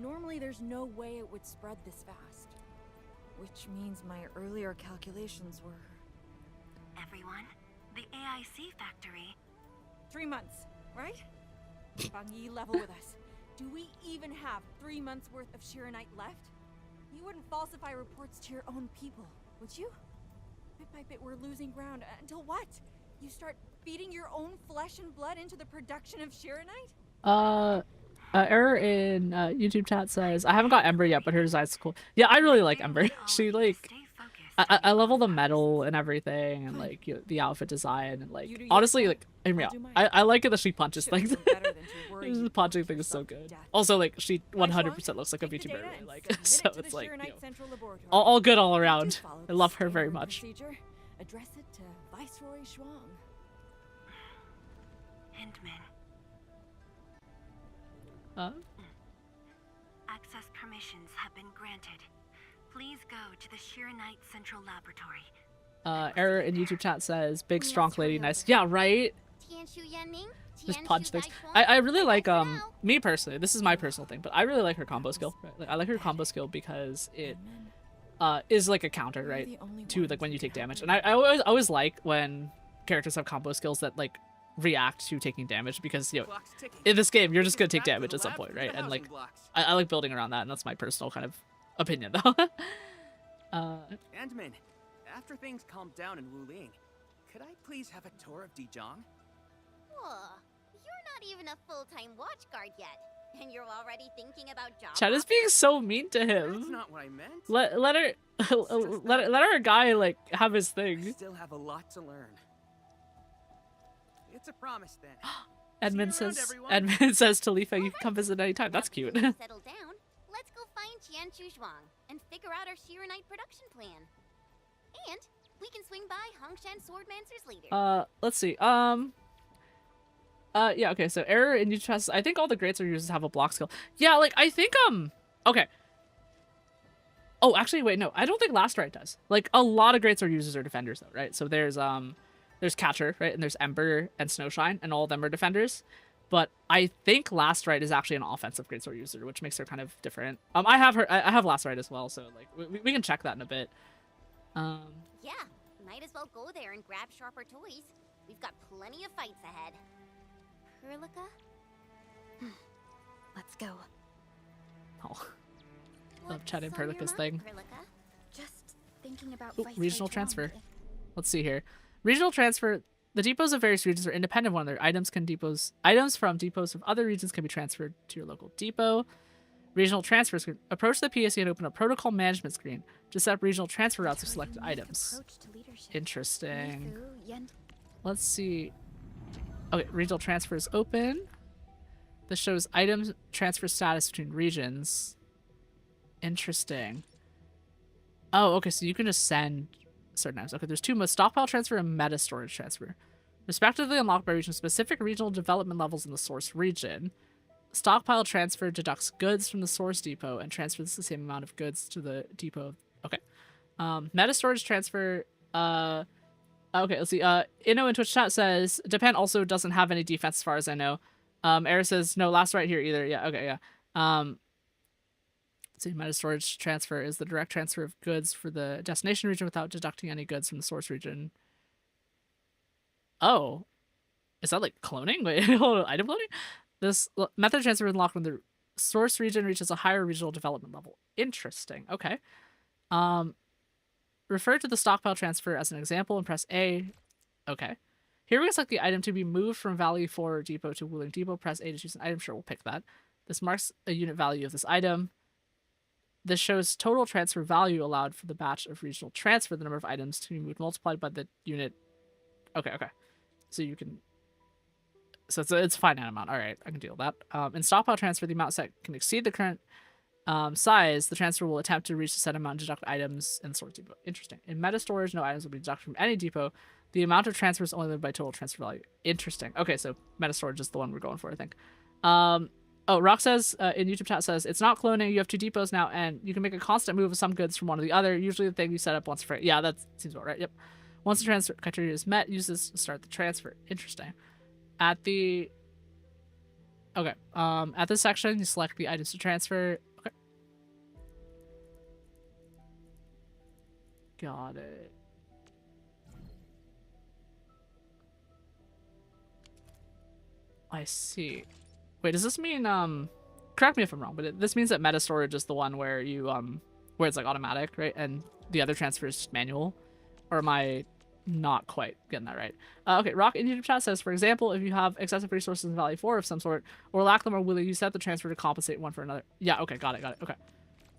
Normally there's no way it would spread this fast. Which means my earlier calculations were... Everyone, the AIC factory. 3 months, right? Bang Yi, level with us. Do we even have 3 months worth of Shiranite left? You wouldn't falsify reports to your own people, would you? Bit by bit we're losing ground until what? You start feeding your own flesh and blood into the production of Shiranite? Error in YouTube chat says, I haven't got Ember yet, but her design's cool. Yeah, I really like Ember. She, like, I love all the metal and everything, and, like, the outfit design, and, like, honestly, like, I like it that she punches things. The punching thing is so good. Also, like, she 100% looks like a VTuber, really, like, so it's, like, you know, all good all around. I love her very much. Address it to Viceroy Shuang. Hindman. Access permissions have been granted. Please go to the Shiranite Central Laboratory. Error in YouTube chat says, big strong lady, nice. Yeah, right? Just punch things. I really like, me personally, this is my personal thing, but I really like her combo skill. Right? Like, I like her combo skill because it, is like a counter, right, to like when you take damage. And I always like when characters have combo skills that like react to taking damage, because you know in this game you're just gonna take damage at some point, right? And like I like building around that, and that's my personal kind of opinion though. Andman, after things calm down in Wuling, could I please have a tour of Dijon? Whoa, you're not even a full-time watch guard yet, and you're already thinking about job. Chad is being so mean to him. That's not what I meant. Let her let our guy like have his I thing. still have a lot to learn. It's a promise then. Edmund See you around, says everyone. Edmund says to Leafa, you can come visit anytime. That's cute. Settle down. Let's go find Qian Zhuang and figure out our Shiranite production plan. And we can swing by Hongshan Swordmancers later. Let's see. Yeah, okay, so error in trust. I think all the greatsword users have a block skill. Yeah, like I think okay. Oh, actually wait, no. I don't think Last Rite does. Like a lot of greatsword users are defenders though, right? So there's Catcher, right? And there's Ember and Snowshine, and all of them are defenders. But I think Last Rite is actually an offensive greatsword user, which makes her kind of different. I have Last Rite as well, so like we can check that in a bit. Yeah, might as well go there and grab sharper toys. We've got plenty of fights ahead. Perlica? Let's go. Oh, love Chad and Perlica's thing. Perlica? Just thinking about Ooh, Viceroy regional Zhuang. transfer. Let's see here. Regional transfer. The depots of various regions are independent of one another. Items from depots of other regions can be transferred to your local depot. Regional transfer screen. Approach the PSC and open a protocol management screen to set up regional transfer routes of selected items. Interesting. Let's see. Okay, regional transfer is open. This shows item transfer status between regions. Interesting. Oh, okay, so you can just send certain items. Okay, there's two modes: stockpile transfer and meta storage transfer, respectively unlocked by region specific regional development levels in the source region. Stockpile transfer deducts goods from the source depot and transfers the same amount of goods to the depot. Okay. Meta storage transfer. Okay, let's see. Inno in Twitch chat says Depend also doesn't have any defense as far as I know. Era says no, Last Rite here either. Yeah, okay, yeah. Let's see, meta storage transfer is the direct transfer of goods for the destination region without deducting any goods from the source region. Oh, is that like cloning? Wait, hold on, item cloning? This method transfer is unlocked when the source region reaches a higher regional development level. Interesting. Okay. Refer to the stockpile transfer as an example and press A. Okay. Here we select the item to be moved from Valley 4 Depot to Wuling Depot. Press A to choose an item. Sure, we'll pick that. This marks a unit value of this item. This shows total transfer value allowed for the batch of regional transfer. The number of items to be moved multiplied by the unit. Okay, okay. So you can... So it's a finite amount. All right, I can deal with that. In stockpile transfer, the amount set can exceed the current size. The transfer will attempt to reach the set amount and deduct items in the source depot. Interesting. In meta storage, no items will be deducted from any depot. The amount of transfer is only limited by total transfer value. Interesting. Okay, so meta storage is the one we're going for, I think. Oh, Rock says, in YouTube chat says, it's not cloning. You have two depots now, and you can make a constant move of some goods from one to the other. Usually the thing you set up once for... Yeah, that seems about right. Yep. Once the transfer criteria is met, use this to start the transfer. Interesting. At the... Okay. At this section, you select the items to transfer. Okay. Got it. I see. Wait, does this mean, correct me if I'm wrong, but this means that meta storage is the one where you, where it's like automatic, right? And the other transfer is just manual? Or am I not quite getting that right? Okay, Rock in YouTube chat says, for example, if you have excessive resources in Valley 4 of some sort, or lack them, or will you set the transfer to compensate one for another? Yeah, okay, got it, okay.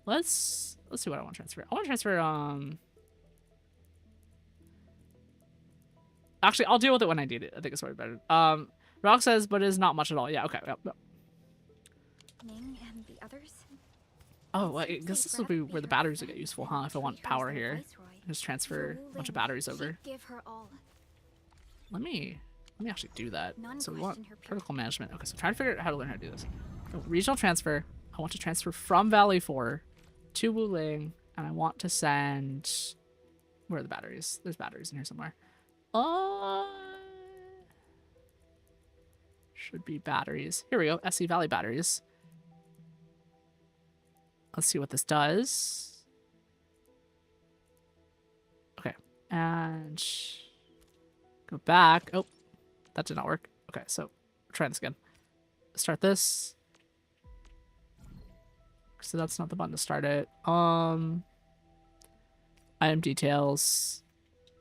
Let's see what I want to transfer. I want to transfer, actually, I'll deal with it when I need it. I think it's probably better. Rock says, but it is not much at all. Yeah, okay. Yep. Ning and the others? Oh, I guess this will be where the batteries will get useful, huh? If I want power here. Just transfer a bunch of batteries over. Give her all. Let me actually do that. So we want protocol management. Okay, so trying to figure out how to learn how to do this. So regional transfer. I want to transfer from Valley 4 to Wuling, and I want to send... Where are the batteries? There's batteries in here somewhere. Should be batteries. Here we go. SC Valley batteries. Let's see what this does. And go back. Oh, that did not work. Okay, so try this again. Start this. So that's not the button to start it. Item details.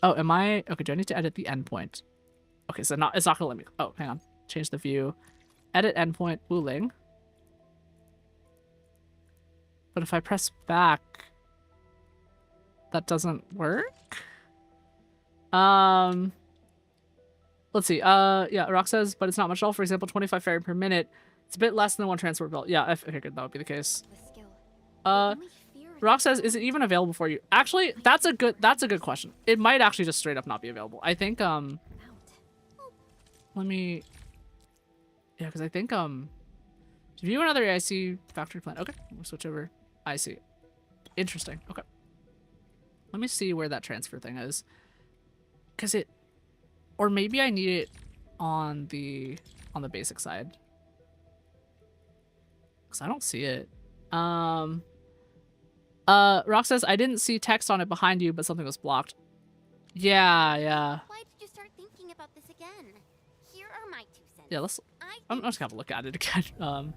Oh, am I okay? Do I need to edit the endpoint? Okay, so it's not gonna let me. Oh, hang on. Change the view. Edit endpoint. Wuling. But if I press back, that doesn't work. Let's see. Yeah, Rock says, but it's not much at all. For example, 25 ferry per minute. It's a bit less than one transport bill. Yeah, I figured that would be the case. Rock says, is it even available for you? Actually, that's a good question. It might actually just straight up not be available. I think let me, yeah, because I think to view another IC factory plan. Okay, we'll switch over. I see. Interesting. Okay. Let me see where that transfer thing is. Because it, or maybe I need it on the basic side. Because I don't see it. Rock says, I didn't see text on it behind you, but something was blocked. Yeah. Why did you start thinking about this again? Here are my 2 cents. Yeah, I'm just gonna have a look at it again.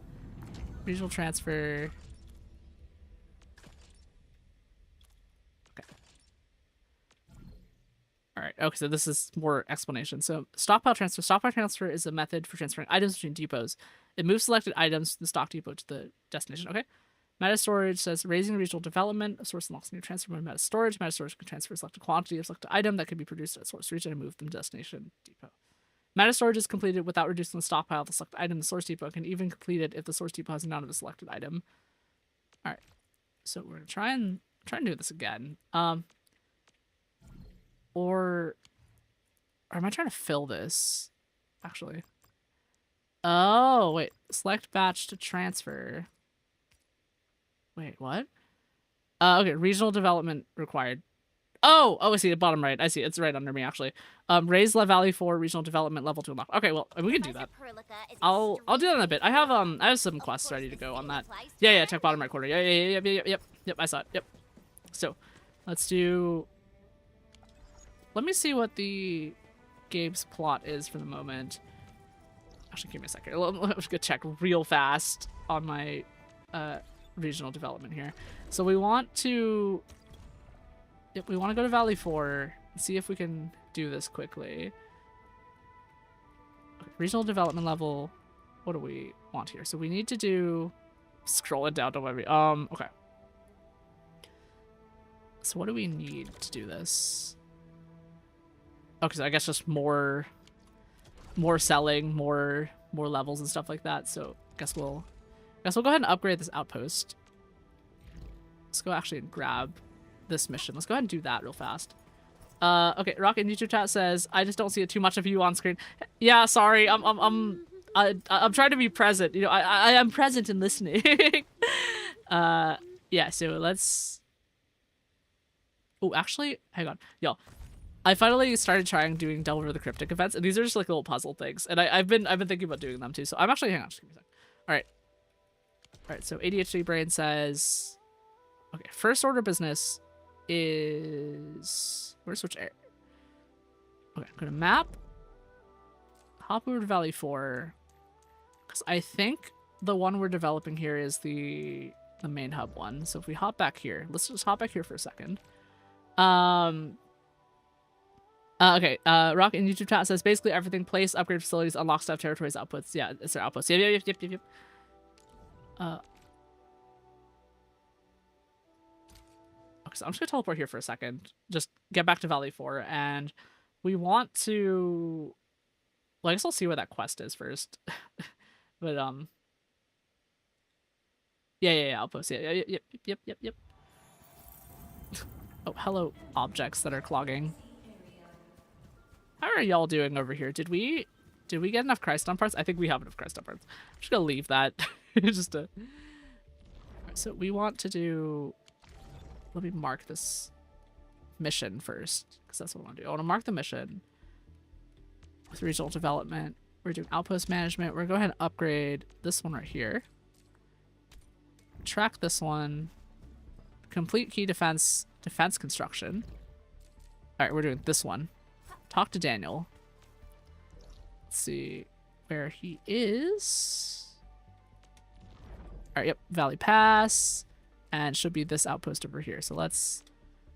Regional transfer. Okay. Alright, okay, so this is more explanation. So stockpile transfer. Stockpile transfer is a method for transferring items between depots. It moves selected items from the stock depot to the destination. Okay. Meta storage says raising regional development. A source unlocks new transfer from meta storage. Meta storage can transfer a selected quantity of selected item that can be produced at a source region and move them to destination depot. Meta storage is completed without reducing the stockpile of the selected item. The source depot can even complete it if the source depot has none of the selected item. All right, so we're gonna try and do this again. Or am I trying to fill this? Actually. Oh wait, select batch to transfer. Wait, what? Okay, regional development required. Oh, I see the bottom right. I see it's right under me actually. Raise Valley 4 regional development level to unlock. Okay, well we can do that. I'll do that in a bit. I have some quests ready to go on that. Yeah, check bottom right corner. Yep. I saw it. Yep. So, let's do. Let me see what the game's plot is for the moment. Actually, give me a second. Let's go check real fast on my regional development here. So we want to go to Valley 4 and see if we can do this quickly. Okay, regional development level. What do we want here? So we need to do scroll it down to where we okay. So what do we need to do this? Okay, so I guess just more selling, more levels and stuff like that. So guess we'll go ahead and upgrade this outpost. Let's go actually and grab this mission. Let's go ahead and do that real fast. Okay, Rocket in YouTube chat says, I just don't see it too much of you on screen. Yeah, sorry. I'm trying to be present. You know, I am present and listening. Yeah, so let's. Oh, actually, hang on. Yo, I finally started trying doing Delver the Cryptic events, and these are just like little puzzle things. And I've been thinking about doing them too. So I'm actually hang on, just give me a sec. Alright, so ADHD Brain says, okay, first order business is, where's switch air? Okay, I'm gonna map, hop over to Valley 4, because I think the one we're developing here is the main hub one. So if we hop back here, let's just hop back here for a second. Okay, Rock in YouTube chat says basically everything: place, upgrade facilities, unlock stuff, territories, outputs. Yeah, it's their outputs. Yep. Okay, so I'm just gonna teleport here for a second. Just get back to Valley 4, and we want to. Well, I guess I'll see where that quest is first. But yeah, outpost. Yep. Oh, hello, objects that are clogging. How are y'all doing over here? Did we get enough Christ-on parts? I think we have enough Christ-on parts. I'm just gonna leave that. Just to. So we want to do. Let me mark this mission first, because that's what I want to do. I want to mark the mission with regional development. We're doing outpost management. We're gonna go ahead and upgrade this one right here. Track this one. Complete key defense construction. All right, we're doing this one. Talk to Daniel. Let's see where he is. All right, yep, Valley Pass, and should be this outpost over here. So let's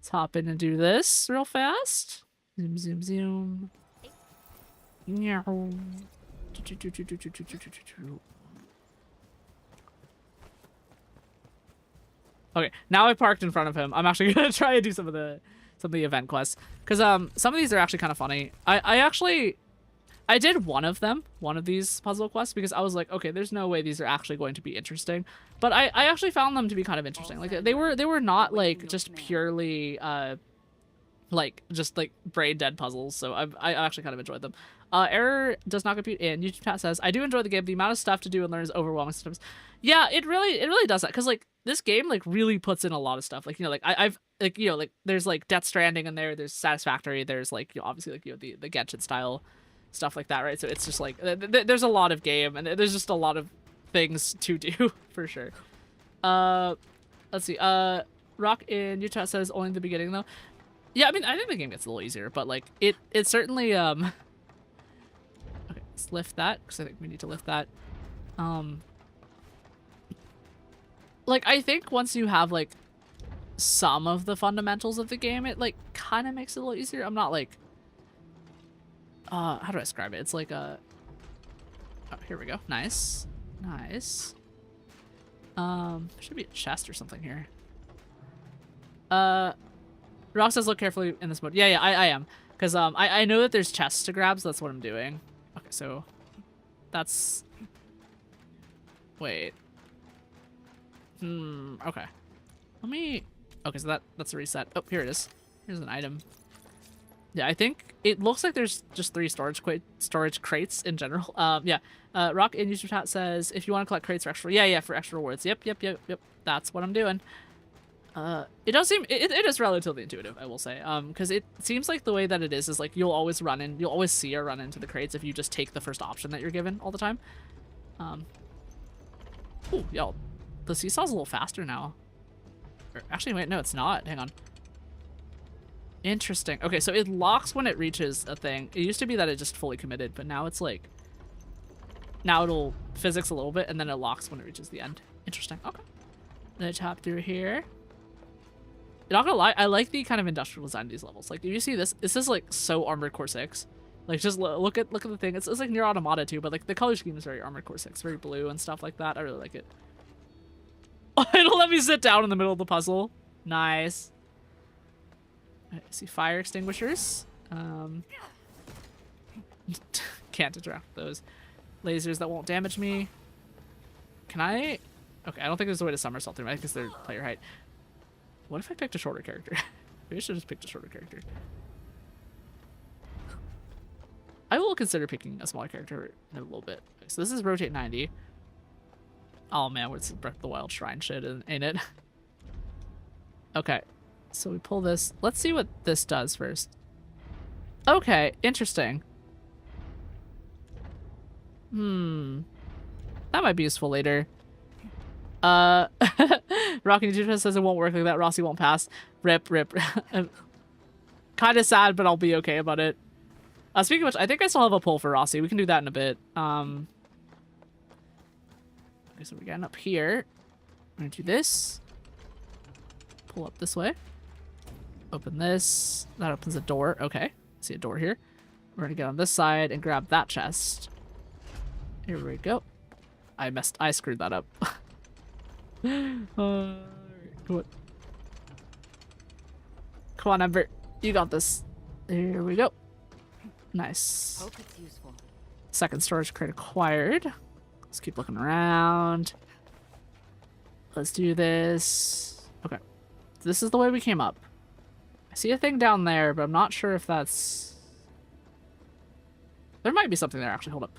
hop in and do this real fast. Zoom, zoom, zoom. Meow. Okay, now I parked in front of him. I'm actually gonna try and do some of the event quests because some of these are actually kind of funny. I did one of these puzzle quests because I was like, okay, there's no way these are actually going to be interesting, but I actually found them to be kind of interesting. Like they were not like just purely like just like brain dead puzzles. So I actually kind of enjoyed them. Error does not compute in. YouTube chat says, I do enjoy the game. The amount of stuff to do and learn is overwhelming sometimes. Yeah, it really does that. Because like this game like really puts in a lot of stuff. Like, you know, like I've like, you know, like there's like Death Stranding in there. There's Satisfactory. There's like, you know, obviously like, you know, the Genshin style stuff like that, right? So it's just like there's a lot of game and there's just a lot of things to do for sure. Let's see. Rock in Utah says only the beginning though. Yeah, I mean, I think the game gets a little easier, but like it certainly okay, let's lift that because I think we need to lift that. Like I think once you have like some of the fundamentals of the game, it like kind of makes it a little easier. I'm not like how do I describe it? It's like a oh, here we go. Nice. Nice. Should be a chest or something here. Rock says look carefully in this mode. Yeah, I am. Because I know that there's chests to grab, so that's what I'm doing. Okay, so that's wait. Okay. Let me okay, so that's a reset. Oh, here it is. Here's an item. Yeah, I think it looks like there's just 3 storage crates in general. Yeah. Rock in user chat says if you want to collect crates for extra, yeah, for extra rewards. Yep. That's what I'm doing. It does seem it is relatively intuitive, I will say. Because it seems like the way that it is like you'll always see or run into the crates if you just take the first option that you're given all the time. Ooh, y'all, the seesaw's a little faster now. Or, actually, wait, no, it's not. Hang on. Interesting. Okay, so it locks when it reaches a thing. It used to be that it just fully committed, but now it's like... Now it'll physics a little bit, and then it locks when it reaches the end. Interesting. Okay. Then I tap through here. Not gonna lie, I like the kind of industrial design of these levels. Like, do you see this? This is like so Armored Core 6. Like, just look at the thing. It's like Nier Automata too, but like the color scheme is very Armored Core 6, very blue and stuff like that. I really like it. Oh, it'll let me sit down in the middle of the puzzle. Nice. I see fire extinguishers. Can't interact with those. Lasers that won't damage me. Can I? Okay, I don't think there's a way to somersault through them because they're player height. What if I picked a shorter character? Maybe I should have just picked a shorter character. I will consider picking a smaller character in a little bit. So this is rotate 90. Oh man, what's Breath of the Wild shrine shit, ain't it? Okay, so we pull this. Let's see what this does first. Okay, interesting. That might be useful later. Rocky Ninja says it won't work like that. Rossi won't pass. Rip. Kind of sad, but I'll be okay about it. Speaking of which, I think I still have a pull for Rossi. We can do that in a bit. Okay, so we're getting up here. We're gonna do this. Pull up this way. Open this. That opens a door. Okay, see a door here. We're gonna get on this side and grab that chest. Here we go. I screwed that up. Come on, Ember. You got this. Here we go. Nice. Hope it's useful. Second storage crate acquired. Let's keep looking around. Let's do this. Okay. This is the way we came up. I see a thing down there, but I'm not sure if that's... There might be something there, actually. Hold up.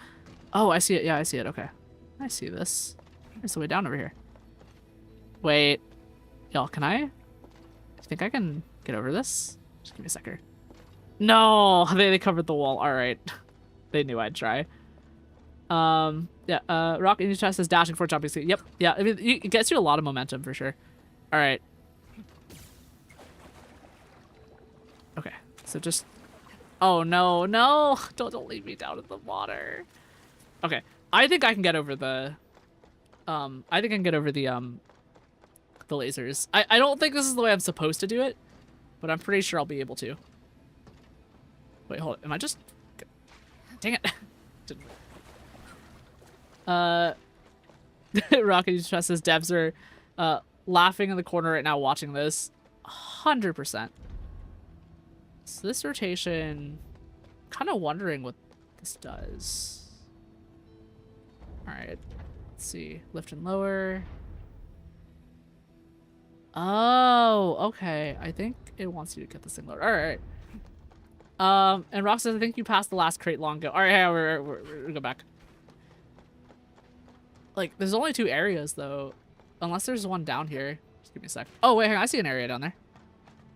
Oh, I see it. Yeah, I see it. Okay. I see this. There's the way down over here. Wait. Y'all, can I think I can get over this? Just give me a second. No! They covered the wall. Alright. They knew I'd try. Yeah, Rock in your chest says dashing for jumping speed. Yep. Yeah, I mean, it gets you a lot of momentum for sure. Alright. Okay. So just... Oh, no, no! Don't leave me down in the water. Okay, I think I can get over the... I think I can get over the lasers. I don't think this is the way I'm supposed to do it, but I'm pretty sure I'll be able to. Wait, hold on. Am I just... Dang it. Rocket Trust says devs are laughing in the corner right now watching this. 100%. So this rotation, kind of wondering what this does. Alright, let's see. Lift and lower. Oh, okay. I think it wants you to get this thing lower. Alright. And Rock says, I think you passed the last crate long ago. Alright, yeah, we're go back. Like, there's only 2 areas, though. Unless there's one down here. Just give me a sec. Oh, wait, hang on. I see an area down there.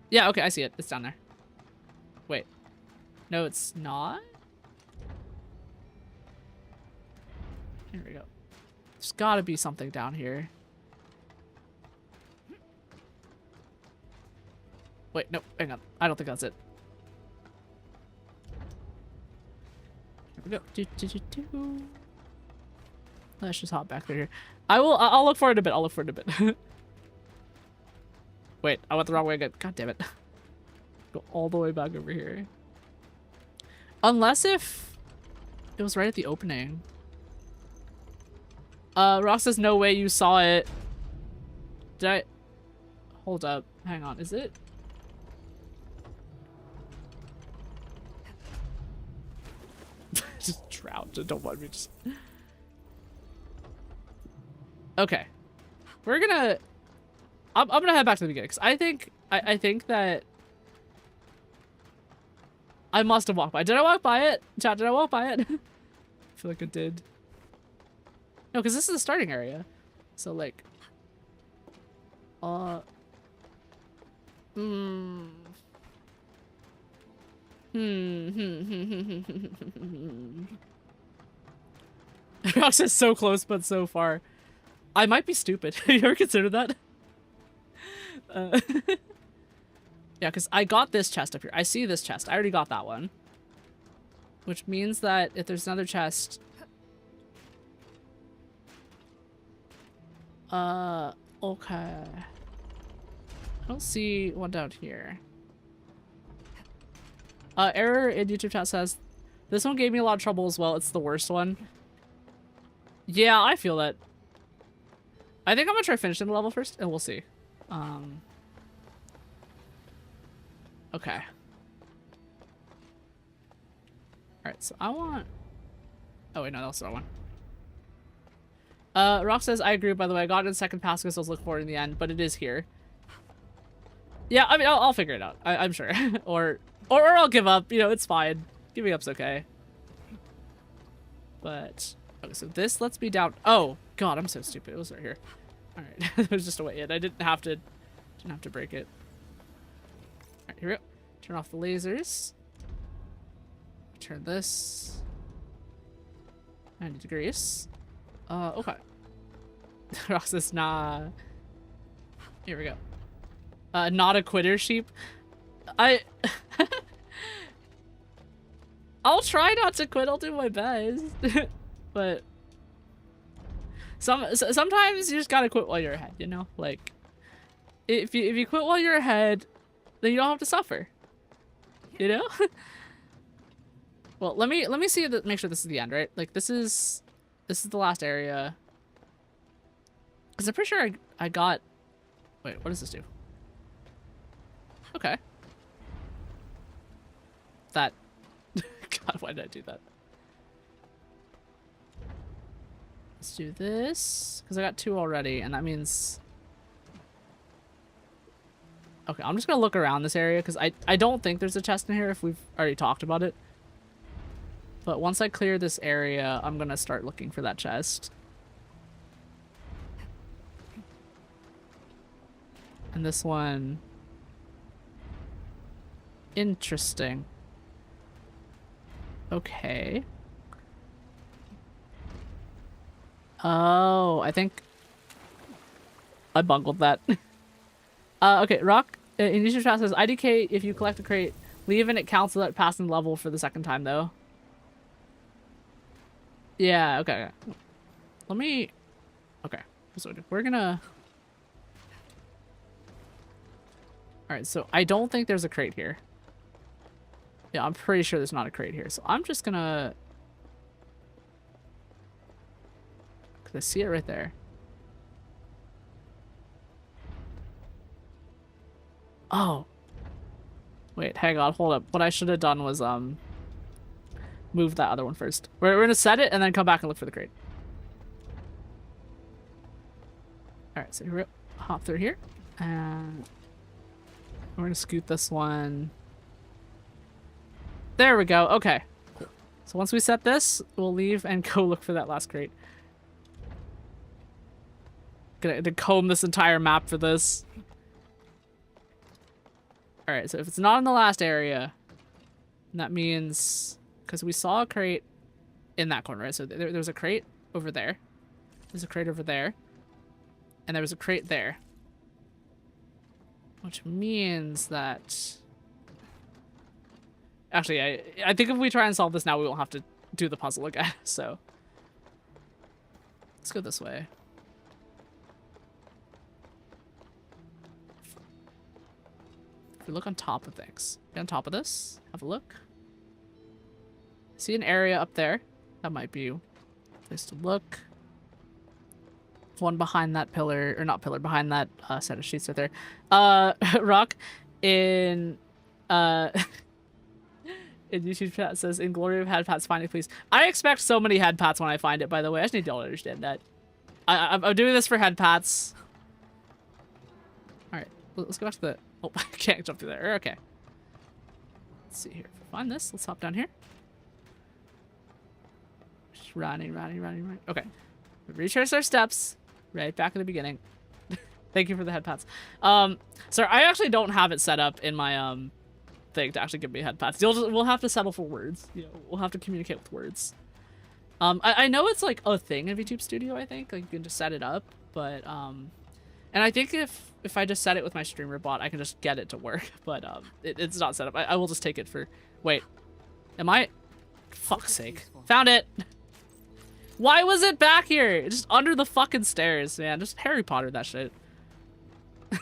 Yeah, okay, I see it. It's down there. Wait. No, it's not? Here we go. There's gotta be something down here. Wait, no, hang on. I don't think that's it. Here we go. Let's just hop back through here. I'll look for it a bit. I'll look for it a bit. Wait, I went the wrong way again. God damn it. Go all the way back over here. Unless if it was right at the opening. Ross says no way you saw it. Did I? Hold up. Hang on. Is it? Just drown. Don't mind me. Just. Okay. We're gonna... I'm gonna head back to the beginning, because I think that... I must have walked by. Did I walk by it? Chat, did I walk by it? I feel like I did. No, because this is the starting area. So, like... Rox is so close, but so far. I might be stupid. You ever considered that? Yeah, because I got this chest up here. I see this chest. I already got that one. Which means that if there's another chest... Okay. I don't see one down here. Error in YouTube chat says, this one gave me a lot of trouble as well. It's the worst one. Yeah, I feel that. I think I'm gonna try finishing the level first, and we'll see. Okay. Alright, so I want... Oh wait, no, that's the wrong one. Rock says, I agree, by the way. I got it in second pass because I was looking for it in the end, but it is here. Yeah, I mean, I'll figure it out. I'm sure. or I'll give up. You know, it's fine. Giving up's okay. But... Okay, so this lets me down. Oh, God, I'm so stupid. It was right here. Alright, there's just a way in. I didn't have to break it. Alright, here we go. Turn off the lasers. Turn this. 90 degrees. Okay. Ross says, nah. Here we go. Not a quitter sheep. I'll try not to quit. I'll do my best. But sometimes you just gotta quit while you're ahead, you know? Like, if you quit while you're ahead, then you don't have to suffer. You know? Well, let me see make sure this is the end, right? Like, this is the last area. Because I'm pretty sure I got... Wait, what does this do? Okay. That... God, why did I do that? Let's do this. Because I got 2 already, and that means... Okay, I'm just going to look around this area, because I don't think there's a chest in here if we've already talked about it. But once I clear this area, I'm going to start looking for that chest. And this one... Interesting. Okay. Oh, I think... I bungled that. Okay, Rock in YouTube chat says, IDK, if you collect a crate Leave and it counts without passing level for the second time, though. Yeah, okay. Let me... Okay. So we're gonna... Alright, so I don't think there's a crate here. Yeah, I'm pretty sure there's not a crate here. So I'm just gonna... Cause I see it right there. Oh. Wait, hang on, hold up. What I should have done was, move that other one first. We're gonna set it and then come back and look for the crate. Alright, so here we go. Hop through here. And we're gonna scoot this one. There we go. Okay. So once we set this, we'll leave and go look for that last crate. Gonna comb this entire map for this. Alright, so if it's not in the last area, that means... Because we saw a crate in that corner, right? So there's a crate over there. There's a crate over there. And there was a crate there. Which means that... Actually, I think if we try and solve this now, we won't have to do the puzzle again, so... Let's go this way. If we look on top of things. Get on top of this. Have a look. See an area up there. That might be a place to look. One behind that pillar, or not pillar, behind that set of sheets right there. Rock in YouTube chat says, in glory of head pats, find it, please. I expect so many head pats when I find it, by the way. I just need y'all to understand that. I'm doing this for head pats. Alright, let's go back to the... Oh, I can't jump through there. Okay. Let's see here. If we find this, let's hop down here. Just running. Okay. Retrace our steps. Right back at the beginning. Thank you for the head pats. Sir, I actually don't have it set up in my thing to actually give me head pats. We'll have to settle for words. You know, we'll have to communicate with words. I know it's like a thing in VTube Studio, I think. Like you can just set it up, but and I think if I just set it with my streamer bot, I can just get it to work, but it's not set up. I will just take it for... Wait. Am I... Fuck's sake. Found it! Why was it back here? Just under the fucking stairs, man. Just Harry Potter that shit.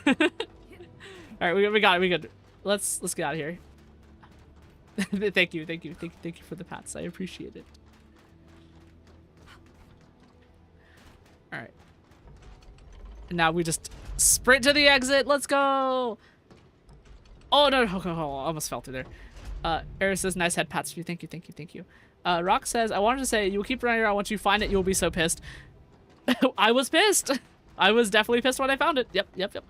Alright, we got it. We good. Let's get out of here. Thank you for the pats. I appreciate it. Alright. And now we just sprint to the exit. Let's go! Oh, no. I almost fell through there. Eris says, nice head pats for you. Thank you. Rock says, I wanted to say, you will keep running around. Once you find it, you'll be so pissed. I was pissed. I was definitely pissed when I found it. Yep.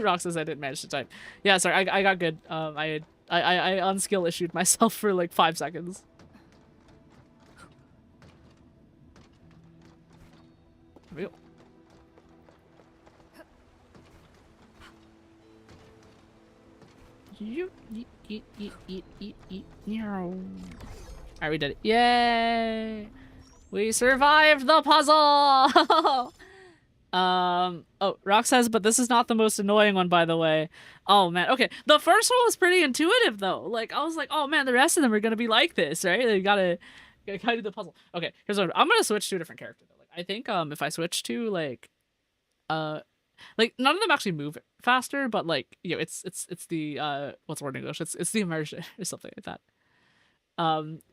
Rock says I didn't manage to type. Yeah, sorry, I got good. I unskill issued myself for like 5 seconds. There we go. Alright, we did it. Yay! We survived the puzzle! Oh, Rock says, but this is not the most annoying one, by the way. Oh, man. Okay, the first one was pretty intuitive, though. Like, I was like, oh, man, the rest of them are gonna be like this, right? You gotta do the puzzle. Okay, here's what I'm gonna switch to a different character, though. Like, I think, if I switch to, like, none of them actually move faster, but like, you know, it's the what's the word in English? It's the immersion or something like that.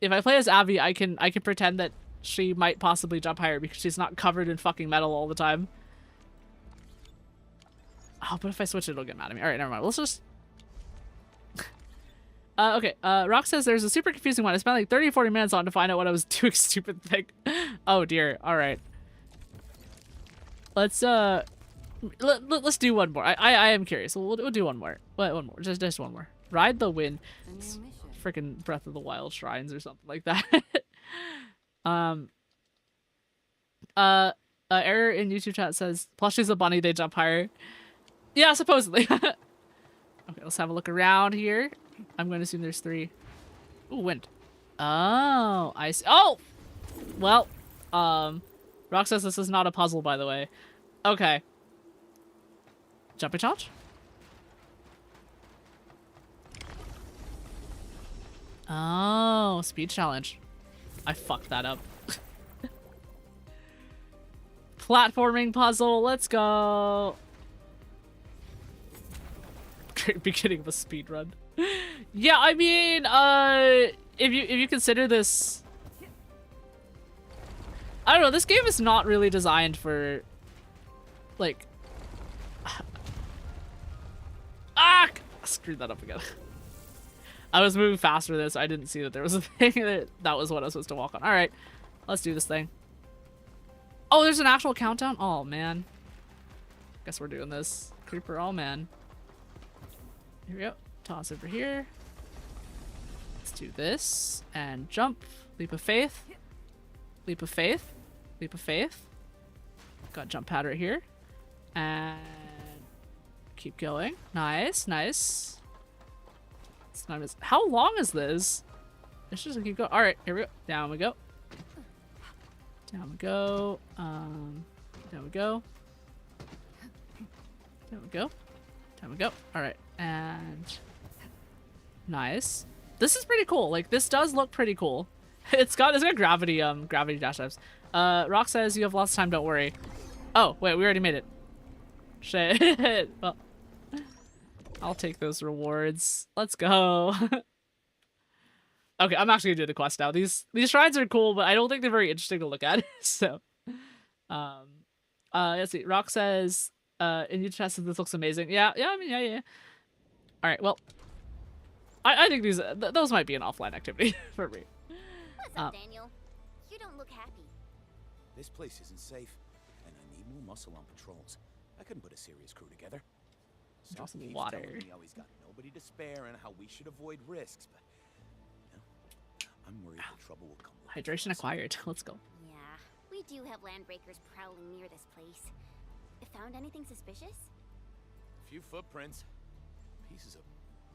If I play as Abby, I can pretend that she might possibly jump higher because she's not covered in fucking metal all the time. Oh, but if I switch it, it'll get mad at me. All right, never mind. Let's just. Okay. Rock says there's a super confusing one. I spent like 30 or 40 minutes on to find out what I was doing. Stupid thing. Oh dear. All right. Let's do one more. I am curious. We'll do one more. What? One more. Just one more. Ride the wind. Freaking Breath of the Wild shrines or something like that. Error in YouTube chat says plushies a bunny, they jump higher. Yeah, supposedly. Okay, let's have a look around here. I'm going to assume there's 3. Ooh, wind. Oh, I see. Oh! Well, Rock says this is not a puzzle, by the way. Okay. Jumping challenge? Oh, speed challenge. I fucked that up. Platforming puzzle, let's go. Great beginning of a speed run. Yeah, I mean, if you consider this, I don't know, this game is not really designed for, like, ah, I screwed that up again. I was moving faster than this. I didn't see that there was a thing that was what I was supposed to walk on. All right, let's do this thing. Oh, there's an actual countdown? Oh, man. Guess we're doing this. Creeper, oh, man. Here we go. Toss over here. Let's do this. And jump. Leap of faith. Leap of faith. Leap of faith. Got jump pad right here. And keep going. Nice, nice. It's not as... How long is this? It's just gonna keep going. Alright, here we go. Down we go. Down we go. Down we go. Down we go. Down we go. Alright, and... Nice. This is pretty cool. Like, this does look pretty cool. It's got gravity, gravity dash dives. Rock says you have lots of time, don't worry. Oh, wait, we already made it. Shit. Well, I'll take those rewards. Let's go. Okay, I'm actually gonna do the quest now. These shrines are cool, but I don't think they're very interesting to look at. So, let's see. Rock says, in your chest, this looks amazing. Yeah, I mean, yeah. All right, well, I think those might be an offline activity for me. What's up, Daniel? You don't look happy. This place isn't safe, and I need more muscle on patrols. I couldn't put a serious crew together. Draw some Keeps water. telling me how he's got nobody to spare and how we should avoid risks, but I'm worried the trouble will come. Hydration acquired. Let's go. Yeah, we do have landbreakers prowling near this place. Found anything suspicious? A few footprints. Pieces of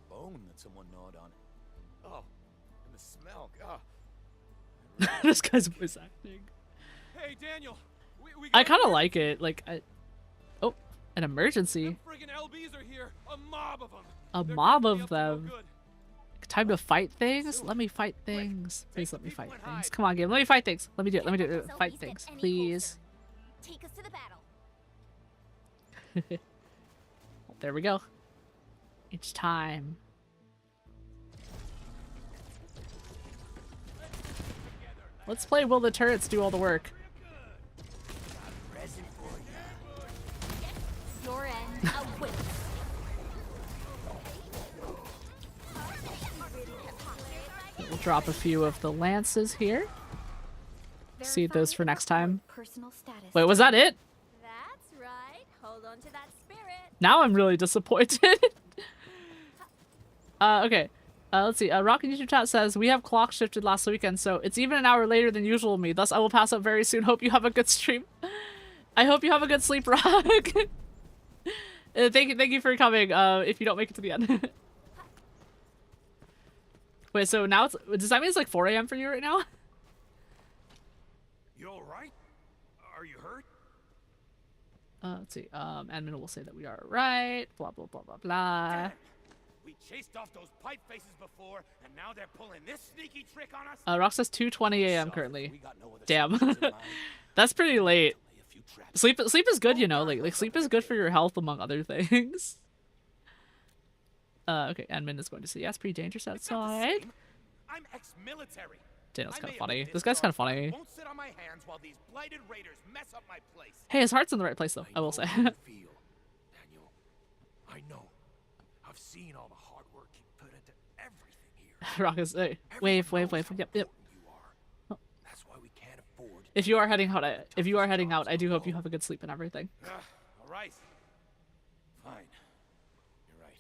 bone that someone gnawed on. Oh, and the smell. God. This guy's voice acting. Hey, Daniel. I kind of like it. Like, oh, an emergency. Friggin' LBs are here. A mob of them. A mob of them. Time to fight things? Let me fight things. Please let me fight things. Come on, game. Let me fight things. Let me do it. Let me do it. Fight things, please. Take us to the battle. There we go. It's time. Let's play Will the Turrets Do All the Work. Your end awaits. We'll drop a few of the lances here. Save those for next time. Wait, was that it? That's right. Hold on to that spirit. Now I'm really disappointed. Okay. Let's see. Rock in YouTube chat says, we have clock shifted last weekend, so it's even an hour later than usual with me. Thus, I will pass out very soon. Hope you have a good stream. I hope you have a good sleep, Rock. Thank you for coming, if you don't make it to the end. Wait, so now does that mean it's like 4 a.m. for you right now? You all right? Are you hurt? Let's see. Admin will say that we are right. Blah, blah, blah, blah, blah. Damn. We chased off those pipe faces before, and now they're pulling this sneaky trick on us? Rock says 2:20 a.m. currently. Damn. That's pretty late. Sleep is good, you know. Like sleep is good for your health, among other things. Okay, admin is going to say yes, pretty dangerous outside. I'm ex-military. Daniel's kind of funny. This guy's kind of funny. Won't sit on my hands while these blighted raiders mess up my place. Hey, his heart's in the right place, though. I will say. Daniel, I know. I've seen all the hard work you put into everything here. Rock is wave. Yep. That's why we can't afford. If you are heading out, I do hope you have a good sleep and everything. All right. Fine. You're right.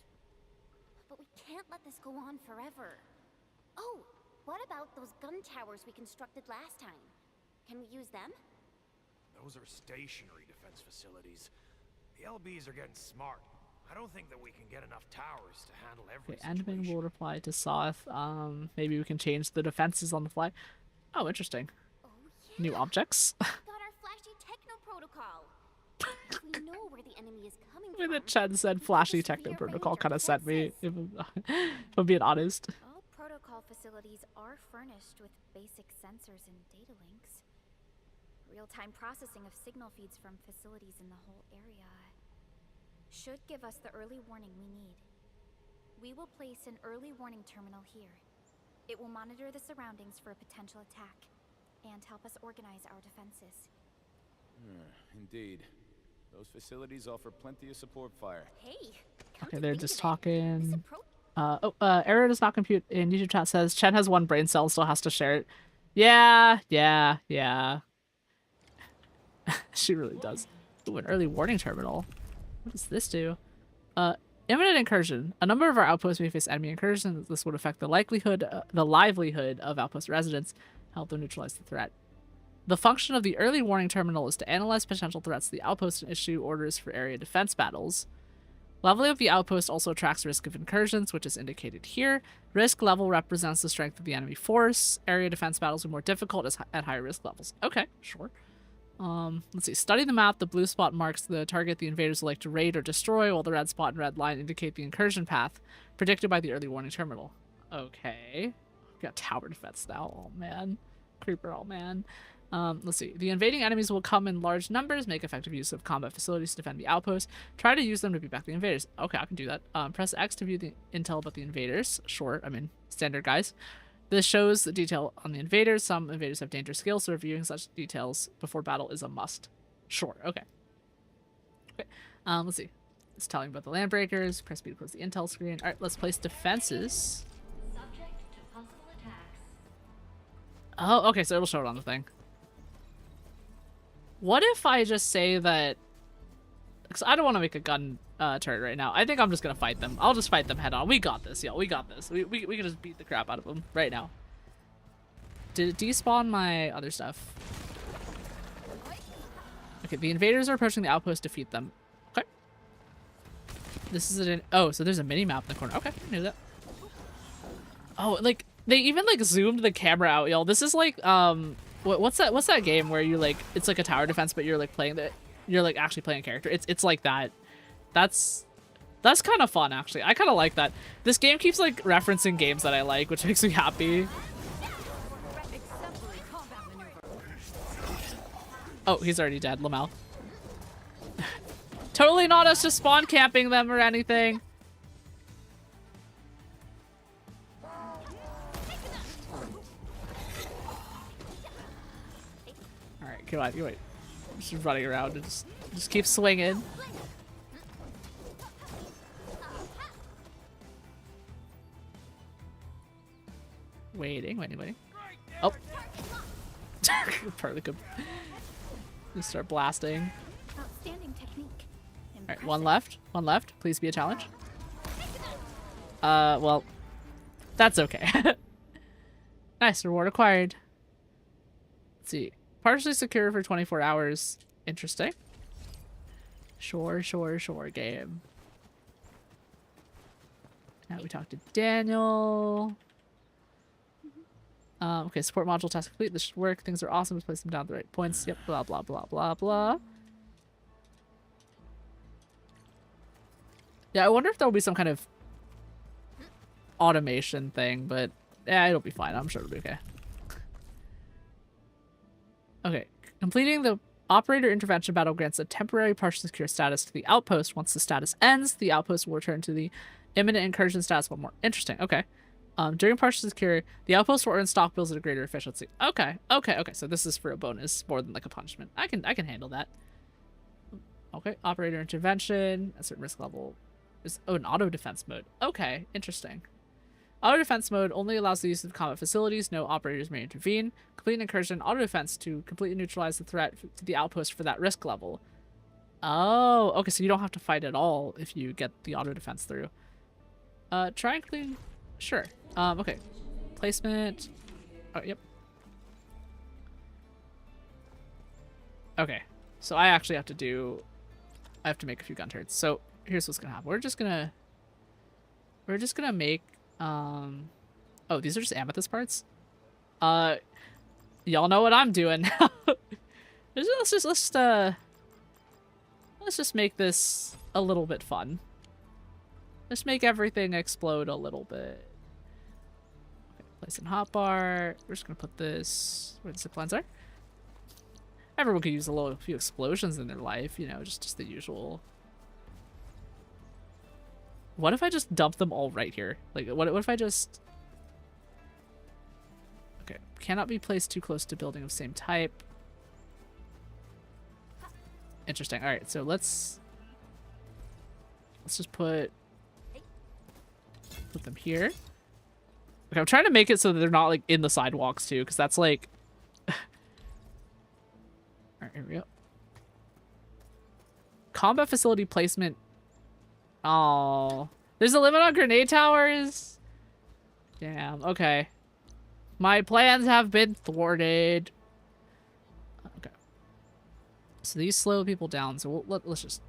But we can't let this go on forever. Oh, what about those gun towers we constructed last time? Can we use them? Those are stationary defense facilities. The LBs are getting smart. I don't think that we can get enough towers to handle every situation. Admin will reply to Soth. Maybe we can change the defenses on the fly. Oh, interesting. Oh, yeah. New objects. Got our flashy techno protocol. If we know where the enemy is coming When the from, Chen said flashy techno protocol kind of sent me, if I'm being honest. All protocol facilities are furnished with basic sensors and data links. Real-time processing of signal feeds from facilities in the whole area should give us the early warning we need. We will place an early warning terminal here. It will monitor the surroundings for a potential attack and help us organize our defenses. Indeed. Those facilities offer plenty of support fire. Hey, Okay, they're just talking. Error does not compute in YouTube chat says Chen has one brain cell, still has to share it. Yeah. She really does. Ooh, an early warning terminal. What does this do? Imminent incursion. A number of our outposts may face enemy incursions. This would affect the livelihood of outpost residents, help them neutralize the threat. The function of the early warning terminal is to analyze potential threats to the outpost and issue orders for area defense battles. Leveling of the outpost also tracks risk of incursions, which is indicated here. Risk level represents the strength of the enemy force. Area defense battles are more difficult at higher risk levels. Okay, sure. Let's see. Study the map. The blue spot marks the target the invaders will like to raid or destroy, while the red spot and red line indicate the incursion path predicted by the early warning terminal. Okay. We got tower defense now. Oh, man. Creeper, oh, man. Let's see. The invading enemies will come in large numbers, make effective use of combat facilities to defend the outpost. Try to use them to beat back the invaders. Okay, I can do that. Press X to view the intel about the invaders. Sure, I mean, standard, guys. This shows the detail on the invaders. Some invaders have dangerous skills, so reviewing such details before battle is a must. Sure, okay. Okay, let's see. It's telling about the landbreakers. Press B to close the intel screen. Alright, let's place defenses. Subject to possible attacks. Oh, okay, so it'll show it on the thing. What if I just say that... Because I don't want to make a gun turret right now. I think I'm just going to fight them. I'll just fight them head on. We got this, yo. We got this. We can just beat the crap out of them right now. Did it despawn my other stuff? Okay, the invaders are approaching the outpost. Defeat them. Okay. This is an... Oh, so there's a mini-map in the corner. Okay, I knew that. Oh, like, they even, like, zoomed the camera out, y'all. This is like, what's that game where you, like, it's like a tower defense, but you're, like, playing the... You're, like, actually playing a character. It's like that. That's kind of fun, actually. I kind of like that. This game keeps, like, referencing games that I like, which makes me happy. Oh, he's already dead, Lemme. Totally not us just spawn camping them or anything. Alright, come on, wait. Just running around and just keep swinging. Waiting. Oh. Partly could just start blasting. Outstanding technique. Alright, one left. Please be a challenge. Well, that's okay. Nice, reward acquired. Let's see. Partially secure for 24 hours. Interesting. Sure, game. Now we talk to Daniel. Okay, support module task complete. This should work. Things are awesome. Let's place them down at the right points. Yep, blah, blah, blah, blah, blah. Yeah, I wonder if there'll be some kind of automation thing, but yeah, it'll be fine. I'm sure it'll be okay. Okay, completing the operator intervention battle grants a temporary partially secure status to the outpost. Once the status ends, the outpost will return to the imminent incursion status, but more interesting. Okay. During partial secure, the outpost will earn stock bills at a greater efficiency. Okay. So this is for a bonus more than like a punishment. I can handle that. Okay, operator intervention. A certain risk level is an auto defense mode. Okay, interesting. Auto defense mode only allows the use of combat facilities. No operators may intervene. Complete an incursion auto defense to completely neutralize the threat to the outpost for that risk level. Oh, okay, so you don't have to fight at all if you get the auto defense through. Try and clean. Sure. Okay. Placement. Oh, yep. Okay. So I actually have to make a few gun turrets. So here's what's gonna happen. We're just gonna make oh, these are just amethyst parts. Y'all know what I'm doing now. let's Let's just make this a little bit fun. Let's make everything explode a little bit. Okay, place in hotbar. We're just gonna put this where the zip lines are. Everyone could use a few explosions in their life, you know, just the usual. What if I just dump them all right here? Like, what if I just... Okay, cannot be placed too close to building of same type. Interesting. All right, so let's just put them here. Okay, I'm trying to make it so that they're not like in the sidewalks too, because that's like. All right, here we go. Combat facility placement. Oh, there's a limit on grenade towers. Damn. Okay, my plans have been thwarted. Okay. So these slow people down. So let's just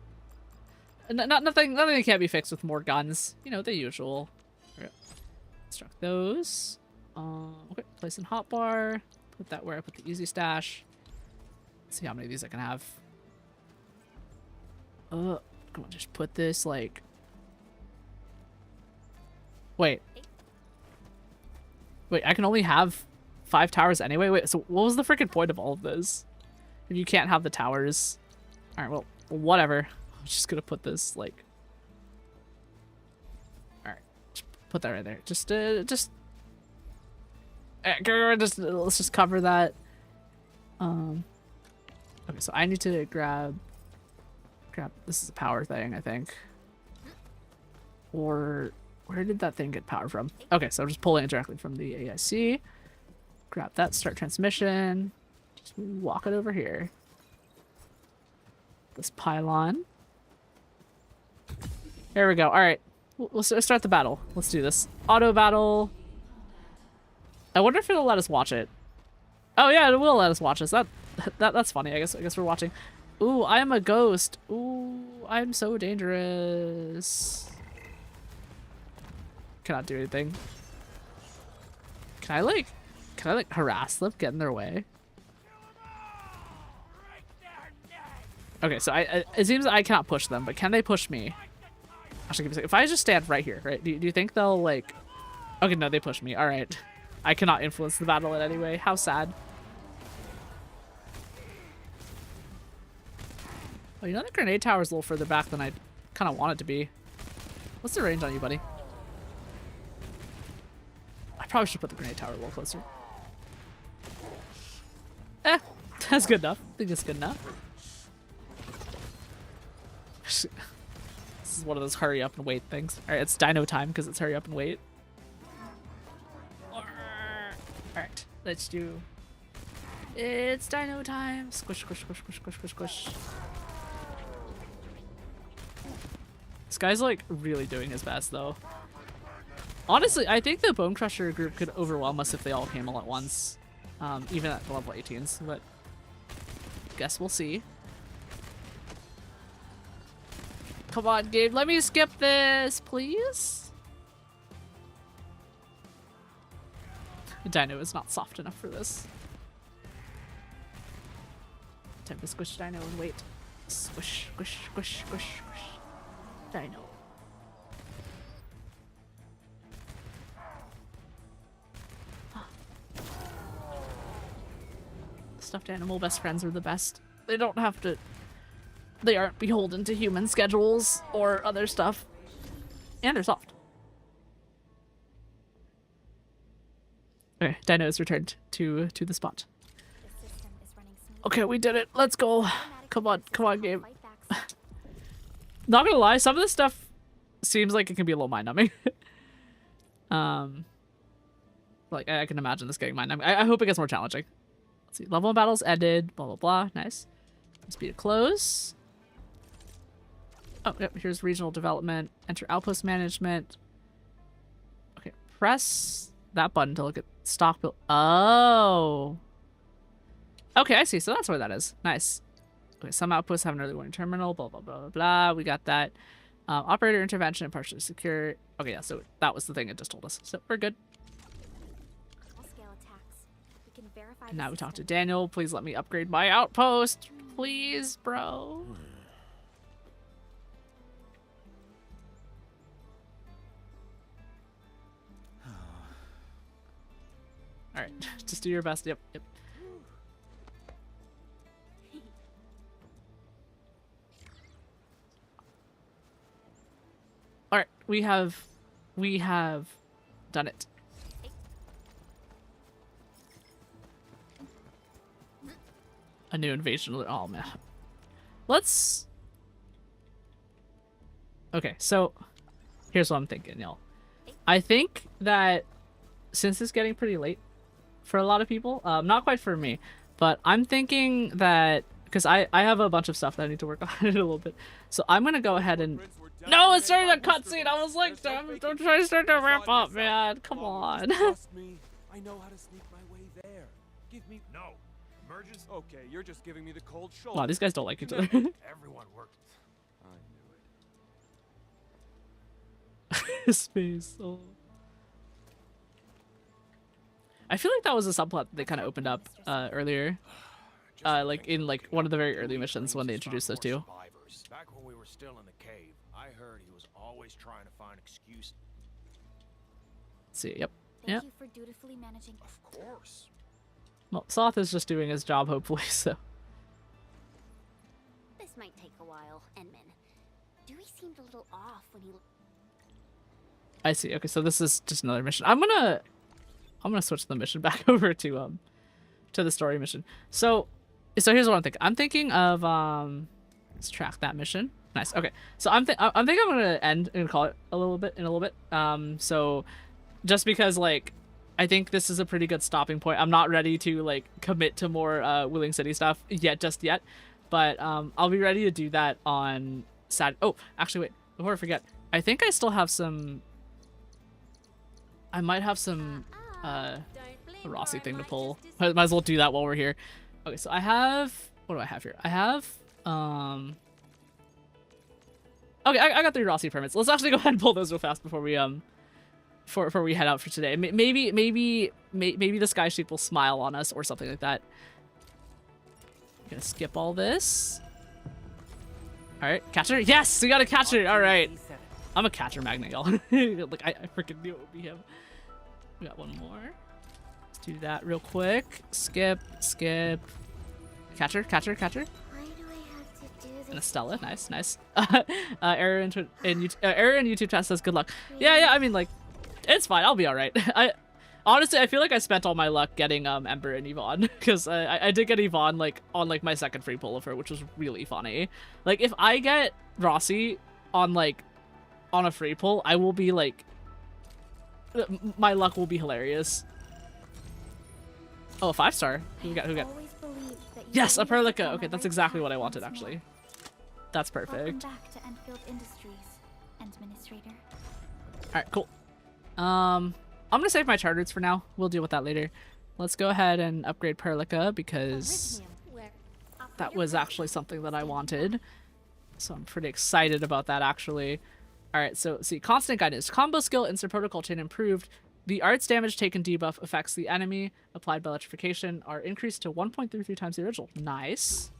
nothing that can't be fixed with more guns. You know, the usual. Okay. Construct those. Okay. Place in hotbar. Put that where I put the easy stash. Let's see how many of these I can have. Come on, just put this like. Wait, I can only have 5 towers anyway? Wait, so what was the freaking point of all of this? If you can't have the towers. Alright, well, whatever. I'm just gonna put this, like... Alright, put that right there. Let's just cover that. Okay, so I need to grab... This is a power thing, I think. Or... Where did that thing get power from? Okay, so I'm just pulling it directly from the AIC. Grab that, start transmission. Just walk it over here. This pylon. There we go. All right, let's start the battle. Let's do this. Auto battle. I wonder if it'll let us watch it. Oh yeah, it will let us watch us. That's funny. I guess we're watching. Ooh, I am a ghost. Ooh, I'm so dangerous. Cannot do anything. Can I like harass them, get in their way? Okay, so it seems I cannot push them, but can they push me? Actually, give me a second. If I just stand right here, right? Do you think they'll like? Okay, no, they push me. All right, I cannot influence the battle in any way. How sad. Oh, you know the grenade tower is a little further back than I kind of want it to be. What's the range on you, buddy? I probably should put the grenade tower a little closer. That's good enough. I think that's good enough. This is one of those hurry up and wait things. Alright, it's dino time because it's hurry up and wait. Alright, let's do... It's dino time. Squish, squish, squish, squish, squish, squish, squish. This guy's like really doing his best though. Honestly, I think the Bone Crusher group could overwhelm us if they all came all at once. Even at the level 18s, but guess we'll see. Come on, Gabe, let me skip this, please. The dino is not soft enough for this. Time to squish dino and wait. Squish, squish, squish, squish, squish. Dino. Stuffed animal best friends are the best. They don't have to... They aren't beholden to human schedules or other stuff. And they're soft. Okay, Dino is returned to the spot. Okay, we did it. Let's go. Come on, game. Not gonna lie, some of this stuff seems like it can be a little mind-numbing. Like, I can imagine this getting mind-numbing. I hope it gets more challenging. Let's see. Level 1 battles ended. Blah, blah, blah. Nice. Speed of close. Oh, yep. Here's regional development. Enter outpost management. Okay. Press that button to look at stock build. Oh. Okay, I see. So that's where that is. Nice. Okay, some outposts have an early warning terminal. Blah, blah, blah, blah, blah. We got that. Operator intervention and partially secure. Okay, yeah. So that was the thing it just told us. So we're good. And now we talk to Daniel. Please let me upgrade my outpost. Please, bro. All right, just do your best. Yep, yep. All right, we have done it. A new invasion. Oh man. Let's. Okay, so here's what I'm thinking, y'all. I think that since it's getting pretty late for a lot of people, not quite for me, but I'm thinking that because I have a bunch of stuff that I need to work on in a little bit, so I'm gonna go ahead and. No, it's starting a cutscene. I was like, don't try to start to wrap up, man. Come on. Trust me, I know how to sneak my way there. Give me no. Merges? Okay, you're just giving me the cold shoulder. Wow, these guys don't like each other. Everyone worked. I knew Space. Oh. I feel like that was a subplot that they kind of opened up earlier, like in like one of the very early missions when they introduced those two. Back when we were still in the cave, I heard he was always trying to find excuses. Let's see. Yep. Thank you for dutifully managing. Of course. Well, Soth is just doing his job, hopefully. So. This might take a while, Enman. Dewey seemed a little off when he. I see. Okay, so this is just another mission. I'm gonna switch the mission back over to the story mission. So here's what I'm thinking. I'm thinking of let's track that mission. Nice. Okay. So I think I'm gonna end and call it in a little bit. So just because like I think this is a pretty good stopping point. I'm not ready to like commit to more Wheeling City stuff yet, but I'll be ready to do that on Saturday. Oh, actually, wait. Before I forget, I think I still have some. I might have some Rossi thing to pull. Might as well do that while we're here. Okay, so I have. What do I have here? I have. Okay, I got 3 Rossi permits. Let's actually go ahead and pull those real fast before we before we head out for today. Maybe the Sky Sheep will smile on us or something like that. I'm gonna skip all this. All right, catcher. Yes, we got a catcher. All right, I'm a catcher magnet, y'all. Like I freaking knew it would be him. We got one more. Let's do that real quick. Skip. Catcher. Why do I have to do this? And Estella, nice. Error in YouTube chat says good luck. Yeah. I mean, like, it's fine. I'll be all right. Honestly, I feel like I spent all my luck getting Ember and Yvonne because I did get Yvonne like on like my second free pull of her, which was really funny. Like, if I get Rossi on a free pull, I will be like, my luck will be hilarious. Oh, a 5-star. Who got? Yes, a Perlica. Okay, that's exactly what I wanted, actually. That's perfect. Welcome back to Endfield Industries, Administrator. Alright, cool. I'm gonna save my charters for now. We'll deal with that later. Let's go ahead and upgrade Perlica because that was actually something that I wanted. So I'm pretty excited about that, actually. Alright, so see, constant guidance. Combo skill, instant protocol chain improved. The arts damage taken debuff affects the enemy applied by electrification are increased to 1.33 times the original. Nice.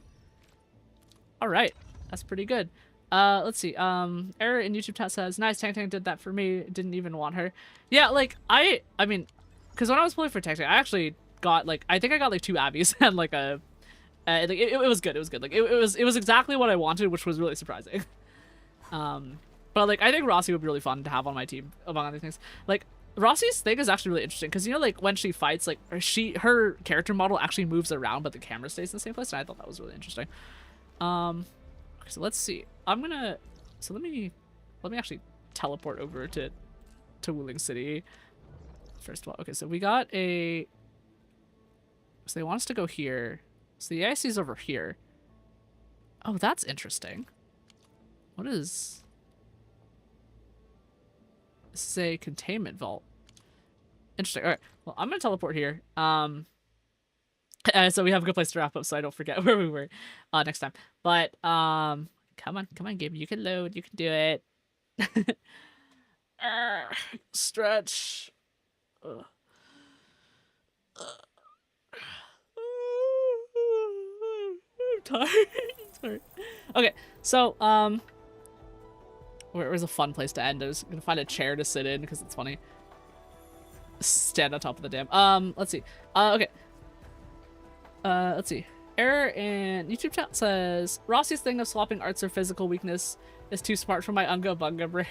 Alright, that's pretty good. Let's see. Error in YouTube chat says, nice, Tang did that for me. Didn't even want her. Yeah, like, I mean, because when I was pulling for Tang, I actually got, like, I think I got, like, 2 Abbies and, like, a... like, it was good. It was good. Like, it was exactly what I wanted, which was really surprising. But, like, I think Rossi would be really fun to have on my team, among other things. Like, Rossi's thing is actually really interesting, because, you know, like, when she fights, like, her character model actually moves around, but the camera stays in the same place, and I thought that was really interesting. Okay, so let's see. I'm gonna... So let me actually teleport over to Wheeling City. First of all, okay, so we got a... So they want us to go here. So the AIC's over here. Oh, that's interesting. What is... This is a containment vault. Interesting. All right. Well, I'm gonna teleport here. So we have a good place to wrap up, so I don't forget where we were next time. But come on, game. You can load. You can do it. Stretch. I'm tired. Sorry. Okay. So where's a fun place to end? I was gonna find a chair to sit in because it's funny. stand on top of the dam. Let's see. Okay. Let's see. Error in YouTube chat says Rossi's thing of swapping arts or physical weakness is too smart for my unga bunga brain.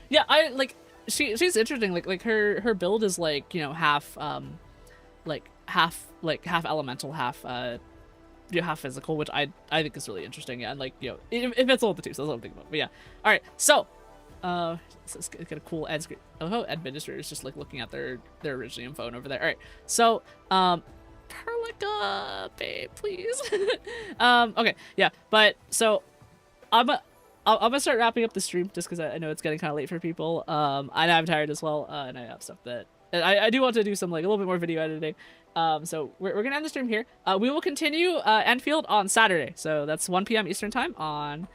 Yeah, I like she's interesting. Like her build is like, you know, half half elemental, half half physical, which I think is really interesting. Yeah, and like, you know, if it's all the two, so that's what I'm thinking about. But yeah, all right. So, let's get a cool ad screen. Oh, how administrators just like looking at their original info over there. All right. So, Perlica, babe, please. Okay, yeah, but so I'm gonna start wrapping up the stream just because I know it's getting kind of late for people. I'm tired as well, and I have stuff that I do want to do some like a little bit more video editing. So we're gonna end the stream here. We will continue Endfield on Saturday, so that's 1 p.m. Eastern time on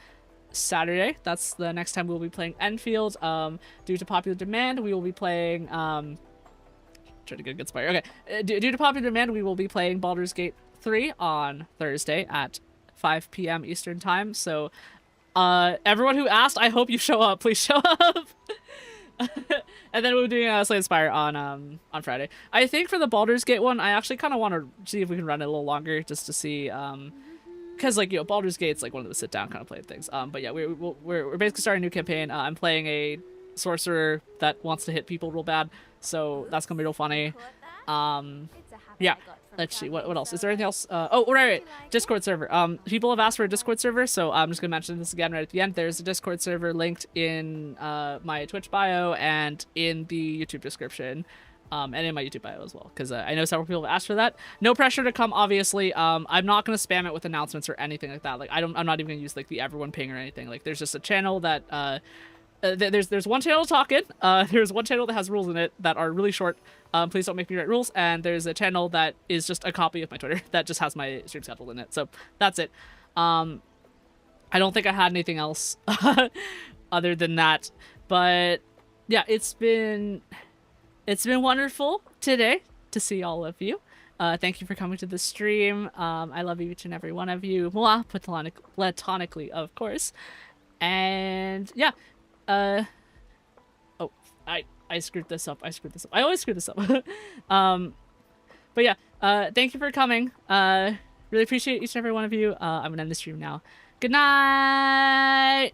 Saturday. That's the next time we'll be playing Endfield. Due to popular demand, we will be playing try to get a good spire. Okay, due to popular demand, we will be playing Baldur's Gate 3 on Thursday at 5 p.m. Eastern time. So, everyone who asked, I hope you show up. Please show up. And then we'll be doing Slay the Spire on Friday. I think for the Baldur's Gate one, I actually kind of want to see if we can run it a little longer, just to see, because like, you know, Baldur's Gate's like one of the sit down kind of play things. But yeah, we're basically starting a new campaign. I'm playing a sorcerer that wants to hit people real bad. So that's gonna be real funny. Yeah. Let's see, what else? Is there anything else? Oh, right. Discord server. People have asked for a Discord server, so I'm just gonna mention this again right at the end. There's a Discord server linked in my Twitch bio and in the YouTube description. And in my YouTube bio as well, because I know several people have asked for that. No pressure to come, obviously. I'm not gonna spam it with announcements or anything like that. Like I'm not even gonna use like the everyone ping or anything. Like there's just a channel that there's one channel talking. There's one channel that has rules in it that are really short. Please don't make me write rules. And there's a channel that is just a copy of my Twitter that just has my stream schedule in it. So that's it. I don't think I had anything else other than that. But yeah, it's been wonderful today to see all of you. Thank you for coming to the stream. I love each and every one of you. Mwah, platonically, of course. And yeah. Oh, I screwed this up. I always screw this up. But yeah, thank you for coming. Really appreciate each and every one of you. I'm gonna end the stream now. Good night!